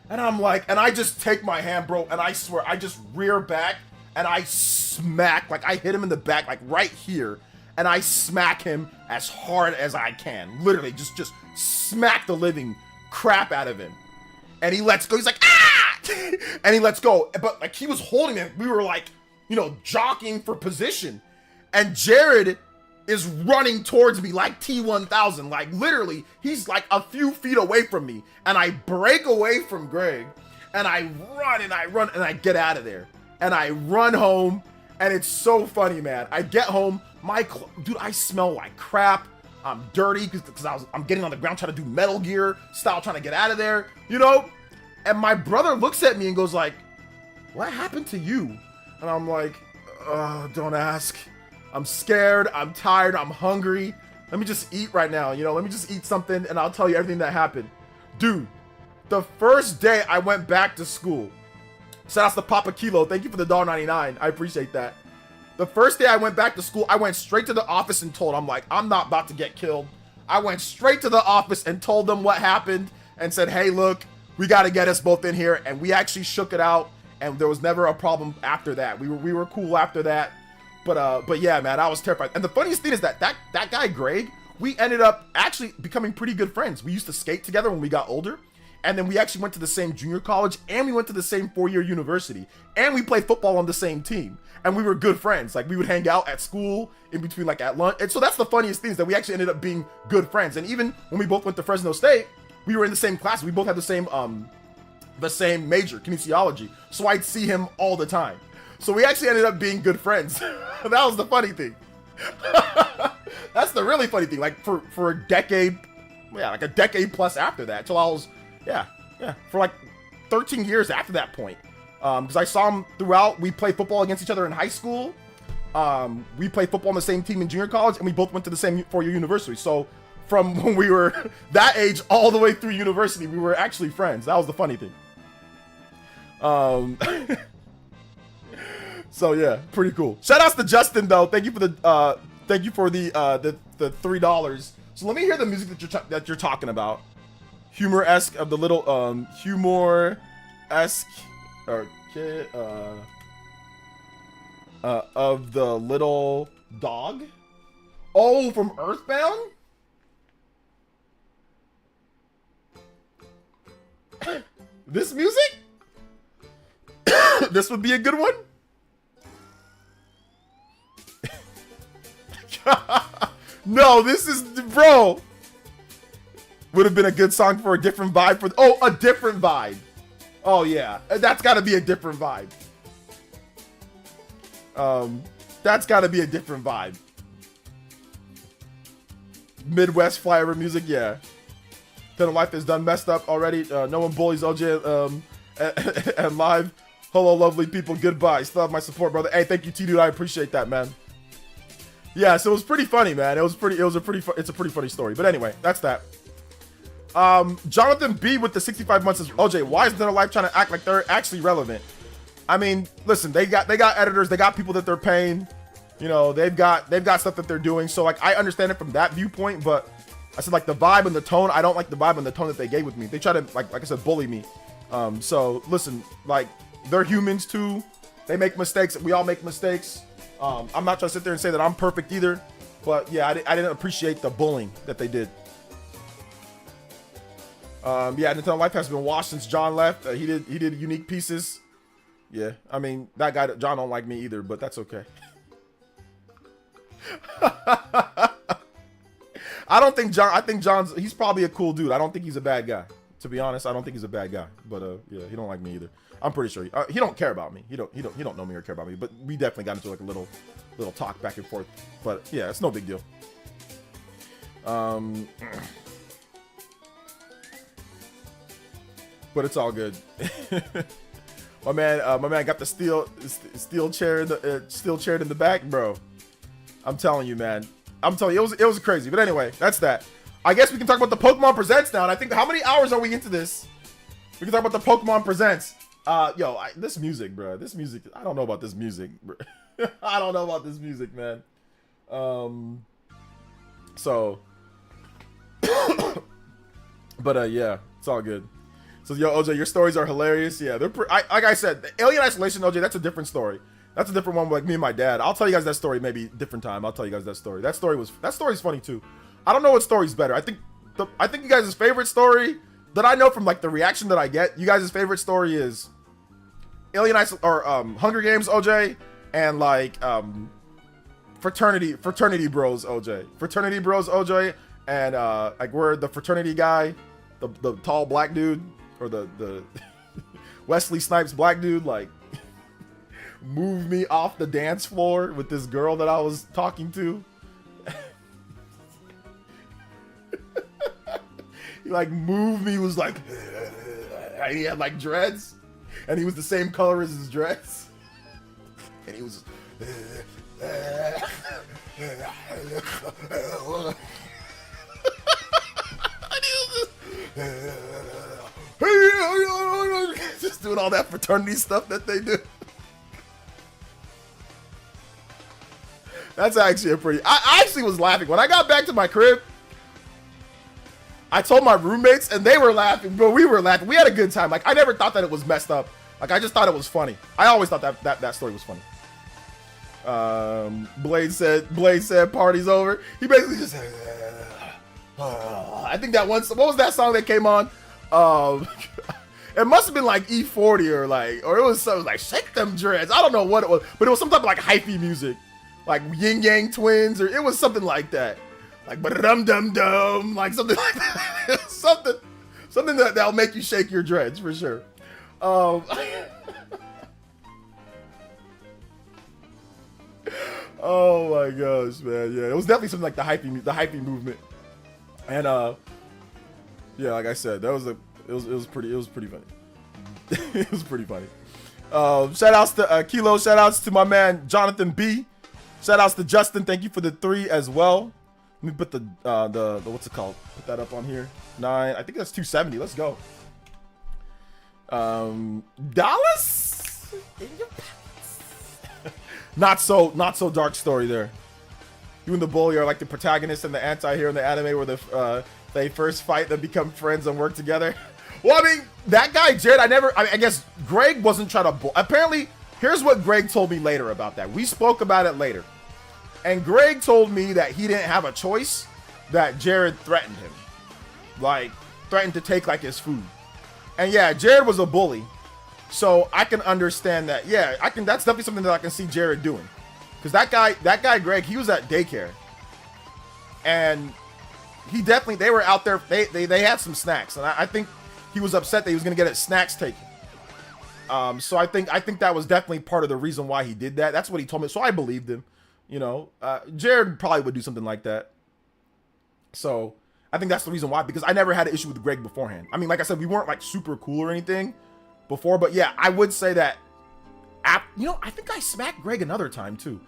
And I'm like, and I just take my hand, bro, and I swear, I just rear back and I smack, like I hit him in the back, like right here. And I smack him as hard as I can. Literally, just smack the living crap out of him. And he lets go. He's like, ah! And he lets go. But like, he was holding it. We were like, you know, jockeying for position. And Jared is running towards me like T-1000. Like, literally, he's like a few feet away from me. And I break away from Greg. And I run and I get out of there. And I run home. And it's so funny, man. I get home. Dude, I smell like crap. I'm dirty because I'm getting on the ground trying to do Metal Gear style, trying to get out of there, you know? And my brother looks at me and goes like, what happened to you? And I'm like, don't ask. I'm scared. I'm tired. I'm hungry. Let me just eat right now, you know? Let me just eat something and I'll tell you everything that happened. Dude, the first day I went back to school, shout out to Papa Kilo. Thank you for the $1.99. I appreciate that. The first day I went back to school, I went straight to the office and told, I'm like, I'm not about to get killed. I went straight to the office and told them what happened and said, hey, look, we got to get us both in here. And we actually shook it out. And there was never a problem after that. We were cool after that. But yeah, man, I was terrified. And the funniest thing is that guy, Greg, we ended up actually becoming pretty good friends. We used to skate together when we got older. And then we actually went to the same junior college, and we went to the same 4-year university, and we played football on the same team, and we were good friends. Like, we would hang out at school, in between, like, at lunch. And so that's the funniest thing, is that we actually ended up being good friends. And even when we both went to Fresno State, we were in the same class. We both had the same major, kinesiology. So I'd see him all the time. So we actually ended up being good friends. That was the funny thing. That's the really funny thing. Like, for a decade, yeah, like a decade plus after that, till I was, yeah, for like 13 years after that point. Because I saw him throughout. We played football against each other in high school. We played football on the same team in junior college, and we both went to the same 4-year university. So from when we were that age all the way through university, we were actually friends. That was the funny thing. So yeah, pretty cool. Shout outs to Justin though. Thank you for the $3. So let me hear the music that you're talking about. Humor-esque of the little humor-esque or of the little dog. Oh, from Earthbound? This music? This would be a good one? No, this is, bro. Would have been a good song for a different vibe. A different vibe. Oh yeah, that's got to be a different vibe. That's got to be a different vibe. Midwest flyover music, yeah. Then Life is done messed up already. No one bullies OJ and live. Hello, lovely people. Goodbye. Still have my support, brother. Hey, thank you, T-Dude. I appreciate that, man. Yeah, so it was pretty funny, man. It's a pretty funny story. But anyway, that's that. Jonathan B with the 65 months says, OJ, why is Dead or Alive trying to act like they're actually relevant? I mean, listen, they got editors, they got people that they're paying. You know, they've got stuff that they're doing. So like, I understand it from that viewpoint, but I said like the vibe and the tone. I don't like the vibe and the tone that they gave with me. They try to like I said, bully me. So listen, like they're humans too. They make mistakes. We all make mistakes. I'm not trying to sit there and say that I'm perfect either, but yeah, I didn't appreciate the bullying that they did. Yeah, Nintendo Life has been washed since John left. He did unique pieces. Yeah, I mean that guy John don't like me either, but that's okay. I think he's probably a cool dude. I don't think he's a bad guy. To be honest, I don't think he's a bad guy. But yeah, he don't like me either. I'm pretty sure he don't care about me. He don't know me or care about me. But we definitely got into like a little talk back and forth. But yeah, it's no big deal. But it's all good. my man got the steel chair in the back, bro. I'm telling you, man. I'm telling you, it was crazy. But anyway, that's that. I guess we can talk about the Pokemon Presents now. And I think, how many hours are we into this? We can talk about the Pokemon Presents. This music, bro. This music. I don't know about this music, bro. I don't know about this music, man. So, but yeah, it's all good. So, yo, OJ, your stories are hilarious. Yeah, they're like I said, the Alien Isolation, OJ, that's a different story. That's a different one with like me and my dad. I'll tell you guys that story maybe different time. I'll tell you guys that story. That story's funny too. I don't know what story's better. I think you guys' favorite story that I know from like the reaction that I get, you guys' favorite story is Hunger Games, OJ, and like Fraternity Bros, OJ. Fraternity Bros, OJ, and like we're the fraternity guy, the tall black dude, or the Wesley Snipes black dude, like moved me off the dance floor with this girl that I was talking to. He like moved me, was like, and he had like dreads, and he was the same color as his dress, and he was just doing all that fraternity stuff that they do. That's actually I actually was laughing. When I got back to my crib, I told my roommates and they were laughing, bro. We were laughing. We had a good time. Like, I never thought that it was messed up. Like, I just thought it was funny. I always thought that story was funny. Blade said party's over. He basically just said, I think that what was that song that came on? Um, it must have been like E40 or it was something like Shake Them Dreads. I don't know what it was, but it was some type of like hyphy music, like Yin Yang Twins, or it was something like that, like dum dum dum, like something like that. something that'll make you shake your dreads for sure. Oh my gosh, man, yeah, it was definitely something like the hyphy movement, and yeah, like I said, it was pretty funny. It was pretty funny. Shout outs to Kilo. Shout outs to my man Jonathan B. Shout outs to Justin. Thank you for the 3 as well. Let me put the what's it called? Put that up on here. 9. I think that's 270. Let's go. Dallas. Not so dark story there. You and the bully are like the protagonist and the anti-hero in the anime where they first fight, then become friends and work together. Well, I mean, that guy, Jared, I guess Greg wasn't trying to apparently, here's what Greg told me later about that. We spoke about it later. And Greg told me that he didn't have a choice, that Jared threatened him. Like, threatened to take, like, his food. And yeah, Jared was a bully. So I can understand that. Yeah, that's definitely something that I can see Jared doing. Because that guy, Greg, he was at daycare. And they were out there, they had some snacks. And I think he was upset that he was going to get his snacks taken. So I think that was definitely part of the reason why he did that. That's what he told me. So I believed him. You know, Jared probably would do something like that. So I think that's the reason why, because I never had an issue with Greg beforehand. I mean, like I said, we weren't like super cool or anything before, but yeah, I would say that, you know, I think I smacked Greg another time too.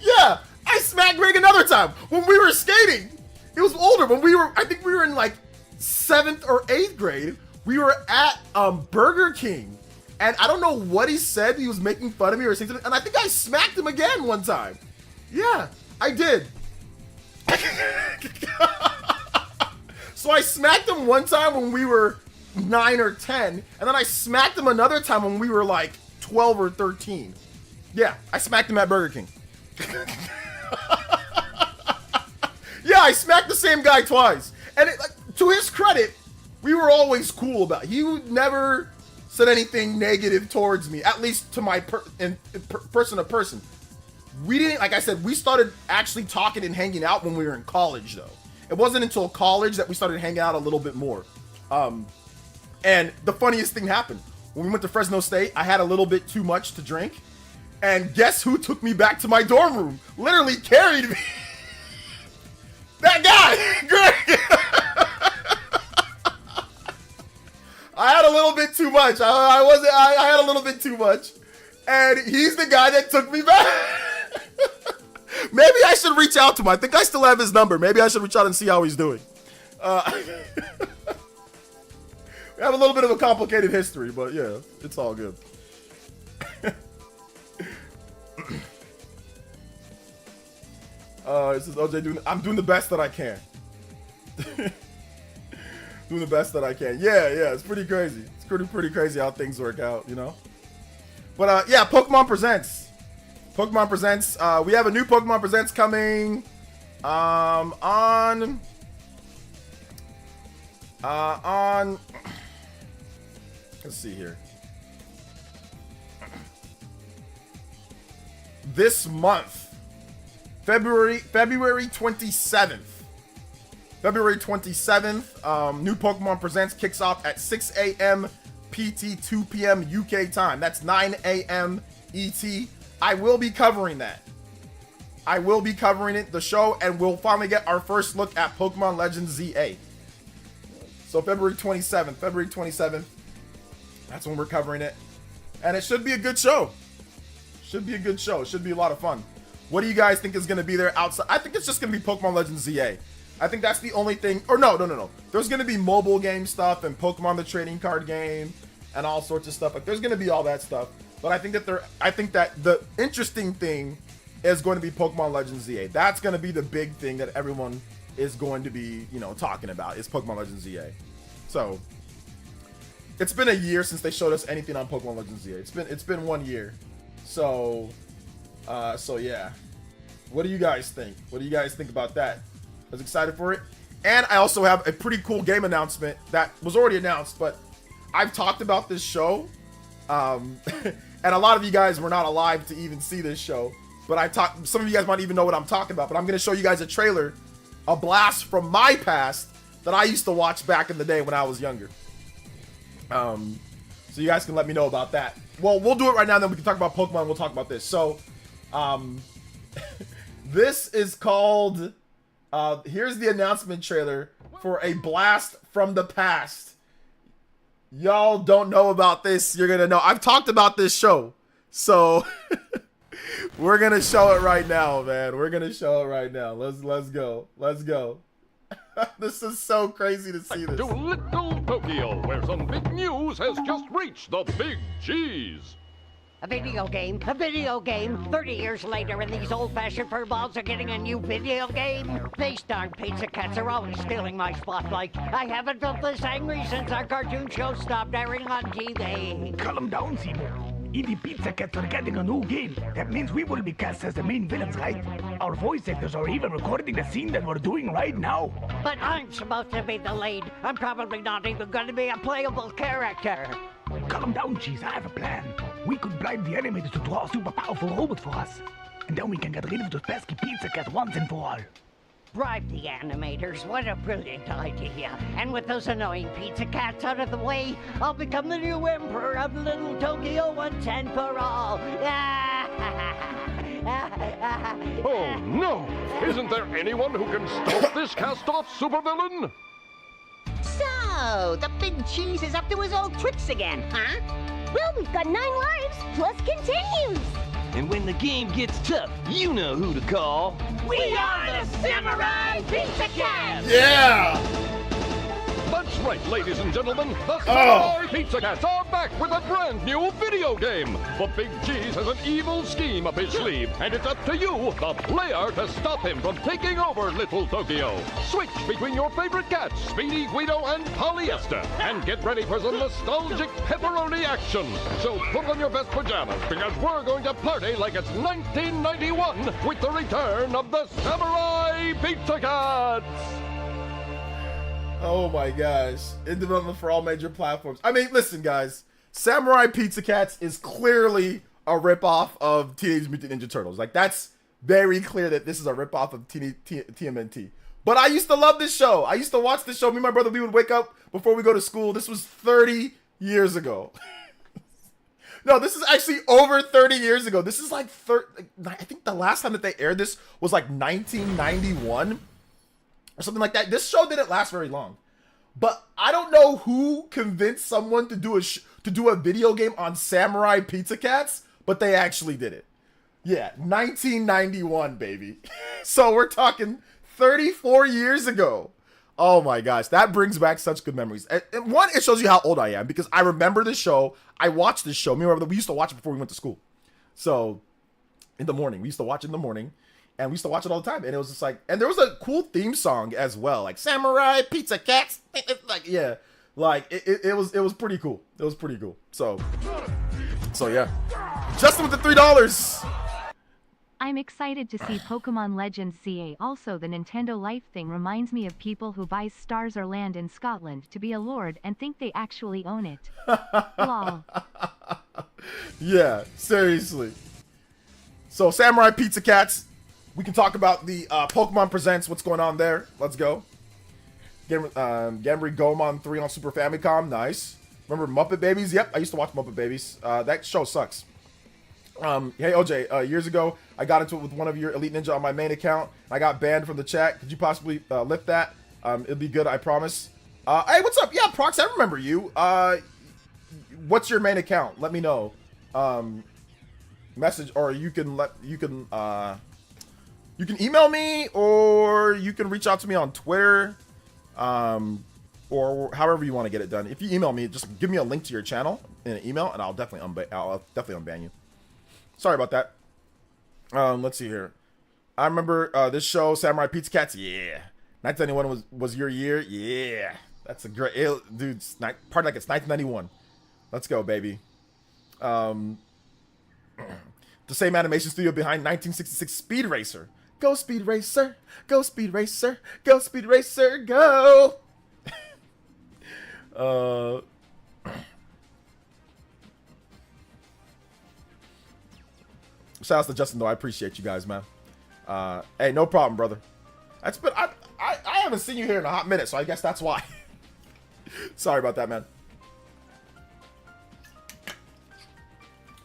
Yeah, I smacked Greg another time when we were skating. It was older, when I think we were in like 7th or 8th grade. We were at Burger King, and I don't know what he said. He was making fun of me or something, and I think I smacked him again one time. Yeah, I did. So I smacked him one time when we were 9 or 10, and then I smacked him another time when we were like 12 or 13. Yeah, I smacked him at Burger King. Yeah, I smacked the same guy twice, and to his credit, we were always cool about it. He never said anything negative towards me, at least to my person to person. We didn't, like I said, we started actually talking and hanging out when we were in college, though. It wasn't until college that we started hanging out a little bit more. And the funniest thing happened. When we went to Fresno State, I had a little bit too much to drink. And guess who took me back to my dorm room? Literally carried me. That guy, Greg. I had a little bit too much. I had a little bit too much. And he's the guy that took me back. Maybe I should reach out to him. I think I still have his number. Maybe I should reach out and see how he's doing. We have a little bit of a complicated history, but yeah, it's all good. This is OJ I'm doing the best that I can. Doing the best that I can. Yeah, it's pretty crazy. It's pretty crazy how things work out, you know? But yeah, Pokemon Presents. Pokemon Presents. We have a new Pokemon Presents coming on let's see here. This month. February 27th. February 27th, new Pokemon Presents kicks off at 6 a.m. PT, 2 p.m. UK time. That's 9 a.m. ET. I will be covering that. I will be covering it, the show, and we'll finally get our first look at Pokemon Legends ZA. So February 27th, that's when we're covering it. And it should be a good show. Should be a good show. It should be a lot of fun. What do you guys think is going to be there outside? I think it's just going to be Pokemon Legends ZA. I think that's the only thing. Or no. There's going to be mobile game stuff and Pokemon the trading card game and all sorts of stuff. Like, there's going to be all that stuff. But I think that the interesting thing is going to be Pokemon Legends ZA. That's going to be the big thing that everyone is going to be, talking about, is Pokemon Legends ZA. So it's been a year since they showed us anything on Pokemon Legends ZA. It's been 1 year. So yeah. What do you guys think? What do you guys think about that? I was excited for it. And I also have a pretty cool game announcement that was already announced, but I've talked about this show. And a lot of you guys were not alive to even see this show. But some of you guys might even know what I'm talking about. But I'm going to show you guys a trailer, a blast from my past that I used to watch back in the day when I was younger. So you guys can let me know about that. Well, we'll do it right now, then we can talk about Pokemon. We'll talk about this. So, this is called, here's the announcement trailer for a blast from the past. Y'all don't know about this. You're going to know. I've talked about this show. So, we're going to show it right now, man. We're going to show it right now. Let's go. Let's go. This is so crazy to see this. To Little Tokyo, where some big news has just reached the big G's. A video game? 30 years later, and these old-fashioned furballs are getting a new video game? These darn pizza cats are always stealing my spotlight. I haven't felt this angry since our cartoon show stopped airing on TV. Calm down, Seymour. If the Pizza Cats are getting a new game, that means we will be cast as the main villains, right? Our voice actors are even recording the scene that we're doing right now. But I'm supposed to be the lead. I'm probably not even going to be a playable character. Calm down, Cheese. I have a plan. We could bribe the animators to draw a super powerful robot for us. And then we can get rid of those pesky Pizza Cats once and for all. Bribe the animators, what a brilliant idea. And with those annoying pizza cats out of the way, I'll become the new emperor of Little Tokyo once and for all. Oh no! Isn't there anyone who can stop this cast-off supervillain? So, the big cheese is up to his old tricks again, huh? Well, we've got 9 lives, plus continues. And when the game gets tough, you know who to call. We are the Samurai Pizza Cats! Yeah! That's right, ladies and gentlemen. The Samurai Pizza Cats are back with a brand new video game. The Big Cheese has an evil scheme up his sleeve, and it's up to you, the player, to stop him from taking over Little Tokyo. Switch between your favorite cats, Speedy, Guido, and Polyester, and get ready for some nostalgic pepperoni action. So put on your best pajamas, because we're going to party like it's 1991 with the return of the Samurai Pizza Cats. Oh my gosh. In development for all major platforms. I mean, listen, guys. Samurai Pizza Cats is clearly a ripoff of Teenage Mutant Ninja Turtles. Like, that's very clear that this is a ripoff of TMNT. But I used to love this show. I used to watch this show. Me and my brother, we would wake up before we go to school. This was 30 years ago. No, this is actually over 30 years ago. This is like, I think the last time that they aired this was like 1991. Or something like that. This show didn't last very long, but I don't know who convinced someone to do a video game on Samurai Pizza Cats, but they actually did it. Yeah, 1991, baby. So we're talking 34 years ago. Oh my gosh, that brings back such good memories. And one, it shows you how old I am because I remember this show. I watched this show. We used to watch it before we went to school. So in the morning, we used to watch it in the morning. And we used to watch it all the time. And it was just like, and there was a cool theme song as well. Like Samurai Pizza Cats. Like, yeah. Like, it was pretty cool. It was pretty cool. So yeah. Justin with the $3. I'm excited to see Pokemon Legends CA. Also, the Nintendo Life thing reminds me of people who buy stars or land in Scotland to be a lord and think they actually own it. Lol. Yeah, seriously. So, Samurai Pizza Cats. We can talk about the Pokemon Presents, what's going on there. Let's go. Gamry Gomon 3 on Super Famicom. Nice. Remember Muppet Babies? Yep, I used to watch Muppet Babies. That show sucks. Hey, OJ, years ago, I got into it with one of your Elite Ninja on my main account. I got banned from the chat. Could you possibly lift that? It'll be good, I promise. Hey, what's up? Yeah, Prox, I remember you. What's your main account? Let me know. Message, or you can email me, or you can reach out to me on Twitter, or however you want to get it done. If you email me, just give me a link to your channel in an email, and I'll definitely unban you. Sorry about that. Let's see here. I remember this show, Samurai Pizza Cats. Yeah, 1991 was your year. Yeah, that's a great dude. Part like it's 1991. Let's go, baby. The same animation studio behind 1966 Speed Racer. Go Speed Racer, go Speed Racer, go Speed Racer, go. Shout out to Justin though. I appreciate you guys, man. Hey, no problem, brother. That's been I haven't seen you here in a hot minute, so I guess that's why. Sorry about that, man.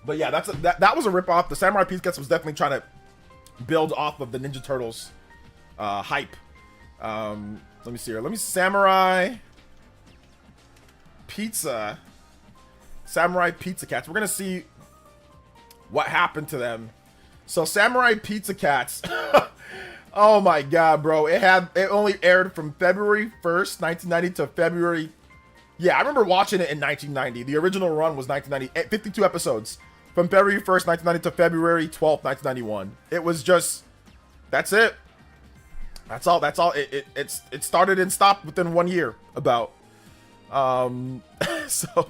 But yeah, that was a ripoff. The Samurai Pizza Cats was definitely trying to build off of the Ninja Turtles hype. Let me see here. Let me Samurai Pizza Cats. We're gonna see what happened to them. So Samurai Pizza Cats. Oh my god, bro. It only aired from February 1st, 1990 to February. Yeah, I remember watching it in 1990. The original run was 1990, 52 episodes. From February 1st, 1990 to February 12th, 1991. It was just, that's it. That's all. It started and stopped within 1 year, about. So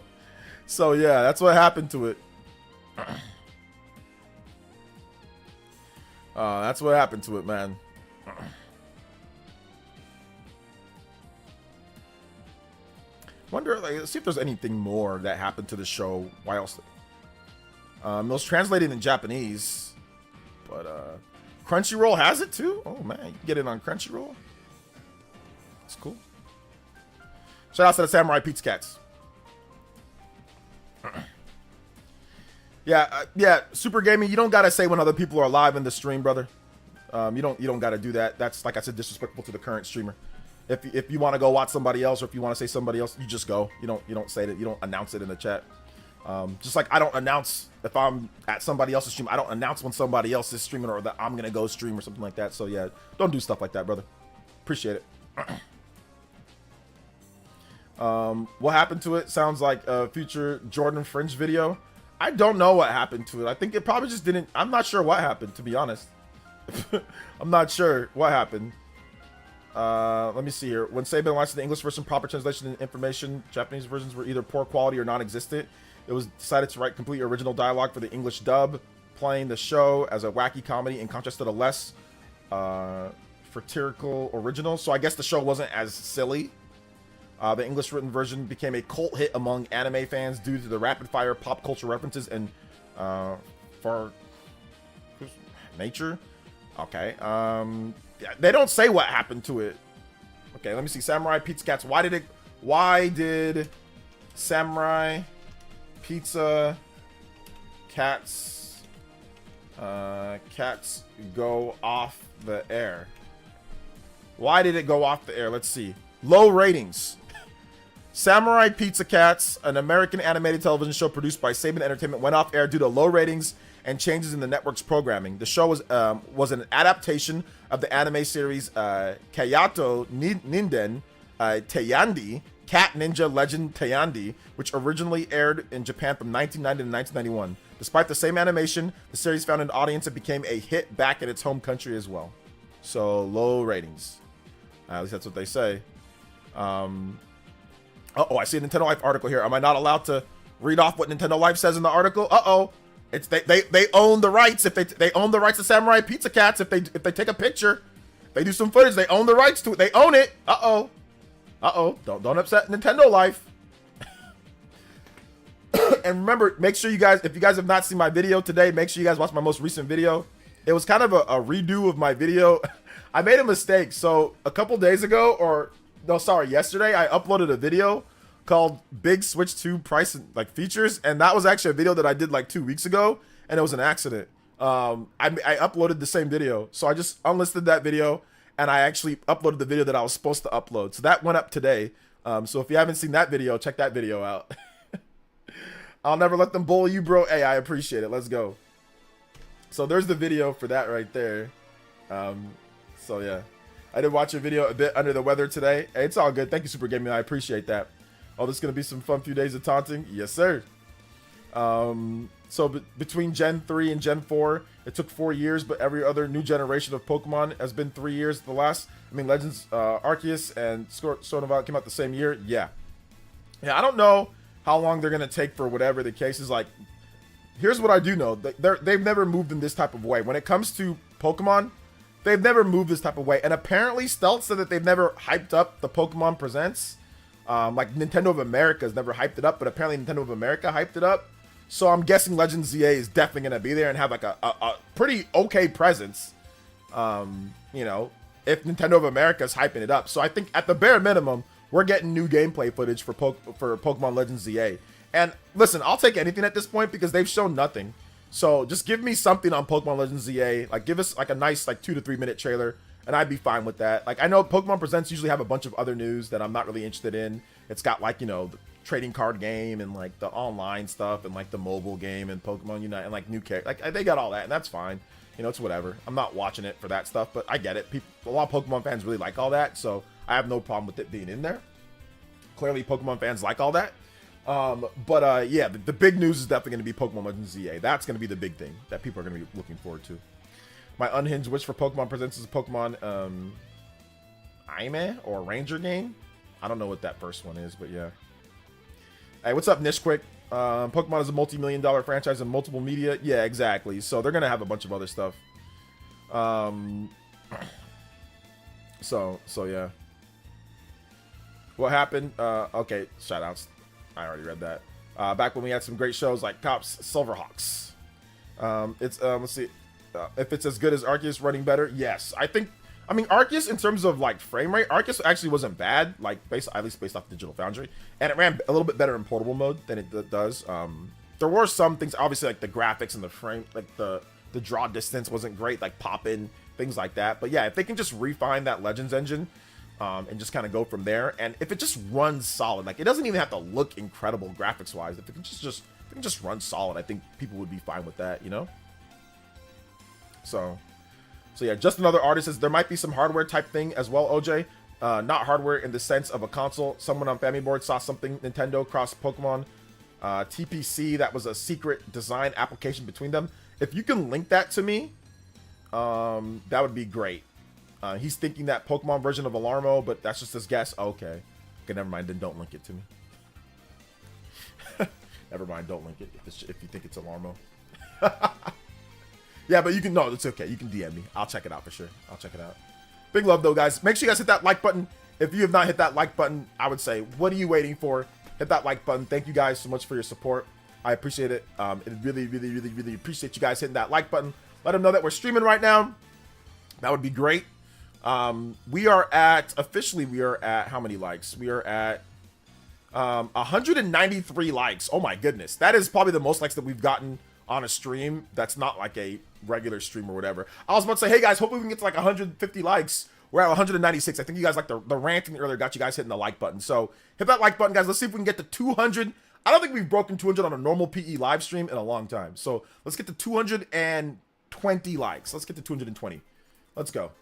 yeah, that's what happened to it. That's what happened to it, man. Wonder, like, let's see if there's anything more that happened to the show. Why else? It was translated in Japanese, but Crunchyroll has it too. Oh man, you can get it on Crunchyroll. That's cool. Shout out to the Samurai Pizza Cats. Yeah, Super Gaming. You don't gotta say when other people are live in the stream, brother. You don't gotta do that. That's, like I said, disrespectful to the current streamer. If you want to go watch somebody else, or if you want to say somebody else, you just go. You don't say that. You don't announce it in the chat. Just like I don't announce if I'm at somebody else's stream. I don't announce when somebody else is streaming, or that I'm gonna go stream or something like that. So yeah, don't do stuff like that, brother. Appreciate it. What happened to it? Sounds like a future Jordan Fringe video. I don't know what happened to it. I think it probably just didn't. I'm not sure what happened, to be honest. I'm not sure what happened. Let me see here. When Saban launched the English version, proper translation and information, Japanese versions were either poor quality or non-existent. It was decided to write complete original dialogue for the English dub, playing the show as a wacky comedy in contrast to the less satirical original. So I guess the show wasn't as silly. The English written version became a cult hit among anime fans due to the rapid-fire pop culture references and for nature. Okay. They don't say what happened to it. Okay, let me see. Samurai Pizza Cats. Why did Samurai Pizza Cats go off the air? Why did it go off the air? Let's see. Low ratings. Samurai Pizza Cats, an American animated television show produced by Saban Entertainment, went off air due to low ratings and changes in the network's programming. The show was an adaptation of the anime series Kayato Ninden Teyandi, Cat Ninja Legend Teyandi, which originally aired in Japan from 1990 to 1991. Despite the same animation, the series found an audience and became a hit back in its home country as well. So low ratings. At least that's what they say. I see a Nintendo Life article here. Am I not allowed to read off what Nintendo Life says in the article? It's they own the rights. If they own the rights to Samurai Pizza Cats, if they take a picture, they do some footage, they own the rights to it. They own it. Don't upset Nintendo Life. And remember, make sure you guys, if you guys have not seen my video today, make sure you guys watch my most recent video. It was kind of a redo of my video. I made a mistake. So a couple days ago, yesterday, I uploaded a video called Big Switch 2 Price and Features, and that was actually a video that I did like 2 weeks ago, and it was an accident. I uploaded the same video, so I just unlisted that video, and I actually uploaded the video that I was supposed to upload. So that went up today. So if you haven't seen that video, check that video out. I'll never let them bully you, bro. Hey, I appreciate it. Let's go. So there's the video for that right there. So yeah, I did watch your video a bit under the weather today. Hey, it's all good. Thank you, Super Gaming. I appreciate that. Oh, this is going to be some fun few days of taunting. Yes, sir. So between Gen 3 and Gen 4, it took 4 years, but every other new generation of Pokemon has been 3 years. The last, Legends Arceus and Sword and Violet came out the same year. Yeah, I don't know how long they're going to take for whatever the case is. Like, here's what I do know. They've never moved in this type of way. When it comes to Pokemon, they've never moved this type of way. And apparently Stealth said that they've never hyped up the Pokemon Presents. Like Nintendo of America has never hyped it up, but apparently Nintendo of America hyped it up. So I'm guessing Legends ZA is definitely going to be there and have like a pretty okay presence. You know, if Nintendo of America is hyping it up. So I think at the bare minimum, we're getting new gameplay footage for Pokemon Legends ZA. And listen, I'll take anything at this point because they've shown nothing. So just give me something on Pokemon Legends ZA. Like give us like a nice like 2 to 3 minute trailer and I'd be fine with that. Like I know Pokemon Presents usually have a bunch of other news that I'm not really interested in. It's got like, you know, the trading card game and like the online stuff and like the mobile game and Pokemon Unite and like new characters. Like they got all that and that's fine. You know, it's whatever. I'm not watching it for that stuff, but I get it. A lot of Pokemon fans really like all that, so I have no problem with it being in there. Clearly, Pokemon fans like all that. Yeah, the big news is definitely going to be Pokemon Legends ZA. That's going to be the big thing that people are going to be looking forward to. My unhinged wish for Pokemon Presents is a Pokemon Aime or Ranger game. I don't know what that first one is, but yeah. Hey, what's up, Nishquick? Pokemon is a multi-million-dollar franchise in multiple media. Yeah, exactly. So they're gonna have a bunch of other stuff. So yeah. What happened? Okay, shoutouts. I already read that. Back when we had some great shows like Cops, Silverhawks. Let's see. If it's as good as Arceus, running better, yes. I mean, Arceus in terms of like frame rate, Arceus actually wasn't bad, like at least based off Digital Foundry, and it ran a little bit better in portable mode than it does. There were some things, obviously, like the graphics and the frame, like the draw distance wasn't great, like pop-in, things like that. But yeah, if they can just refine that Legends engine, and just kind of go from there, and if it just runs solid, like it doesn't even have to look incredible graphics-wise. If it can just run solid, I think people would be fine with that, you know. So yeah, just another artist says there might be some hardware type thing as well, OJ. Not hardware in the sense of a console. Someone on Family Board saw something Nintendo cross Pokemon TPC that was a secret design application between them. If you can link that to me, that would be great. He's thinking that Pokemon version of Alarmo, but that's just his guess. Okay, never mind. Then don't link it to me. Never mind. Don't link it if you think it's Alarmo. Yeah, but you can, no, it's okay. You can DM me. I'll check it out for sure. I'll check it out. Big love, though, guys. Make sure you guys hit that like button. If you have not hit that like button, I would say, what are you waiting for? Hit that like button. Thank you guys so much for your support. I appreciate it. It really, really, really, really appreciate you guys hitting that like button. Let them know that we're streaming right now. That would be great. We are at, how many likes? We are at 193 likes. Oh my goodness. That is probably the most likes that we've gotten on a stream that's not like a regular stream or whatever. I was about to say, hey guys, hopefully we can get to like 150 likes. We're at 196. I think you guys like the ranting earlier got you guys hitting the like button. So hit that like button, guys. Let's see if we can get to 200. I don't think we've broken 200 on a normal PE live stream in a long time. So let's get to 220 likes. Let's get to 220. Let's go.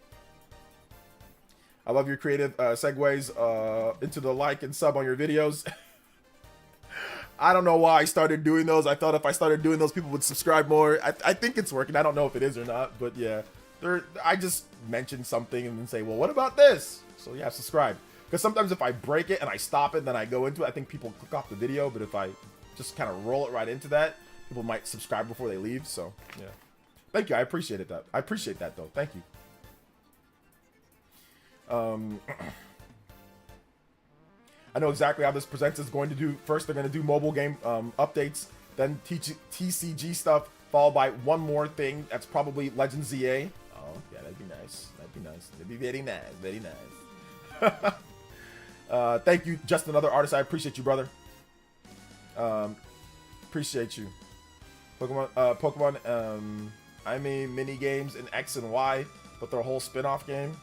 I love your creative segues into the like and sub on your videos. I don't know why I started doing those. I thought if I started doing those, people would subscribe more. I think it's working. I don't know if it is or not, but yeah. I just mention something and then say, well, what about this? So yeah, subscribe. Because sometimes if I break it and I stop it, then I go into it, I think people click off the video. But if I just kind of roll it right into that, people might subscribe before they leave. So yeah. Thank you. I appreciate it. I appreciate that though. Thank you. I know exactly how this presents is going to do. First, they're going to do mobile game updates, then TCG stuff, followed by one more thing. That's probably Legends ZA. Oh, yeah, that'd be nice. That'd be nice. That'd be very nice. Very nice. Thank you, just another artist. I appreciate you, brother. Appreciate you. Pokemon, I mean, mini games in X and Y, but their whole spin-off game.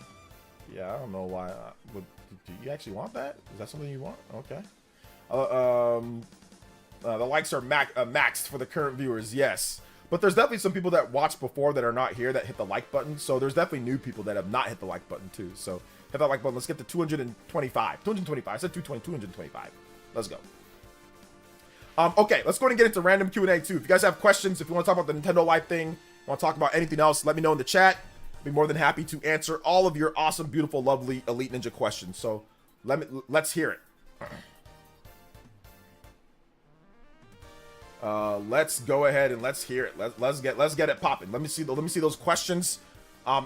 Yeah, I don't know why. Do you actually want that? Is that something you want? Okay. The likes are maxed for the current viewers, yes. But there's definitely some people that watched before that are not here that hit the like button. So there's definitely new people that have not hit the like button too. So hit that like button. Let's get to 225. 225. I said 220. 225. Let's go. Okay, let's go ahead and get into random Q&A too. If you guys have questions, if you want to talk about the Nintendo Life thing, want to talk about anything else, let me know in the chat. I'll be more than happy to answer all of your awesome, beautiful, lovely Elite Ninja questions. So let's hear it. Let's go ahead and let's hear it. Let's get it popping. Let me see those questions.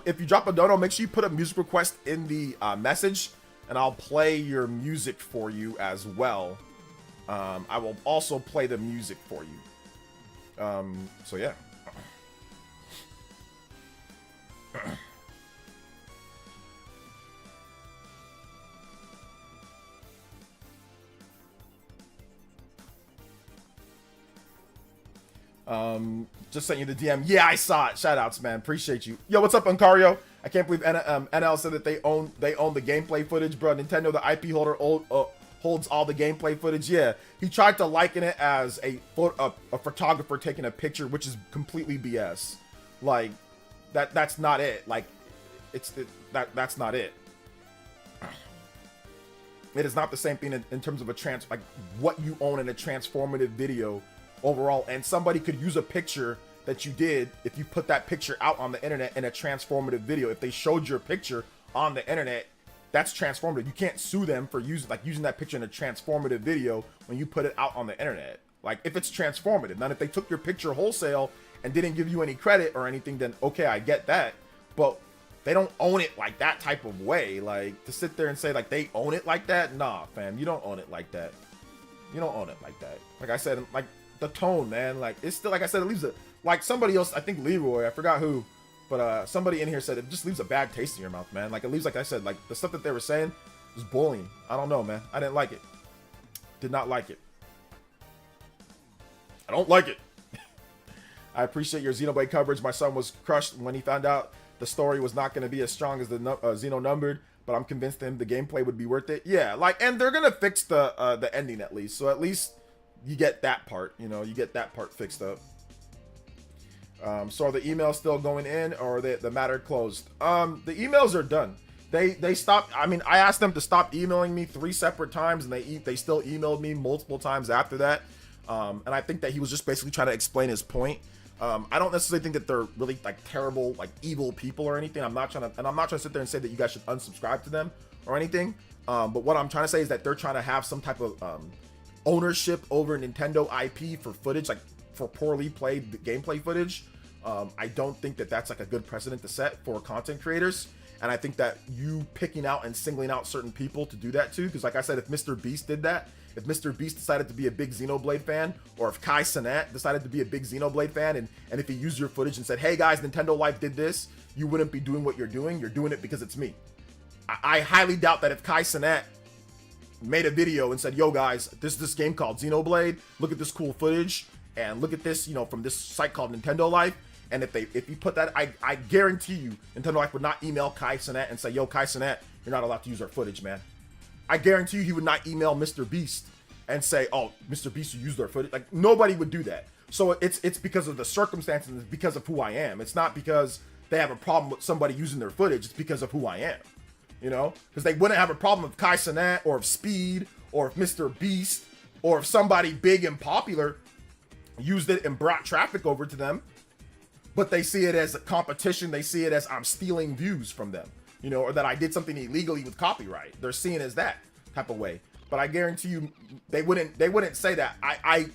If you drop a dono, make sure you put a music request in the message, and I'll play your music for you as well. I will also play the music for you. So yeah. Just sent you the DM. Yeah, I saw it. Shout outs, man. Appreciate you. Yo, what's up, Uncario? I can't believe NL said that they own the gameplay footage, bro. Nintendo, the IP holder, holds all the gameplay footage. Yeah, he tried to liken it as a photographer taking a picture, which is completely BS. Like, that's not it. Like, that's not it. It is not the same thing in terms of like what you own in a transformative video overall. And somebody could use a picture that you did if you put that picture out on the internet in a transformative video. If they showed your picture on the internet, that's transformative. You can't sue them for using that picture in a transformative video when you put it out on the internet. Like, if it's transformative. Now, if they took your picture wholesale and didn't give you any credit or anything, then okay, I get that. But they don't own it like that type of way. Like, to sit there and say like they own it like that, nah, fam, you don't own it like that. You don't own it like that. Like I said, like the tone, man, like it's still, like I said, it leaves a, like somebody else, I think Leroy, I forgot who, but somebody in here said it just leaves a bad taste in your mouth, man. Like, it leaves, like I said, like the stuff that they were saying was bullying. I don't know, man. I didn't like it. Did not like it. I don't like it. I appreciate your Xenoblade coverage. My son was crushed when he found out the story was not going to be as strong as the Xeno numbered, but I'm convinced him the gameplay would be worth it. Yeah, like, and they're going to fix the ending at least. So at least you get that part, you know, you get that part fixed up. So are the emails still going in, or are the matter closed? The emails are done. They stopped. I mean, I asked them to stop emailing me 3 separate times, and they still emailed me multiple times after that. And I think that he was just basically trying to explain his point. I don't necessarily think that they're really like terrible, like evil people or anything. I'm not trying to sit there and say that you guys should unsubscribe to them or anything. But what I'm trying to say is that they're trying to have some type of ownership over Nintendo IP for footage, like for poorly played gameplay footage. I don't think that that's like a good precedent to set for content creators. And I think that you picking out and singling out certain people to do that too, because like I said, if Mr. Beast did that, if Mr. Beast decided to be a big Xenoblade fan, or if Kai Cenat decided to be a big Xenoblade fan, and if he used your footage and said, hey guys, Nintendo Life did this, you wouldn't be doing what you're doing. You're doing it because it's me. I highly doubt that if Kai Cenat made a video and said, yo guys, this game called Xenoblade, look at this cool footage, and look at this, you know, from this site called Nintendo Life, and if you put that, I guarantee you, Nintendo Life would not email Kai Cenat and say, yo, Kai Cenat, you're not allowed to use our footage, man. I guarantee you he would not email Mr. Beast and say, oh, Mr. Beast, you used our footage. Like, nobody would do that. So it's because of the circumstances, it's because of who I am. It's not because they have a problem with somebody using their footage. It's because of who I am, you know? Because they wouldn't have a problem if Kai Cenat, or if Speed, or if Mr. Beast, or if somebody big and popular used it and brought traffic over to them. But they see it as a competition. They see it as I'm stealing views from them, you know, or that I did something illegally with copyright. They're seeing it as that type of way. But I guarantee you, they wouldn't say that. I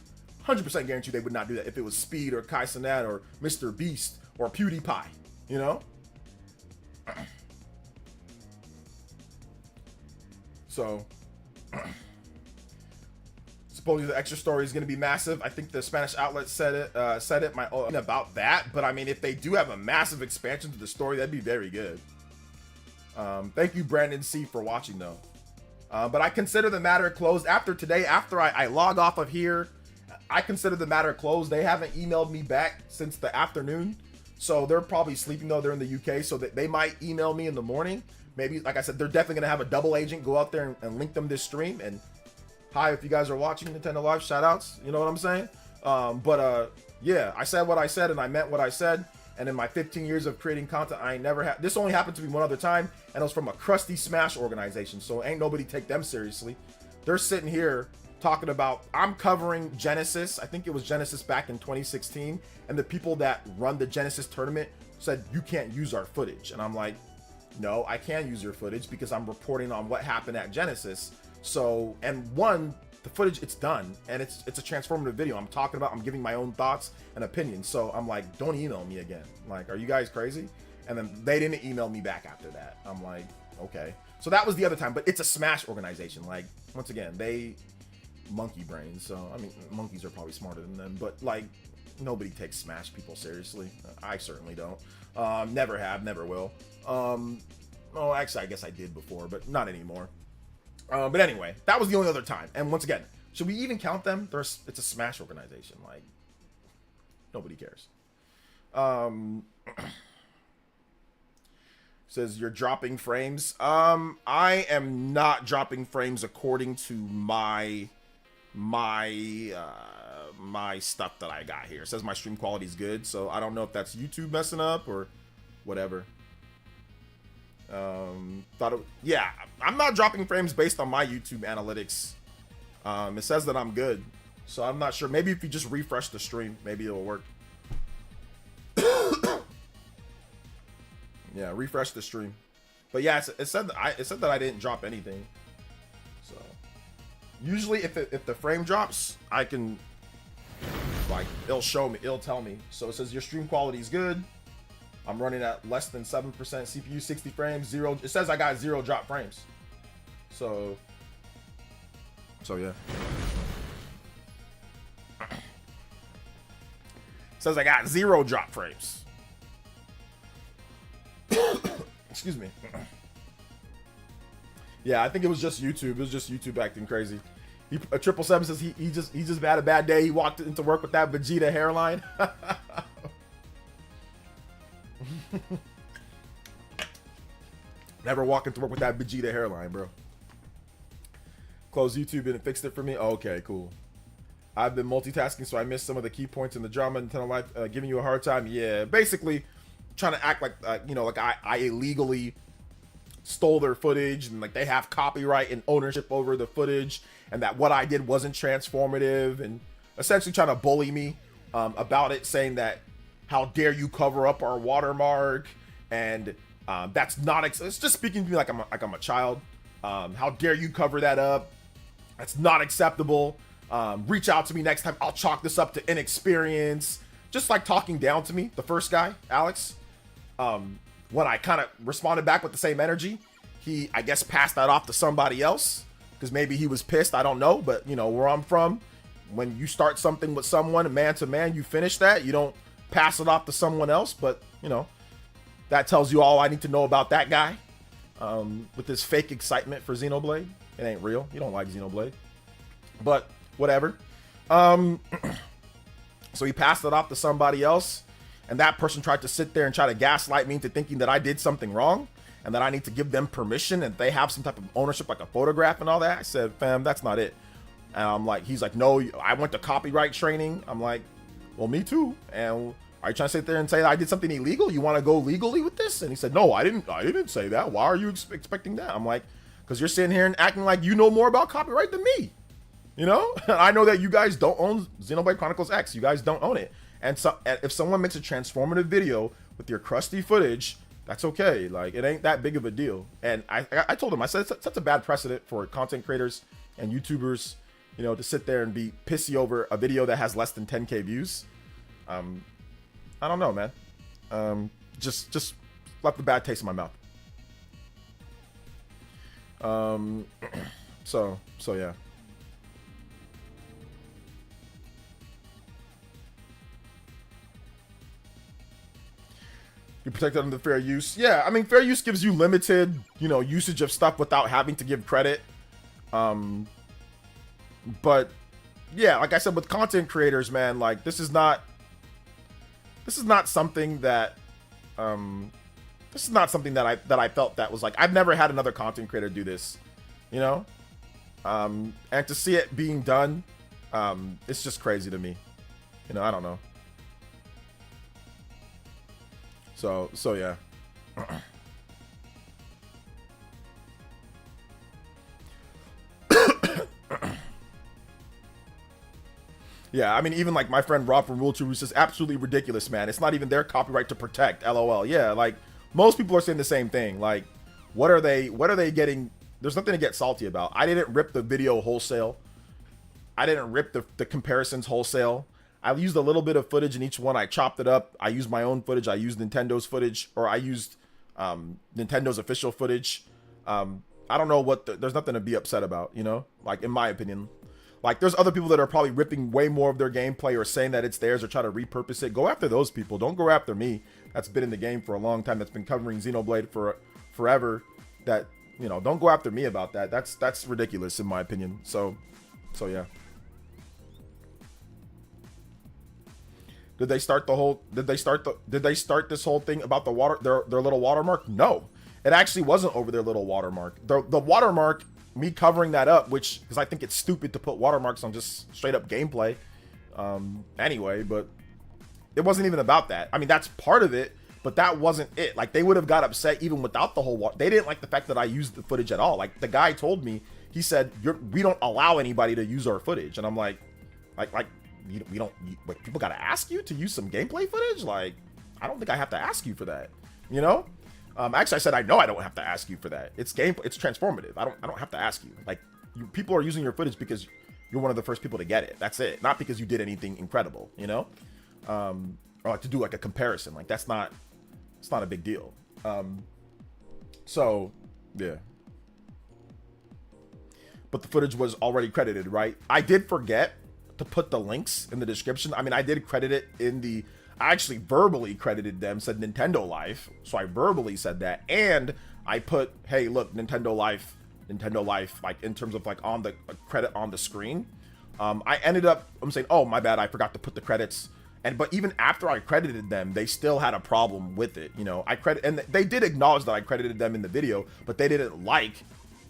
100% guarantee you they would not do that if it was Speed or Kai Cenat or Mr. Beast or PewDiePie, you know? So, supposedly the extra story is going to be massive. I think the Spanish outlet said it about that. But I mean, if they do have a massive expansion to the story, that'd be very good. Thank you, Brandon C, for watching though. But I consider the matter closed after today. After I log off of here, I consider the matter closed. They haven't emailed me back since the afternoon, so they're probably sleeping though. They're in the UK, so that they might email me in the morning. Maybe, like I said, they're definitely gonna have a double agent go out there and link them this stream. And hi, if you guys are watching Nintendo Live, shout outs. You know what I'm saying? Yeah, I said what I said and I meant what I said. And in my 15 years of creating content, I ain't never had, this only happened to me one other time, and it was from a crusty Smash organization, so ain't nobody take them seriously. They're sitting here talking about, I'm covering Genesis, I think it was Genesis back in 2016, and the people that run the Genesis tournament said, you can't use our footage. And I'm like, no, I can use your footage because I'm reporting on what happened at Genesis. So, and one, the footage, it's done, and it's a transformative video. I'm talking about, I'm giving my own thoughts and opinions. So I'm like, don't email me again. Like, are you guys crazy? And then they didn't email me back after that. I'm like, okay. So that was the other time, but it's a Smash organization. Like, once again, they monkey brains. So, I mean, monkeys are probably smarter than them, but like, nobody takes Smash people seriously. I certainly don't. Never have, never will. Oh, actually, I guess I did before, but not anymore. But anyway, that was the only other time. And once again, should we even count them? It's a Smash organization. Like, nobody cares. Says you're dropping frames. I am not dropping frames according to my stuff that I got here. It says my stream quality is good, so I don't know if that's YouTube messing up or whatever. Yeah, I'm not dropping frames based on my YouTube analytics. It says that I'm good, so I'm not sure. Maybe if you just refresh the stream, maybe it'll work. Yeah, refresh the stream. But yeah, it said that I didn't drop anything. So usually if the frame drops, I can, like, it'll show me, it'll tell me. So it says your stream quality is good. I'm running at less than 7% CPU, 60 frames, 0. It says I got 0 drop frames. So yeah. It says I got 0 drop frames. Excuse me. Yeah, I think it was just YouTube. It was just YouTube acting crazy. A 777 says he just had a bad day. He walked into work with that Vegeta hairline. Never walk into work with that Vegeta hairline, bro. Close YouTube and it fixed it for me. Okay, cool. I've been multitasking, so I missed some of the key points in the drama. Nintendo Life giving you a hard time. Yeah, basically trying to act like like I illegally stole their footage and like they have copyright and ownership over the footage, and that what I did wasn't transformative, and essentially trying to bully me about it, saying that how dare you cover up our watermark, and that's not it's just speaking to me like I'm a child. How dare you cover that up? That's not acceptable. Reach out to me next time. I'll chalk this up to inexperience. Just like talking down to me, the first guy, Alex. When I kind of responded back with the same energy, he, I guess, passed that off to somebody else because maybe he was pissed. I don't know. But, you know, where I'm from, when you start something with someone, man to man, you finish that. You don't pass it off to someone else. But, you know, that tells you all I need to know about that guy. With this fake excitement for Xenoblade. It ain't real. You don't like Xenoblade. But whatever. So he passed it off to somebody else. And that person tried to sit there and try to gaslight me into thinking that I did something wrong and that I need to give them permission and they have some type of ownership, like a photograph and all that. I said, fam, that's not it. And I'm like, he's like, no, I went to copyright training. I'm like, well, me too. And are you trying to sit there and say that I did something illegal? You want to go legally with this? And he said, no, I didn't say that. Why are you expecting that? I'm like, because you're sitting here and acting like you know more about copyright than me. You know, I know that you guys don't own Xenoblade Chronicles X. You guys don't own it. And so if someone makes a transformative video with your crusty footage, that's okay. Like, it ain't that big of a deal. And I told him, I said, it's such a bad precedent for content creators and YouTubers, you know, to sit there and be pissy over a video that has less than 10K views. I don't know, man. Just left a bad taste in my mouth. So yeah. You're protected under fair use. Yeah, I mean, fair use gives you limited, you know, usage of stuff without having to give credit. But yeah, like I said, with content creators, man, like this is not something that I felt that was like, I've never had another content creator do this, you know? And to see it being done, it's just crazy to me. You know, I don't know. So yeah. Yeah, I mean, even like my friend Rob from Rule 2 says, absolutely ridiculous, man. It's not even their copyright to protect, LOL. Yeah, like most people are saying the same thing. Like, what are they getting? There's nothing to get salty about. I didn't rip the video wholesale. I didn't rip the comparisons wholesale. I used a little bit of footage in each one. I chopped it up. I used my own footage. I used Nintendo's footage, or I used Nintendo's official footage. I don't know what, there's nothing to be upset about, you know, like in my opinion. Like there's other people that are probably ripping way more of their gameplay or saying that it's theirs or try to repurpose it. Go after those people. Don't go after me. That's been in the game for a long time. That's been covering Xenoblade for forever. That, you know, don't go after me about that. That's ridiculous in my opinion. So yeah. Did they start this whole thing about the water, their little watermark? No, it actually wasn't over their little watermark. The watermark, me covering that up, which, because I think it's stupid to put watermarks on just straight up gameplay. Anyway, but it wasn't even about that. I mean, that's part of it, but that wasn't it. Like, they would have got upset even without the whole water. They didn't like the fact that I used the footage at all. Like, the guy told me, he said, we don't allow anybody to use our footage. And I'm like, people gotta ask you to use some gameplay footage? Like, I don't think I have to ask you for that, you know? Actually, I said, I know I don't have to ask you for that. It's gameplay, it's transformative. I don't have to ask you. Like, people are using your footage because you're one of the first people to get it. That's it. Not because you did anything incredible, you know? Or like to do like a comparison. Like, it's not a big deal. So yeah. But the footage was already credited, right? I did forget to put the links in the description. I mean, I did credit it in the, I actually verbally credited them, said Nintendo Life. So I verbally said that. And I put, hey, look, Nintendo Life, like in terms of like on the credit on the screen. I ended up, I'm saying, oh, my bad, I forgot to put the credits. But even after I credited them, they still had a problem with it. You know, and they did acknowledge that I credited them in the video, but they didn't like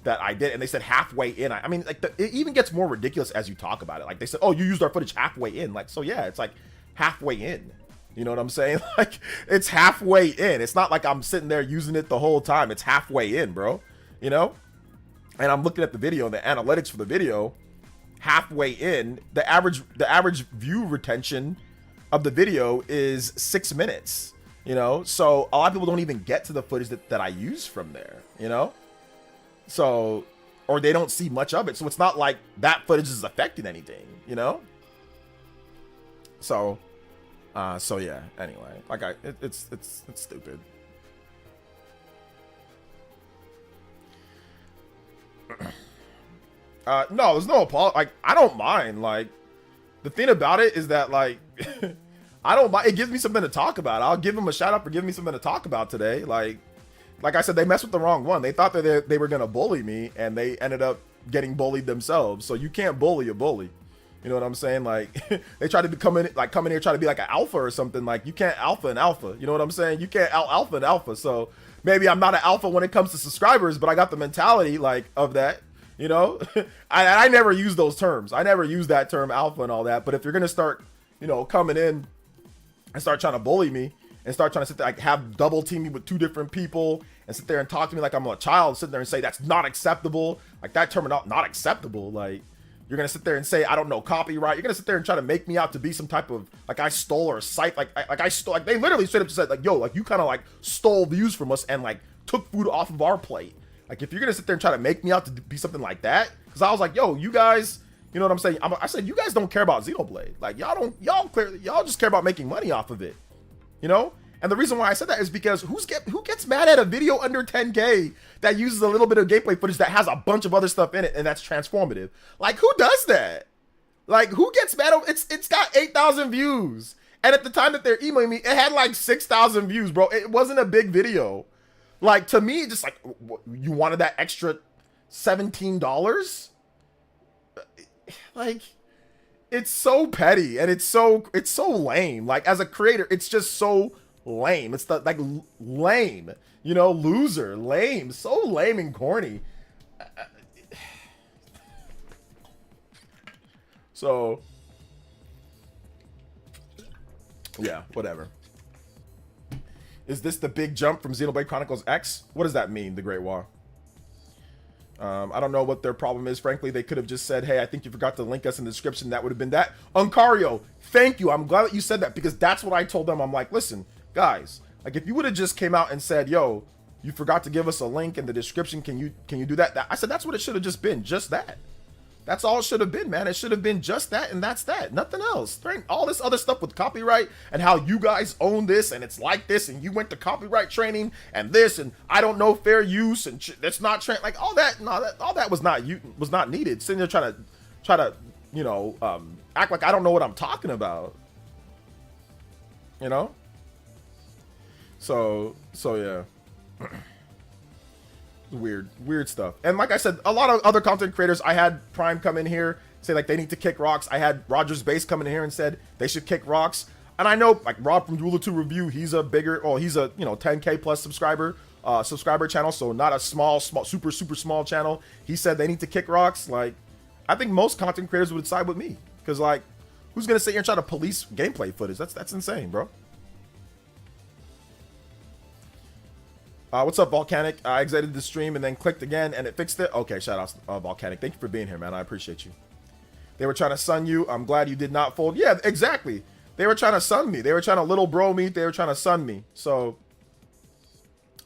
that I did. And they said halfway in. I mean, like, it even gets more ridiculous as you talk about it. Like, they said, oh, you used our footage halfway in. Like, so yeah, it's like halfway in. You know what I'm saying? Like, it's halfway in. It's not like I'm sitting there using it the whole time. It's halfway in, bro. You know? And I'm looking at the video, the analytics for the video, halfway in, the average view retention of the video is 6 minutes, you know? So a lot of people don't even get to the footage that I use from there, you know? So, or they don't see much of it. So it's not like that footage is affecting anything, you know? So yeah, anyway, like it's stupid. No, there's no apology. Like, I don't mind. Like, the thing about it is that, like, I don't mind. It gives me something to talk about. I'll give them a shout out for giving me something to talk about today. Like I said, they messed with the wrong one. They thought that they were gonna bully me, and they ended up getting bullied themselves. So you can't bully a bully. You know what I'm saying? Like, they try to come in here, try to be like an alpha or something. Like, you can't alpha an alpha. You know what I'm saying? You can't alpha an alpha. So maybe I'm not an alpha when it comes to subscribers, but I got the mentality like of that. You know, I never use those terms. I never use that term alpha and all that. But if you're gonna start, you know, coming in and start trying to bully me and start trying to sit there, like, have double team me with two different people and sit there and talk to me like I'm a child, sit there and say that's not acceptable, like that term not acceptable. Like, you're gonna sit there and say I don't know copyright. You're gonna sit there and try to make me out to be some type of, like, I stole or cite, like I stole. Like, they literally straight up just said, like, yo, like, you kind of like stole views from us and like took food off of our plate. Like, if you're gonna sit there and try to make me out to be something like that, because I was like, yo, you guys, you know what I'm saying? I said, you guys don't care about Xenoblade. Like, y'all just care about making money off of it, you know? And the reason why I said that is because who gets mad at a video under 10K that uses a little bit of gameplay footage that has a bunch of other stuff in it and that's transformative? Like, who does that? Like, who gets mad? It's got 8,000 views. And at the time that they're emailing me, it had like 6,000 views, bro. It wasn't a big video. Like, to me, just like, you wanted that extra $17? Like, it's so petty and it's so lame. Like, as a creator, it's just so lame. It's like lame, you know, loser, lame, so lame and corny. So yeah, whatever. Is this the big jump from Xenoblade Chronicles X? What does that mean, the Great War? I don't know what their problem is. Frankly, they could have just said, hey, I think you forgot to link us in the description. That would have been that. Uncario, thank you. I'm glad that you said that, because that's what I told them. I'm like, listen, guys, like, if you would have just came out and said, yo, you forgot to give us a link in the description. Can you do that? I said, that's what it should have just been. Just that. That's all it should have been, man. It should have been just that, and that's that. Nothing else. There ain't all this other stuff with copyright and how you guys own this, and it's like this, and you went to copyright training, and this, and I don't know fair use, and that's not like all that. No, all that was not needed. Sitting there trying to you know, act like I don't know what I'm talking about. You know. So yeah. Weird stuff. And like I said, a lot of other content creators, I had Prime come in here, say like they need to kick rocks. I had Rogers Base come in here and said they should kick rocks. And I know like Rob from Ruler 2 Review, he's a 10K plus subscriber channel, so not a small, super small channel. He said they need to kick rocks. Like, I think most content creators would side with me, because like, who's gonna sit here and try to police gameplay footage? That's insane, bro. What's up, Volcanic? I exited the stream and then clicked again and it fixed it. Okay, shout out, Volcanic. Thank you for being here, man. I appreciate you. They were trying to sun you. I'm glad you did not fold. Yeah, exactly. They were trying to sun me. They were trying to little bro me. They were trying to sun me. So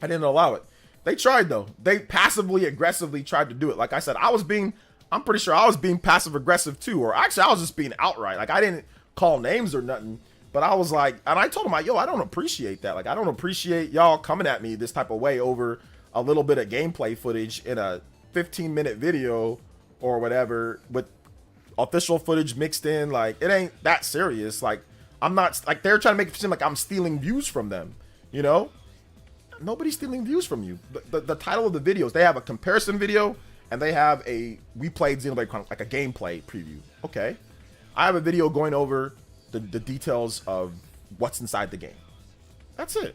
I didn't allow it. They tried, though. They passively aggressively tried to do it. Like I said, I'm pretty sure I was being passive aggressive too. Or actually, I was just being outright. Like, I didn't call names or nothing. But I was like, and I told him, like, yo, I don't appreciate that. Like, I don't appreciate y'all coming at me this type of way over a little bit of gameplay footage in a 15-minute video or whatever with official footage mixed in. Like, it ain't that serious. Like, I'm not, like, they're trying to make it seem like I'm stealing views from them, you know? Nobody's stealing views from you. The title of the videos, they have a comparison video and they have we played Xenoblade Chronicles, like a gameplay preview. Okay. I have a video going over the details of what's inside the game. That's it.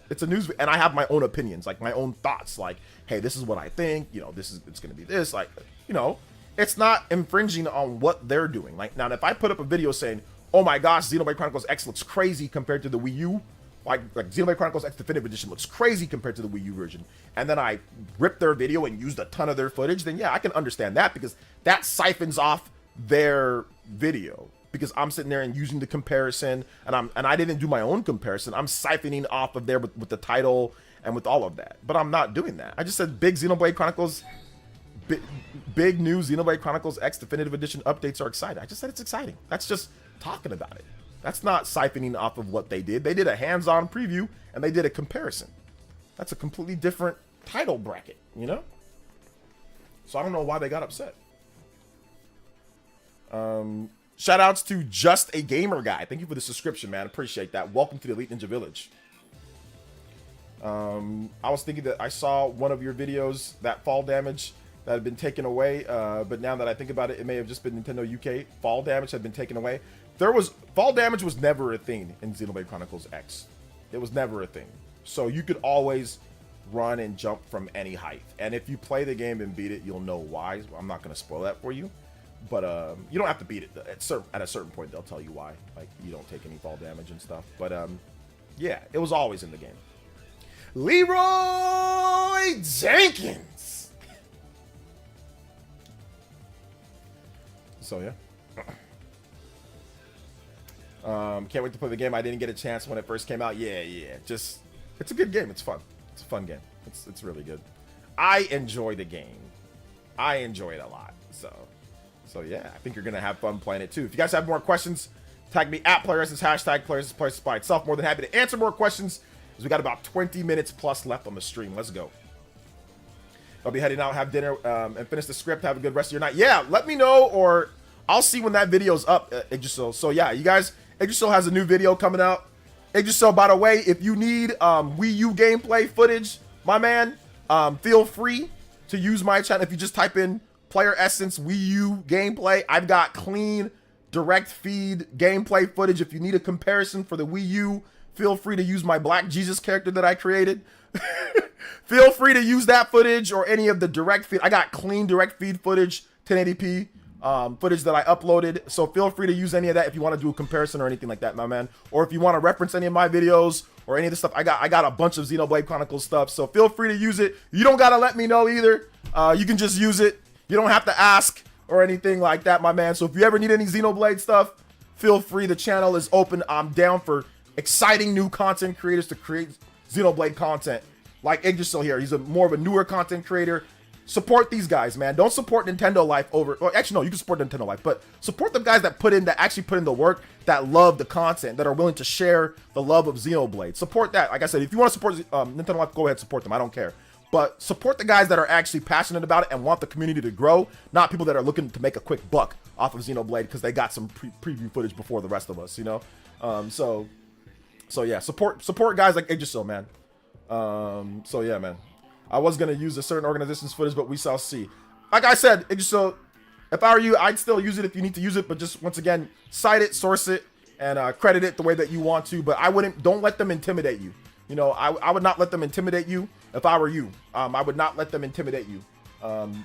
It's a news, and I have my own opinions, like my own thoughts, like, hey, this is what I think, you know, it's gonna be this, like, you know, it's not infringing on what they're doing. Like, now if I put up a video saying, oh my gosh, Xenoblade Chronicles X looks crazy compared to the Wii U, like Xenoblade Chronicles X Definitive Edition looks crazy compared to the Wii U version, and then I ripped their video and used a ton of their footage, then yeah, I can understand that, because that siphons off their video. Because I'm sitting there and using the comparison, and I didn't do my own comparison. I'm siphoning off of there with the title and with all of that. But I'm not doing that. I just said big Xenoblade Chronicles, big new Xenoblade Chronicles X Definitive Edition updates are exciting. I just said it's exciting. That's just talking about it. That's not siphoning off of what they did. They did a hands-on preview and they did a comparison. That's a completely different title bracket, you know? So I don't know why they got upset. Shout outs to Just a Gamer Guy. Thank you for the subscription, man. Appreciate that. Welcome to the Elite Ninja Village. I was thinking that I saw one of your videos, that fall damage that had been taken away. But now that I think about it, it may have just been Nintendo UK. Fall damage had been taken away. Fall damage was never a thing in Xenoblade Chronicles X. It was never a thing. So you could always run and jump from any height. And if you play the game and beat it, you'll know why. I'm not going to spoil that for you. But you don't have to beat it. At a certain point, they'll tell you why. Like, you don't take any fall damage and stuff. But yeah, it was always in the game. Leroy Jenkins. So yeah. Can't wait to play the game. I didn't get a chance when it first came out. Yeah. Just, it's a good game. It's fun. It's a fun game. It's really good. I enjoy the game. I enjoy it a lot. So yeah, I think you're gonna have fun playing it too. If you guys have more questions, tag me at PlayerEssence, hashtag PlayerEssence by itself. More than happy to answer more questions, because we got about 20 minutes plus left on the stream. Let's go. I'll be heading out, have dinner, and finish the script. Have a good rest of your night. Yeah, let me know, or I'll see when that video's up, Yggdrasil. So yeah, you guys, Yggdrasil has a new video coming out. Yggdrasil, by the way, if you need Wii U gameplay footage, my man, feel free to use my channel. If you just type in PlayerEssence Wii U gameplay, I've got clean direct feed gameplay footage. If you need a comparison for the Wii U, feel free to use my Black Jesus character that I created. Feel free to use that footage or any of the direct feed. I got clean direct feed footage, 1080p footage that I uploaded. So feel free to use any of that if you want to do a comparison or anything like that, my man. Or if you want to reference any of my videos or any of the stuff, I got a bunch of Xenoblade Chronicles stuff. So feel free to use it. You don't got to let me know either. You can just use it. You don't have to ask or anything like that, my man. So if you ever need any Xenoblade stuff, feel free. The channel is open. I'm down for exciting new content creators to create Xenoblade content. Like Yggdrasil here. He's more of a newer content creator. support these guys, man. Don't support Nintendo Life over, well, actually, no, you can support Nintendo Life, but support the guys that actually put in the work, that love the content, that are willing to share the love of Xenoblade. Support that. Like I said, if you want to support Nintendo Life, go ahead, support them. I don't care. But support the guys that are actually passionate about it and want the community to grow, not people that are looking to make a quick buck off of Xenoblade because they got some preview footage before the rest of us, you know? So yeah, support guys like Aegis, man. So yeah, man. I was gonna use a certain organization's footage, but we shall see. Like I said, Aegis, if I were you, I'd still use it if you need to use it, but just once again, cite it, source it, and credit it the way that you want to. But don't let them intimidate you. You know, I would not let them intimidate you if I were you. I would not let them intimidate you.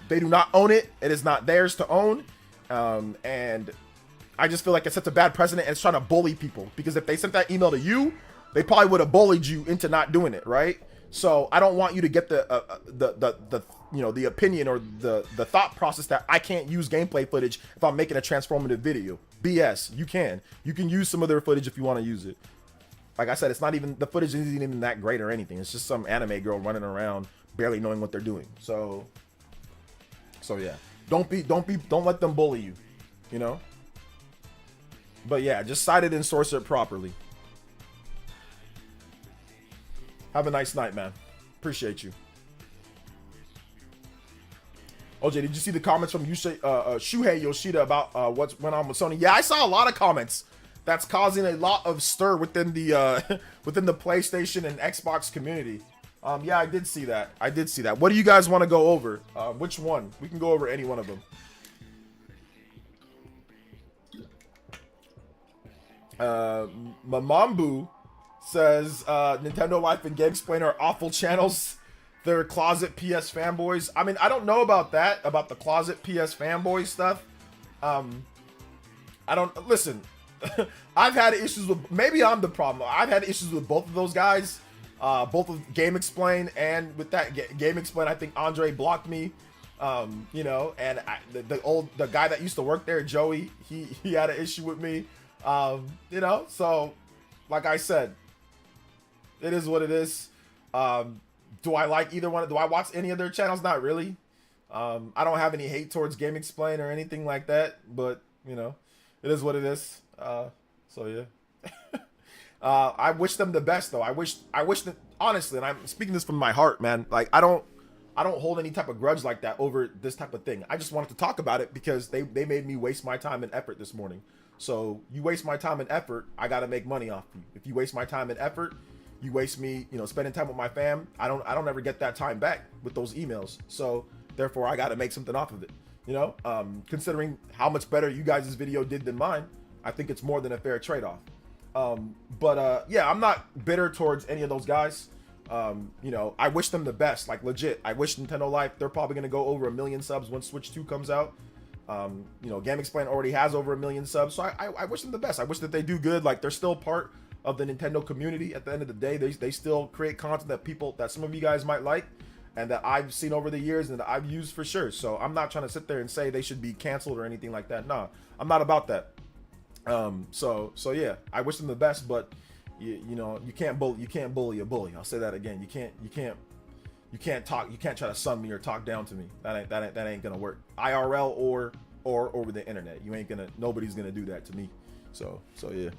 They do not own it. It is not theirs to own. And I just feel like it sets a bad precedent and it's trying to bully people. Because if they sent that email to you, they probably would have bullied you into not doing it, right? So I don't want you to get the you know, the opinion or the thought process that I can't use gameplay footage if I'm making a transformative video. BS. You can use some of their footage if you want to use it. Like I said, it's not even, the footage isn't even that great or anything. It's just some anime girl running around barely knowing what they're doing. So yeah, don't let them bully you, you know? But yeah, just cite it and source it properly. Have a nice night, man. Appreciate you. OJ, did you see the comments from Shuhei Yoshida about what's went on with Sony? Yeah, I saw a lot of comments. That's causing a lot of stir within the within the PlayStation and Xbox community. Yeah, I did see that. What do you guys want to go over? Which one? We can go over any one of them. Mamambu says Nintendo Life and GameXplain are awful channels. They're closet PS fanboys. I mean, I don't know about that, about the closet PS fanboy stuff. I don't listen. I've had issues with, maybe I'm the problem. I've had issues with both of those guys, both of GameXplain and with that GameXplain. I think Andre blocked me, you know, and the guy that used to work there, Joey, he had an issue with me, you know. So, like I said, it is what it is. Do I like either one? Do I watch any of their channels? Not really. I don't have any hate towards GameXplain or anything like that, but you know, it is what it is. So yeah. I wish them the best though. I wish that, honestly, and I'm speaking this from my heart, man. Like I don't hold any type of grudge like that over this type of thing. I just wanted to talk about it because they made me waste my time and effort this morning. So you waste my time and effort, I gotta make money off you. If you waste my time and effort, you waste me, you know, spending time with my fam. I don't ever get that time back with those emails. So therefore I gotta make something off of it. You know, considering how much better you guys' video did than mine, I think it's more than a fair trade-off. Yeah, I'm not bitter towards any of those guys. You know, I wish them the best, like legit. I wish Nintendo Life, they're probably gonna go over 1 million subs when Switch 2 comes out. You know, GameXplain already has over 1 million subs, so I wish them the best. I wish that they do good. Like they're still part of the Nintendo community. At the end of the day, they still create content that some of you guys might like, and that I've seen over the years and that I've used for sure. So I'm not trying to sit there and say they should be canceled or anything like that. Nah, I'm not about that. So yeah, I wish them the best, but you know, you can't bully a bully. I'll say that again. You can't try to sun me or talk down to me. That ain't gonna work. IRL or over the internet. Nobody's gonna do that to me. So yeah.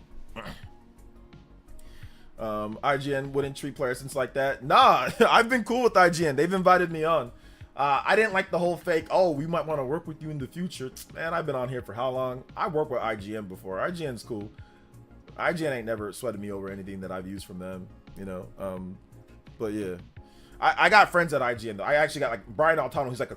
IGN wouldn't treat players since like that. Nah, I've been cool with IGN. They've invited me on. I didn't like the whole fake, oh, we might want to work with you in the future. Man, I've been on here for how long? I worked with IGN before. IGN's cool. IGN ain't never sweated me over anything that I've used from them, you know. But yeah, I got friends at IGN though. I actually got like Brian Altano. He's like a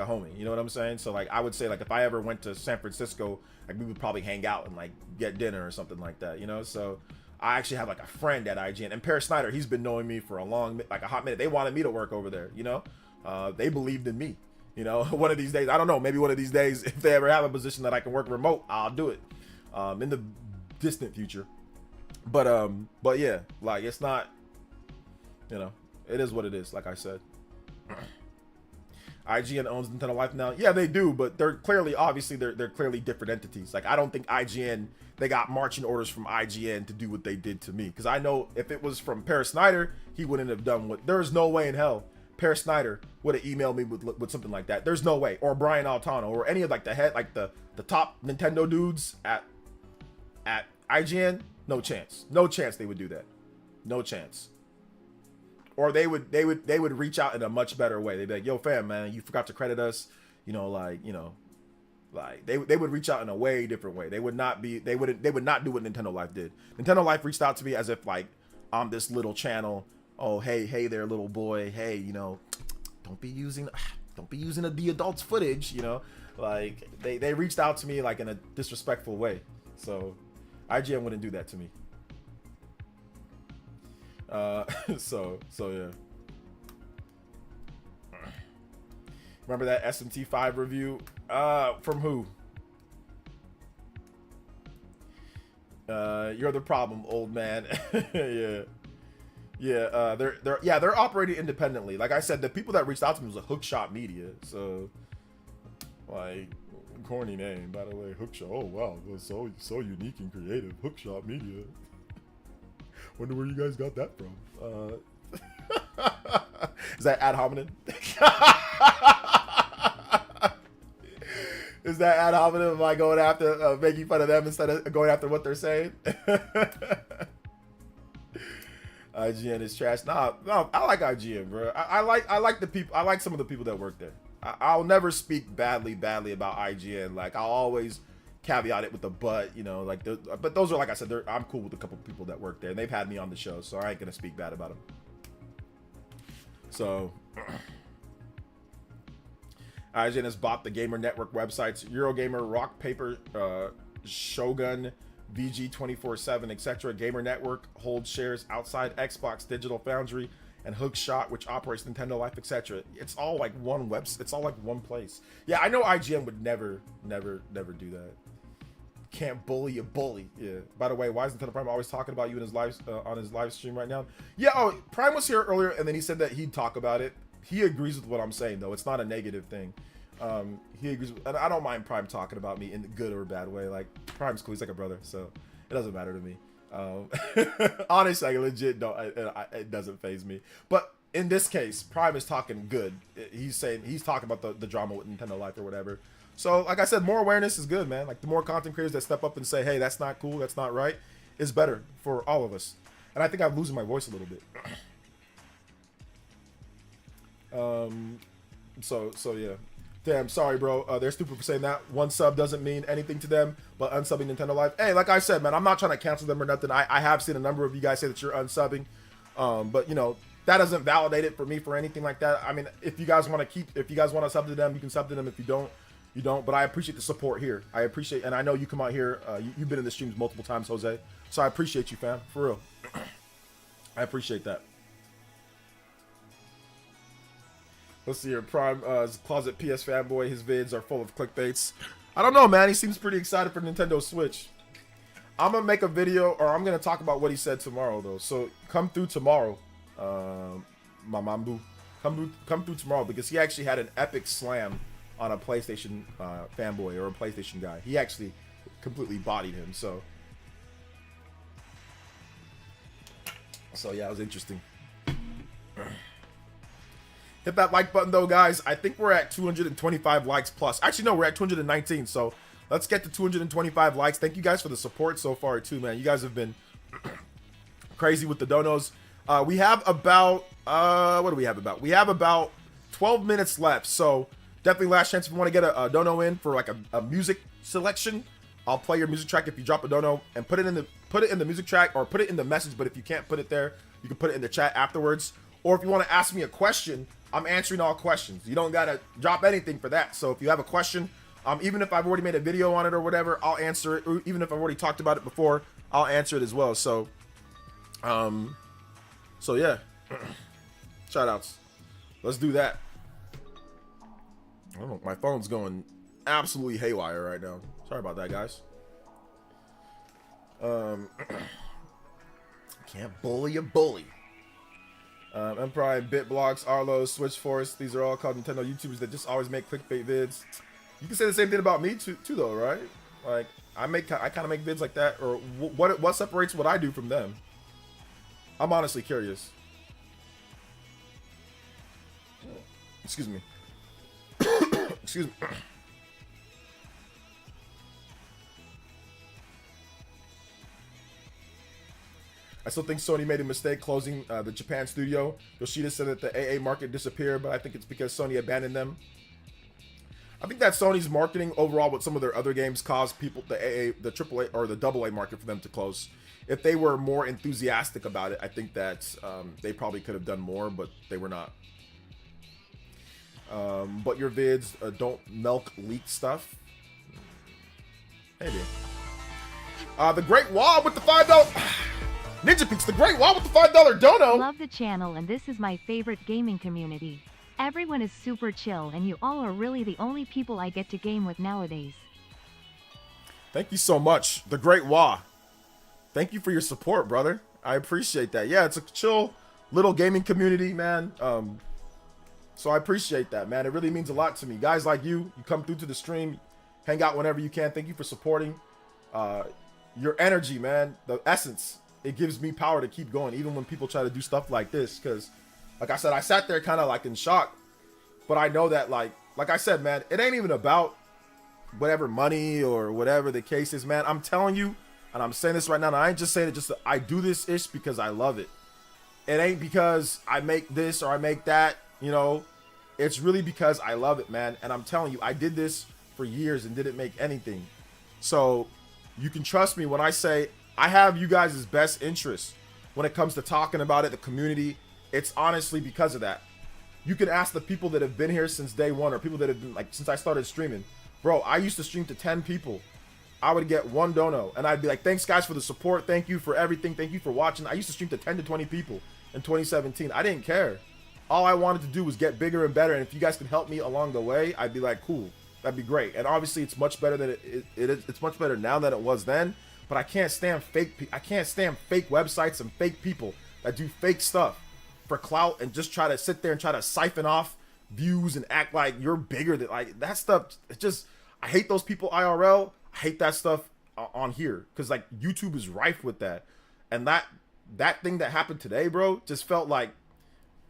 homie. You know what I'm saying? So like, I would say like if I ever went to San Francisco, like we would probably hang out and like get dinner or something like that, you know. So I actually have like a friend at IGN, and Paris Snyder. He's been knowing me for a hot minute. They wanted me to work over there, you know. They believed in me, you know. One of these days, I don't know, maybe one of these days, if they ever have a position that I can work remote, I'll do it in the distant future. But yeah, like it's not, you know, it is what it is. Like I said, IGN owns Nintendo Life now. Yeah, they do, but they're clearly, obviously, they're clearly different entities. Like I don't think IGN, they got marching orders from IGN to do what they did to me, because I know if it was from Paris Snyder, he wouldn't have done what. There is no way in hell Pear Snyder would have emailed me with something like that. There's no way. Or Brian Altano or any of like the top Nintendo dudes at IGN. No chance. No chance they would do that. No chance. Or they would reach out in a much better way. They'd be like, yo fam, man, you forgot to credit us. You know, like, you know, like they would reach out in a way different way. They would not do what Nintendo Life did. Nintendo Life reached out to me as if like I'm this little channel. Oh, hey there, little boy. Hey, you know, don't be using the adults footage, you know. Like they reached out to me like in a disrespectful way. So IGN wouldn't do that to me. So yeah. Remember that SMT5 review? From who? You're the problem, old man. Yeah. They're operating independently. Like I said, the people that reached out to me was a Hookshot Media. So, like, corny name, by the way, Hookshot. Oh wow, that's so unique and creative. Hookshot Media. Wonder where you guys got that from. Is that ad hominem? Is that ad hominem? Am I going after making fun of them instead of going after what they're saying? IGN is trash. No, I like IGN, bro. I like the people. I like some of the people that work there. I'll never speak badly about IGN. Like I'll always caveat it with the but, you know, like. But those are, like I said, I'm cool with a couple of people that work there, and they've had me on the show, so I ain't gonna speak bad about them. So, IGN has bought the Gamer Network websites Eurogamer, Rock Paper, Shogun, VG 24/7, etc. Gamer Network holds shares outside Xbox, Digital Foundry, and Hookshot, which operates Nintendo Life, etc. It's all like one website. It's all like one place. Yeah, I know IGN would never do that. Can't bully a bully. Yeah. By the way, why is Nintendo Prime always talking about you in his live on his live stream right now? Yeah. Oh, Prime was here earlier, and then he said that he'd talk about it. He agrees with what I'm saying, though. It's not a negative thing. He agrees, and I don't mind Prime talking about me in a good or a bad way. Like Prime's cool. He's like a brother, so it doesn't matter to me. Honestly, I legit don't. It doesn't faze me. But in this case, Prime is talking good. He's talking about the drama with Nintendo Life or whatever. So, like I said, more awareness is good, man. Like the more content creators that step up and say, "Hey, that's not cool. That's not right," is better for all of us. And I think I'm losing my voice a little bit. So yeah. Damn, sorry, bro. They're stupid for saying that. One sub doesn't mean anything to them, but unsubbing Nintendo Life. Hey, like I said, man, I'm not trying to cancel them or nothing. I have seen a number of you guys say that you're unsubbing, but you know that doesn't validate it for me for anything like that. I mean, if you guys want to sub to them, you can sub to them. If you don't, you don't. But I appreciate the support here. I appreciate, and I know you come out here. You've been in the streams multiple times, Jose. So I appreciate you, fam, for real. I appreciate that. Let's see here. Prime closet PS fanboy. His vids are full of clickbaits. I don't know, man. He seems pretty excited for Nintendo Switch. I'm gonna make a video, or I'm gonna talk about what he said tomorrow, though. So come through tomorrow, Mamambu. Come through tomorrow, because he actually had an epic slam on a PlayStation fanboy or a PlayStation guy. He actually completely bodied him. So yeah, it was interesting. Hit that like button, though, guys. I think we're at 225 likes plus. Actually, no, we're at 219. So let's get to 225 likes. Thank you guys for the support so far, too, man. You guys have been crazy with the donos. We have about, what do we have about? We have about 12 minutes left. So definitely last chance if you want to get a dono in for like a music selection. I'll play your music track if you drop a dono and put it in the music track, or put it in the message. But if you can't put it there, you can put it in the chat afterwards. Or if you want to ask me a question, I'm answering all questions. You don't gotta drop anything for that. So if you have a question, even if I've already made a video on it or whatever, I'll answer it. Or even if I've already talked about it before, I'll answer it as well. So, yeah, shout outs. Let's do that. I don't know, my phone's going absolutely haywire right now. Sorry about that, guys. Can't bully a bully. Empire, BitBlocks, Arlo, Switchforce, these are all called Nintendo YouTubers that just always make clickbait vids. You can say the same thing about me too though, right? Like I kind of make vids like that, or what separates what I do from them? I'm honestly curious. Excuse me. Excuse me. I still think Sony made a mistake closing the Japan studio. Yoshida said that the AA market disappeared, but I think it's because Sony abandoned them. I think that Sony's marketing overall with some of their other games caused people, the AAA or the AA market for them to close. If they were more enthusiastic about it, I think that they probably could have done more, but they were not. But your vids don't milk leak stuff. Maybe. The Great Wall with the $5. Ninja Peaks, the Great Wall with the $5 dono. Love the channel, and this is my favorite gaming community. Everyone is super chill, and you all are really the only people I get to game with nowadays. Thank you so much, the Great Wall. Thank you for your support, brother. I appreciate that. Yeah, it's a chill little gaming community, man. So I appreciate that, man. It really means a lot to me. Guys like you come through to the stream, hang out whenever you can. Thank you for supporting. Your energy, man, the essence. It gives me power to keep going, even when people try to do stuff like this. Because, like I said, I sat there kind of like in shock. But I know that, like I said, man, it ain't even about whatever money or whatever the case is, man. I'm telling you, and I'm saying this right now, and I ain't just saying it just I do this ish because I love it. It ain't because I make this or I make that, you know. It's really because I love it, man. And I'm telling you, I did this for years and didn't make anything. So you can trust me when I say I have you guys' best interests when it comes to talking about it, the community. It's honestly because of that. You can ask the people that have been here since day one, or people that have been, like, since I started streaming. Bro, I used to stream to 10 people. I would get one dono, and I'd be like, thanks, guys, for the support. Thank you for everything. Thank you for watching. I used to stream to 10 to 20 people in 2017. I didn't care. All I wanted to do was get bigger and better, and if you guys could help me along the way, I'd be like, cool. That'd be great. And obviously, it's much better than it is. It's much better now than it was then. But I can't stand I can't stand fake websites and fake people that do fake stuff for clout and just try to sit there and try to siphon off views and act like you're bigger than, like, that stuff. It's just, I hate those people IRL. I hate that stuff on here because, like, YouTube is rife with that. And that thing that happened today, bro, just felt like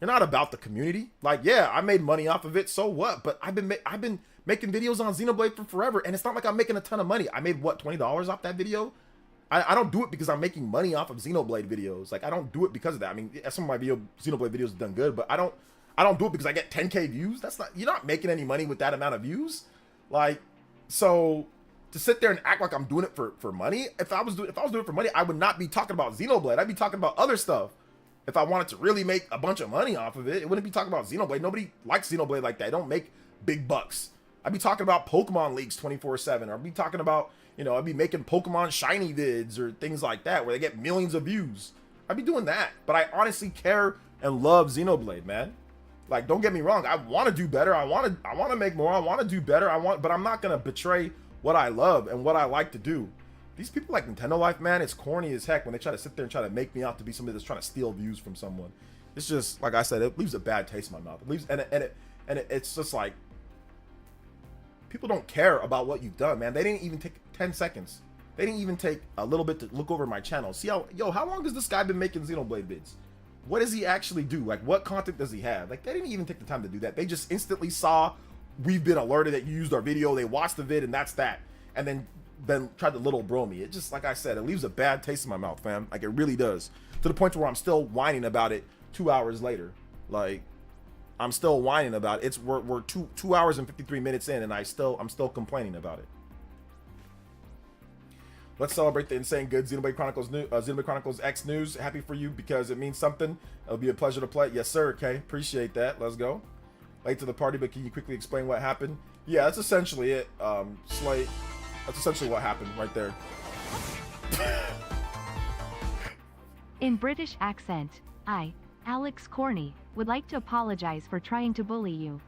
you're not about the community. Like, yeah, I made money off of it, so what? But I've been making videos on Xenoblade for forever, and it's not like I'm making a ton of money. I made, what, $20 off that video? I don't do it because I'm making money off of Xenoblade videos. Like, I don't do it because of that. I mean, some of my Xenoblade videos have done good, but I don't do it because I get 10K views. That's not, you're not making any money with that amount of views. Like, so to sit there and act like I'm doing it for money, if I was doing it for money, I would not be talking about Xenoblade. I'd be talking about other stuff. If I wanted to really make a bunch of money off of it, it wouldn't be talking about Xenoblade. Nobody likes Xenoblade like that. I don't make big bucks. I'd be talking about Pokemon leaks 24/7, or I'd be talking about, you know, I'd be making Pokemon shiny vids or things like that where they get millions of views. I'd be doing that. But I honestly care and love Xenoblade, man. Like, don't get me wrong. I want to do better. I want to make more. I want to do better. but I'm not going to betray what I love and what I like to do. These people like Nintendo Life, man, it's corny as heck when they try to sit there and try to make me out to be somebody that's trying to steal views from someone. It's just, like I said, it leaves a bad taste in my mouth. It leaves, it's just like, people don't care about what you've done, man. They didn't even take 10 seconds. They didn't even take a little bit to look over my channel. See how long has this guy been making Xenoblade vids? What does he actually do? Like, what content does he have? Like, they didn't even take the time to do that. They just instantly saw, we've been alerted that you used our video. They watched the vid, and that's that. And then tried to little bro me. It just, like I said, it leaves a bad taste in my mouth, fam. Like, it really does. To the point where I'm still whining about it 2 hours later. Like, I'm still whining about it. We're 2 hours and 53 minutes in, and I'm still complaining about it. Let's celebrate the insane good Xenoblade Chronicles X news. Happy for you because it means something. It'll be a pleasure to play. Yes, sir. Okay, appreciate that. Let's go. Late to the party, but can you quickly explain what happened? Yeah, that's essentially it. Slate. That's essentially what happened right there. In British accent, I, Alex Corney, would like to apologize for trying to bully you.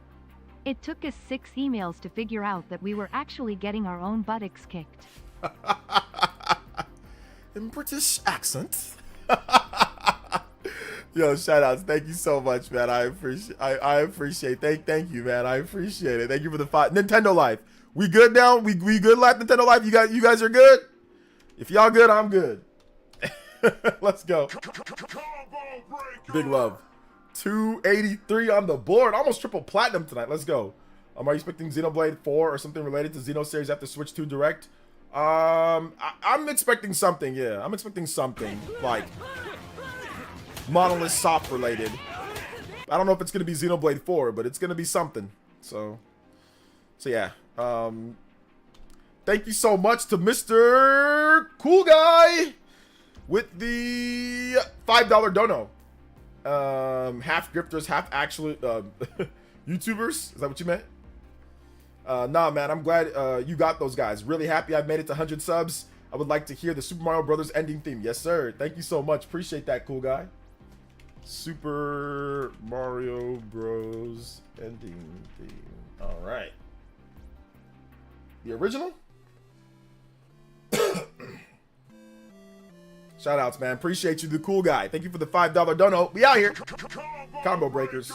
It took us 6 emails to figure out that we were actually getting our own buttocks kicked. In British accent. Yo, shout outs. Thank you so much, man. I appreciate. Thank you, man. I appreciate it. Thank you for the Nintendo Life. We good now? We good, Life Nintendo Life? You guys are good? If y'all good, I'm good. Let's go. Big love 283 on the board. Almost triple platinum tonight. Let's go. Are you expecting Xenoblade 4 or something related to Xeno series after Switch 2 Direct? I'm expecting something, yeah. I'm expecting something, like, Monolith Soft related. I don't know if it's going to be Xenoblade 4, but it's going to be something. So yeah. Thank you so much to Mr. Cool Guy with the $5 dono. Half grifters, half actually YouTubers. Is that what you meant? Nah, man, I'm glad you got those guys. Really happy I made it to 100 subs. I would like to hear the Super Mario Brothers ending theme. Yes, sir. Thank you so much. Appreciate that, cool guy. Super Mario Bros. Ending theme. All right. The original? Shout outs, man. Appreciate you, the cool guy. Thank you for the $5 dono. We out here. Combo breakers.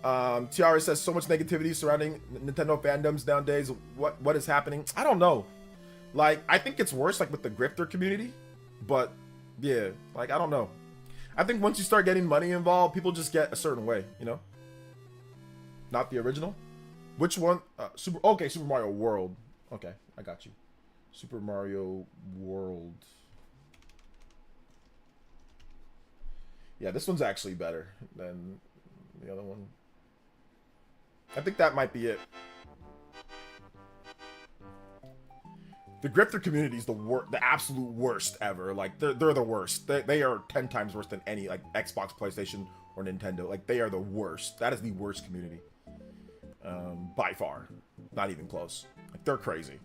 Tiara says so much negativity surrounding Nintendo fandoms nowadays. What is happening? I don't know. Like, I think it's worse like with the grifter community, but yeah, like I don't know. I think once you start getting money involved, people just get a certain way, you know? Not the original. Which one? Super Mario World. Okay, I got you. Super Mario World. Yeah, this one's actually better than the other one. I think that might be it. The grifter community is the absolute worst ever. Like they're the worst. They are 10 times worse than any like Xbox, PlayStation, or Nintendo. Like they are the worst. That is the worst community. By far. Not even close. Like they're crazy.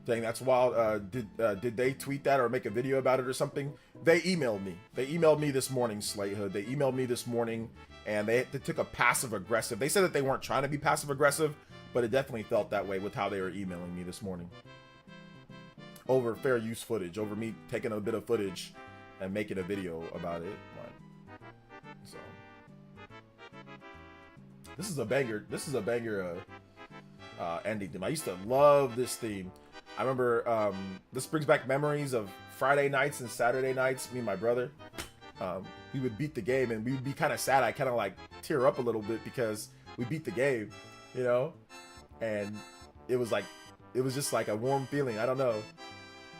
Dang, that's wild. Did they tweet that or make a video about it or something? They emailed me. They emailed me this morning, Slatehood. They emailed me this morning, and they took a passive-aggressive. They said that they weren't trying to be passive-aggressive, but it definitely felt that way with how they were emailing me this morning. Over fair use footage, over me taking a bit of footage and making a video about it. So this is a banger. This is a banger ending theme. I used to love this theme. I remember this brings back memories of Friday nights and Saturday nights. Me and my brother, we would beat the game, and we would be kind of sad. I kind of like tear up a little bit because we beat the game, you know, and it was just like a warm feeling. I don't know,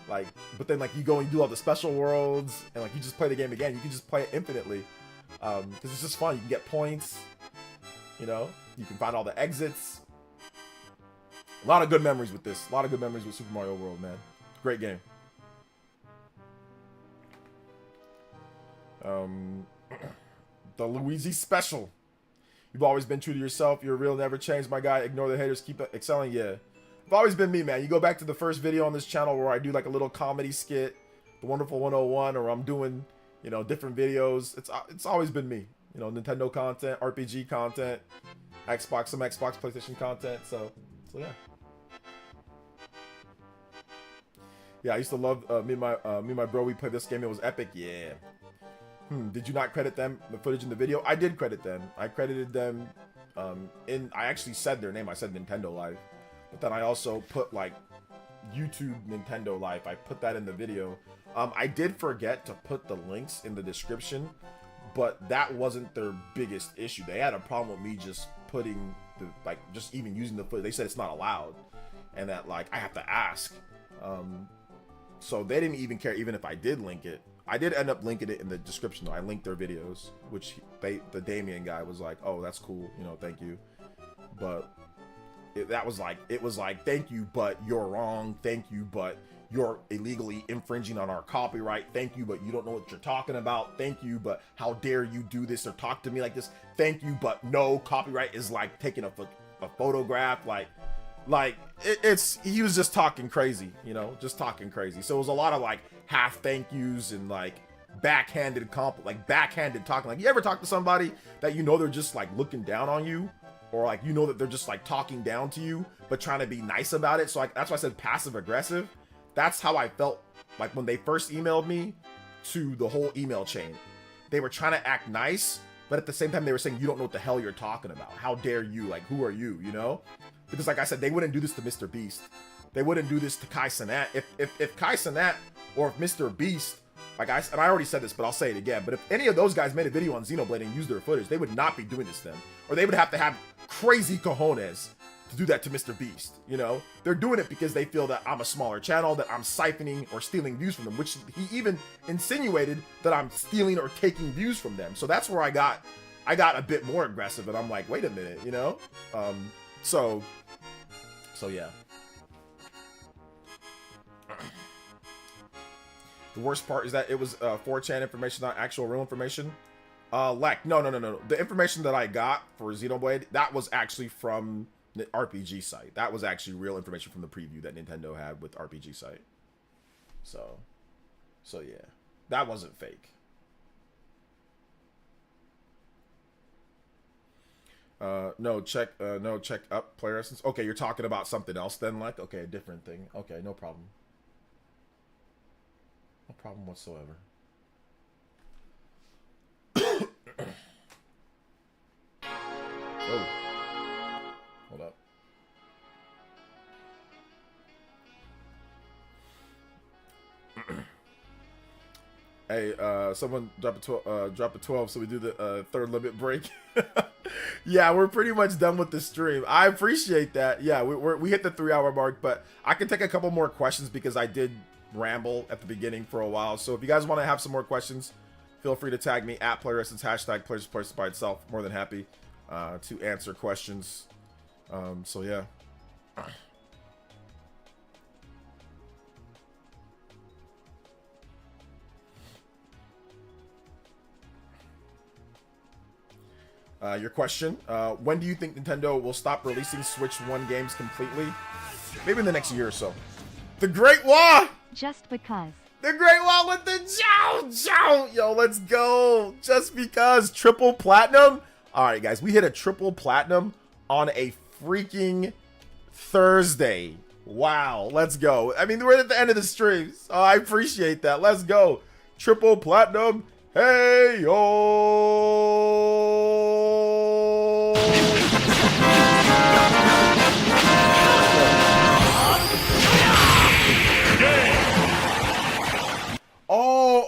like, but then like you go and you do all the special worlds, and like you just play the game again. You can just play it infinitely because it's just fun. You can get points, you know. You can find all the exits. A lot of good memories with this. A lot of good memories with Super Mario World, man. Great game. The Luigi special. You've always been true to yourself. You're real, never changed, my guy. Ignore the haters, keep excelling. Yeah. I've always been me, man. You go back to the first video on this channel where I do like a little comedy skit, The Wonderful 101, or I'm doing, you know, different videos. It's always been me. You know, Nintendo content, RPG content, some Xbox, PlayStation content. So yeah. Yeah, I used to love me and my bro. We played this game. It was epic. Yeah. Did you not credit them the footage in the video? I did credit them. I credited them. I actually said their name. I said Nintendo Life, but then I also put like YouTube Nintendo Life. I put that in the video. I did forget to put the links in the description, but that wasn't their biggest issue. They had a problem with me just putting just even using the footage. They said it's not allowed, and that like I have to ask. So they didn't even care even if I did link it. I did end up linking it in the description though. I linked their videos, which the Damien guy was like, oh, that's cool, you know, thank you. But it was like, thank you, but you're wrong. Thank you, but you're illegally infringing on our copyright. Thank you, but you don't know what you're talking about. Thank you, but how dare you do this or talk to me like this? Thank you, but no, copyright is like taking a photograph, he was just talking crazy, you know, just talking crazy. So it was a lot of like half thank yous and like backhanded talking. Like, you ever talk to somebody that you know they're just like looking down on you, or like you know that they're just like talking down to you but trying to be nice about it? So like that's why I said passive aggressive. That's how I felt like when they first emailed me to the whole email chain. They were trying to act nice, but at the same time they were saying, you don't know what the hell you're talking about. How dare you? Like, who are you, you know? Because like I said, they wouldn't do this to Mr. Beast. They wouldn't do this to Kai Cenat. If Kai Cenat or if Mr. Beast, and I already said this, but I'll say it again, but if any of those guys made a video on Xenoblade and used their footage, they would not be doing this to them. Or they would have to have crazy cojones to do that to Mr. Beast, you know? They're doing it because they feel that I'm a smaller channel, that I'm siphoning or stealing views from them, which he even insinuated that I'm stealing or taking views from them. So that's where I got a bit more aggressive, and I'm like, wait a minute, you know? So yeah. The worst part is that it was 4chan information, not actual real information. Lek, no. The information that I got for Xenoblade, that was actually from the RPG site. That was actually real information from the preview that Nintendo had with RPG site. So yeah, that wasn't fake. No, check up player essence. Okay, you're talking about something else then, Lek? Okay, a different thing. Okay, no problem. No problem whatsoever. Oh. Hold up. Hey, someone drop a 12 so we do the third limit break. Yeah, we're pretty much done with the stream. I appreciate that. Yeah, we hit the 3-hour mark, but I can take a couple more questions because I did ramble at the beginning for a while. So if you guys want to have some more questions, feel free to tag me at PlayerEssence, hashtag Players by itself. More than happy to answer questions. So yeah. Your question, when do you think Nintendo will stop releasing Switch 1 games completely? Maybe in the next year or so. The Great Wah! Just because. The Great Wall with the Jow! Yo, let's go! Just because. Triple platinum? Alright, guys, we hit a triple platinum on a freaking Thursday. Wow, let's go. I mean, we're at the end of the stream, so I appreciate that. Let's go. Triple platinum. Hey, yo!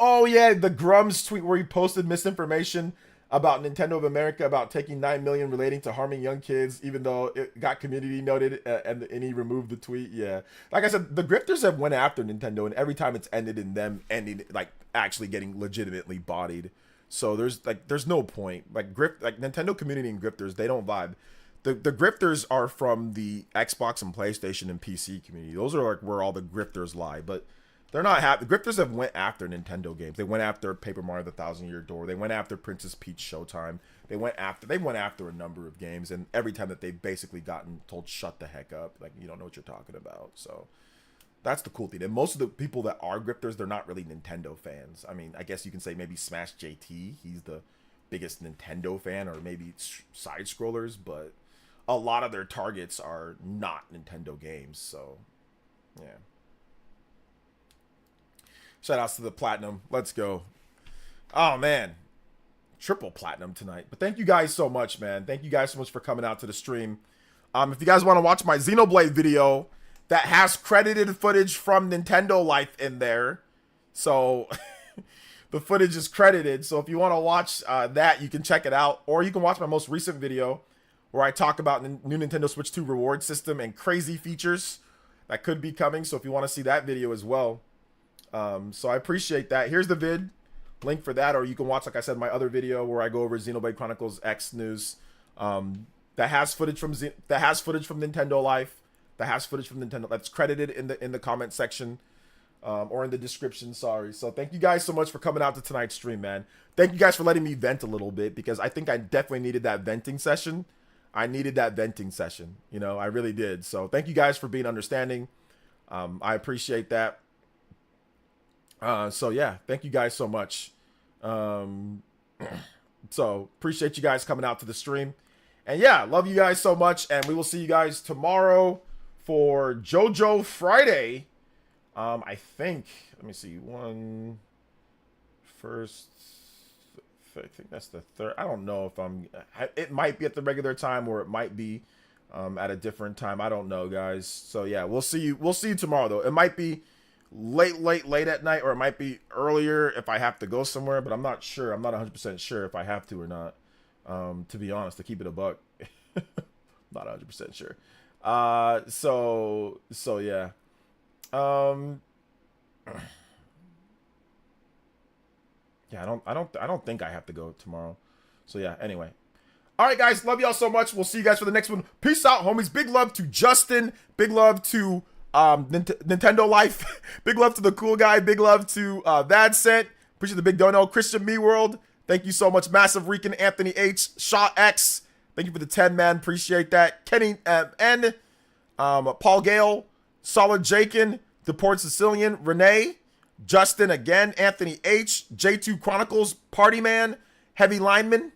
Oh yeah, the Grums tweet where he posted misinformation about Nintendo of America about taking 9 million relating to harming young kids, even though it got community noted and he removed the tweet. Yeah, like I said, the grifters have went after Nintendo, and every time it's ended in them ending like actually getting legitimately bodied. So there's no point. Like Nintendo community and grifters, they don't vibe. The grifters are from the Xbox and PlayStation and PC community. Those are like where all the grifters lie, but they're not happy. The grifters have went after Nintendo games. They went after Paper Mario: The Thousand Year Door. They went after Princess Peach Showtime. They went after a number of games, and every time that they've basically gotten told shut the heck up, like you don't know what you're talking about. So that's the cool thing. And most of the people that are grifters, they're not really Nintendo fans. I mean, I guess you can say maybe Smash JT. He's the biggest Nintendo fan, or maybe side scrollers, but a lot of their targets are not Nintendo games. So yeah. Shout outs to the platinum. Let's go. Oh, man. Triple platinum tonight. But thank you guys so much, man. Thank you guys so much for coming out to the stream. If you guys want to watch my Xenoblade video that has credited footage from Nintendo Life in there. So the footage is credited. So if you want to watch that, you can check it out. Or you can watch my most recent video where I talk about the new Nintendo Switch 2 reward system and crazy features that could be coming. So if you want to see that video as well. So I appreciate that. Here's the vid link for that, or you can watch, like I said, my other video where I go over Xenoblade Chronicles X news. That has footage from Nintendo Life. That has footage from Nintendo that's credited in the comment section, or in the description. Sorry. So thank you guys so much for coming out to tonight's stream, man. Thank you guys for letting me vent a little bit, because I think I definitely needed that venting session. You know, I really did. So thank you guys for being understanding. I appreciate that. So yeah, thank you guys so much. So appreciate you guys coming out to the stream, and yeah, love you guys so much, and we will see you guys tomorrow for JoJo Friday. I think, let me see, I think that's the third. I don't know if it might be at the regular time, or it might be at a different time. I don't know, guys. So yeah, we'll see you. We'll see you tomorrow, though. It might be late at night, or it might be earlier if I have to go somewhere. But I'm not sure. I'm not 100% sure if I have to or not. To be honest, to keep it a buck, not 100% sure. So yeah. Yeah, I don't think I have to go tomorrow. So yeah, anyway. All right, guys, love y'all so much. We'll see you guys for the next one. Peace out, homies. Big love to Justin. Big love to Nintendo Life. Big love to the cool guy. Big love to Vadsent. Appreciate the big dono. Christian Me World. Thank you so much. Massive Rican, Anthony H, Shaw X. Thank you for the 10, man. Appreciate that. Kenny N, Paul Gale, Solid Jakin, Deport Sicilian, Renee, Justin again, Anthony H, J2 Chronicles, Party Man, Heavy Lineman,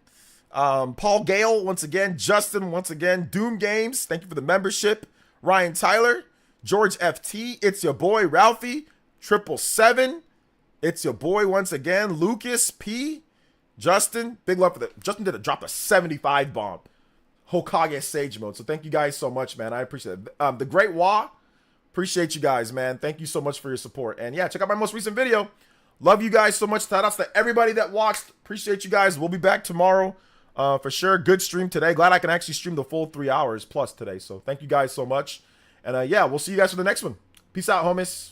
Paul Gale once again, Justin once again, Doom Games, thank you for the membership, Ryan Tyler, George FT, it's your boy Ralphie, 777, it's your boy once again, Lucas P, Justin, big love for the, Justin drop a 75 bomb, Hokage Sage mode, so thank you guys so much, man, I appreciate it. The Great Wah, appreciate you guys, man, thank you so much for your support, and yeah, check out my most recent video, love you guys so much, shout outs to everybody that watched, appreciate you guys, we'll be back tomorrow, for sure, good stream today, glad I can actually stream the full 3 hours plus today, so thank you guys so much, and yeah, we'll see you guys for the next one, peace out, homies.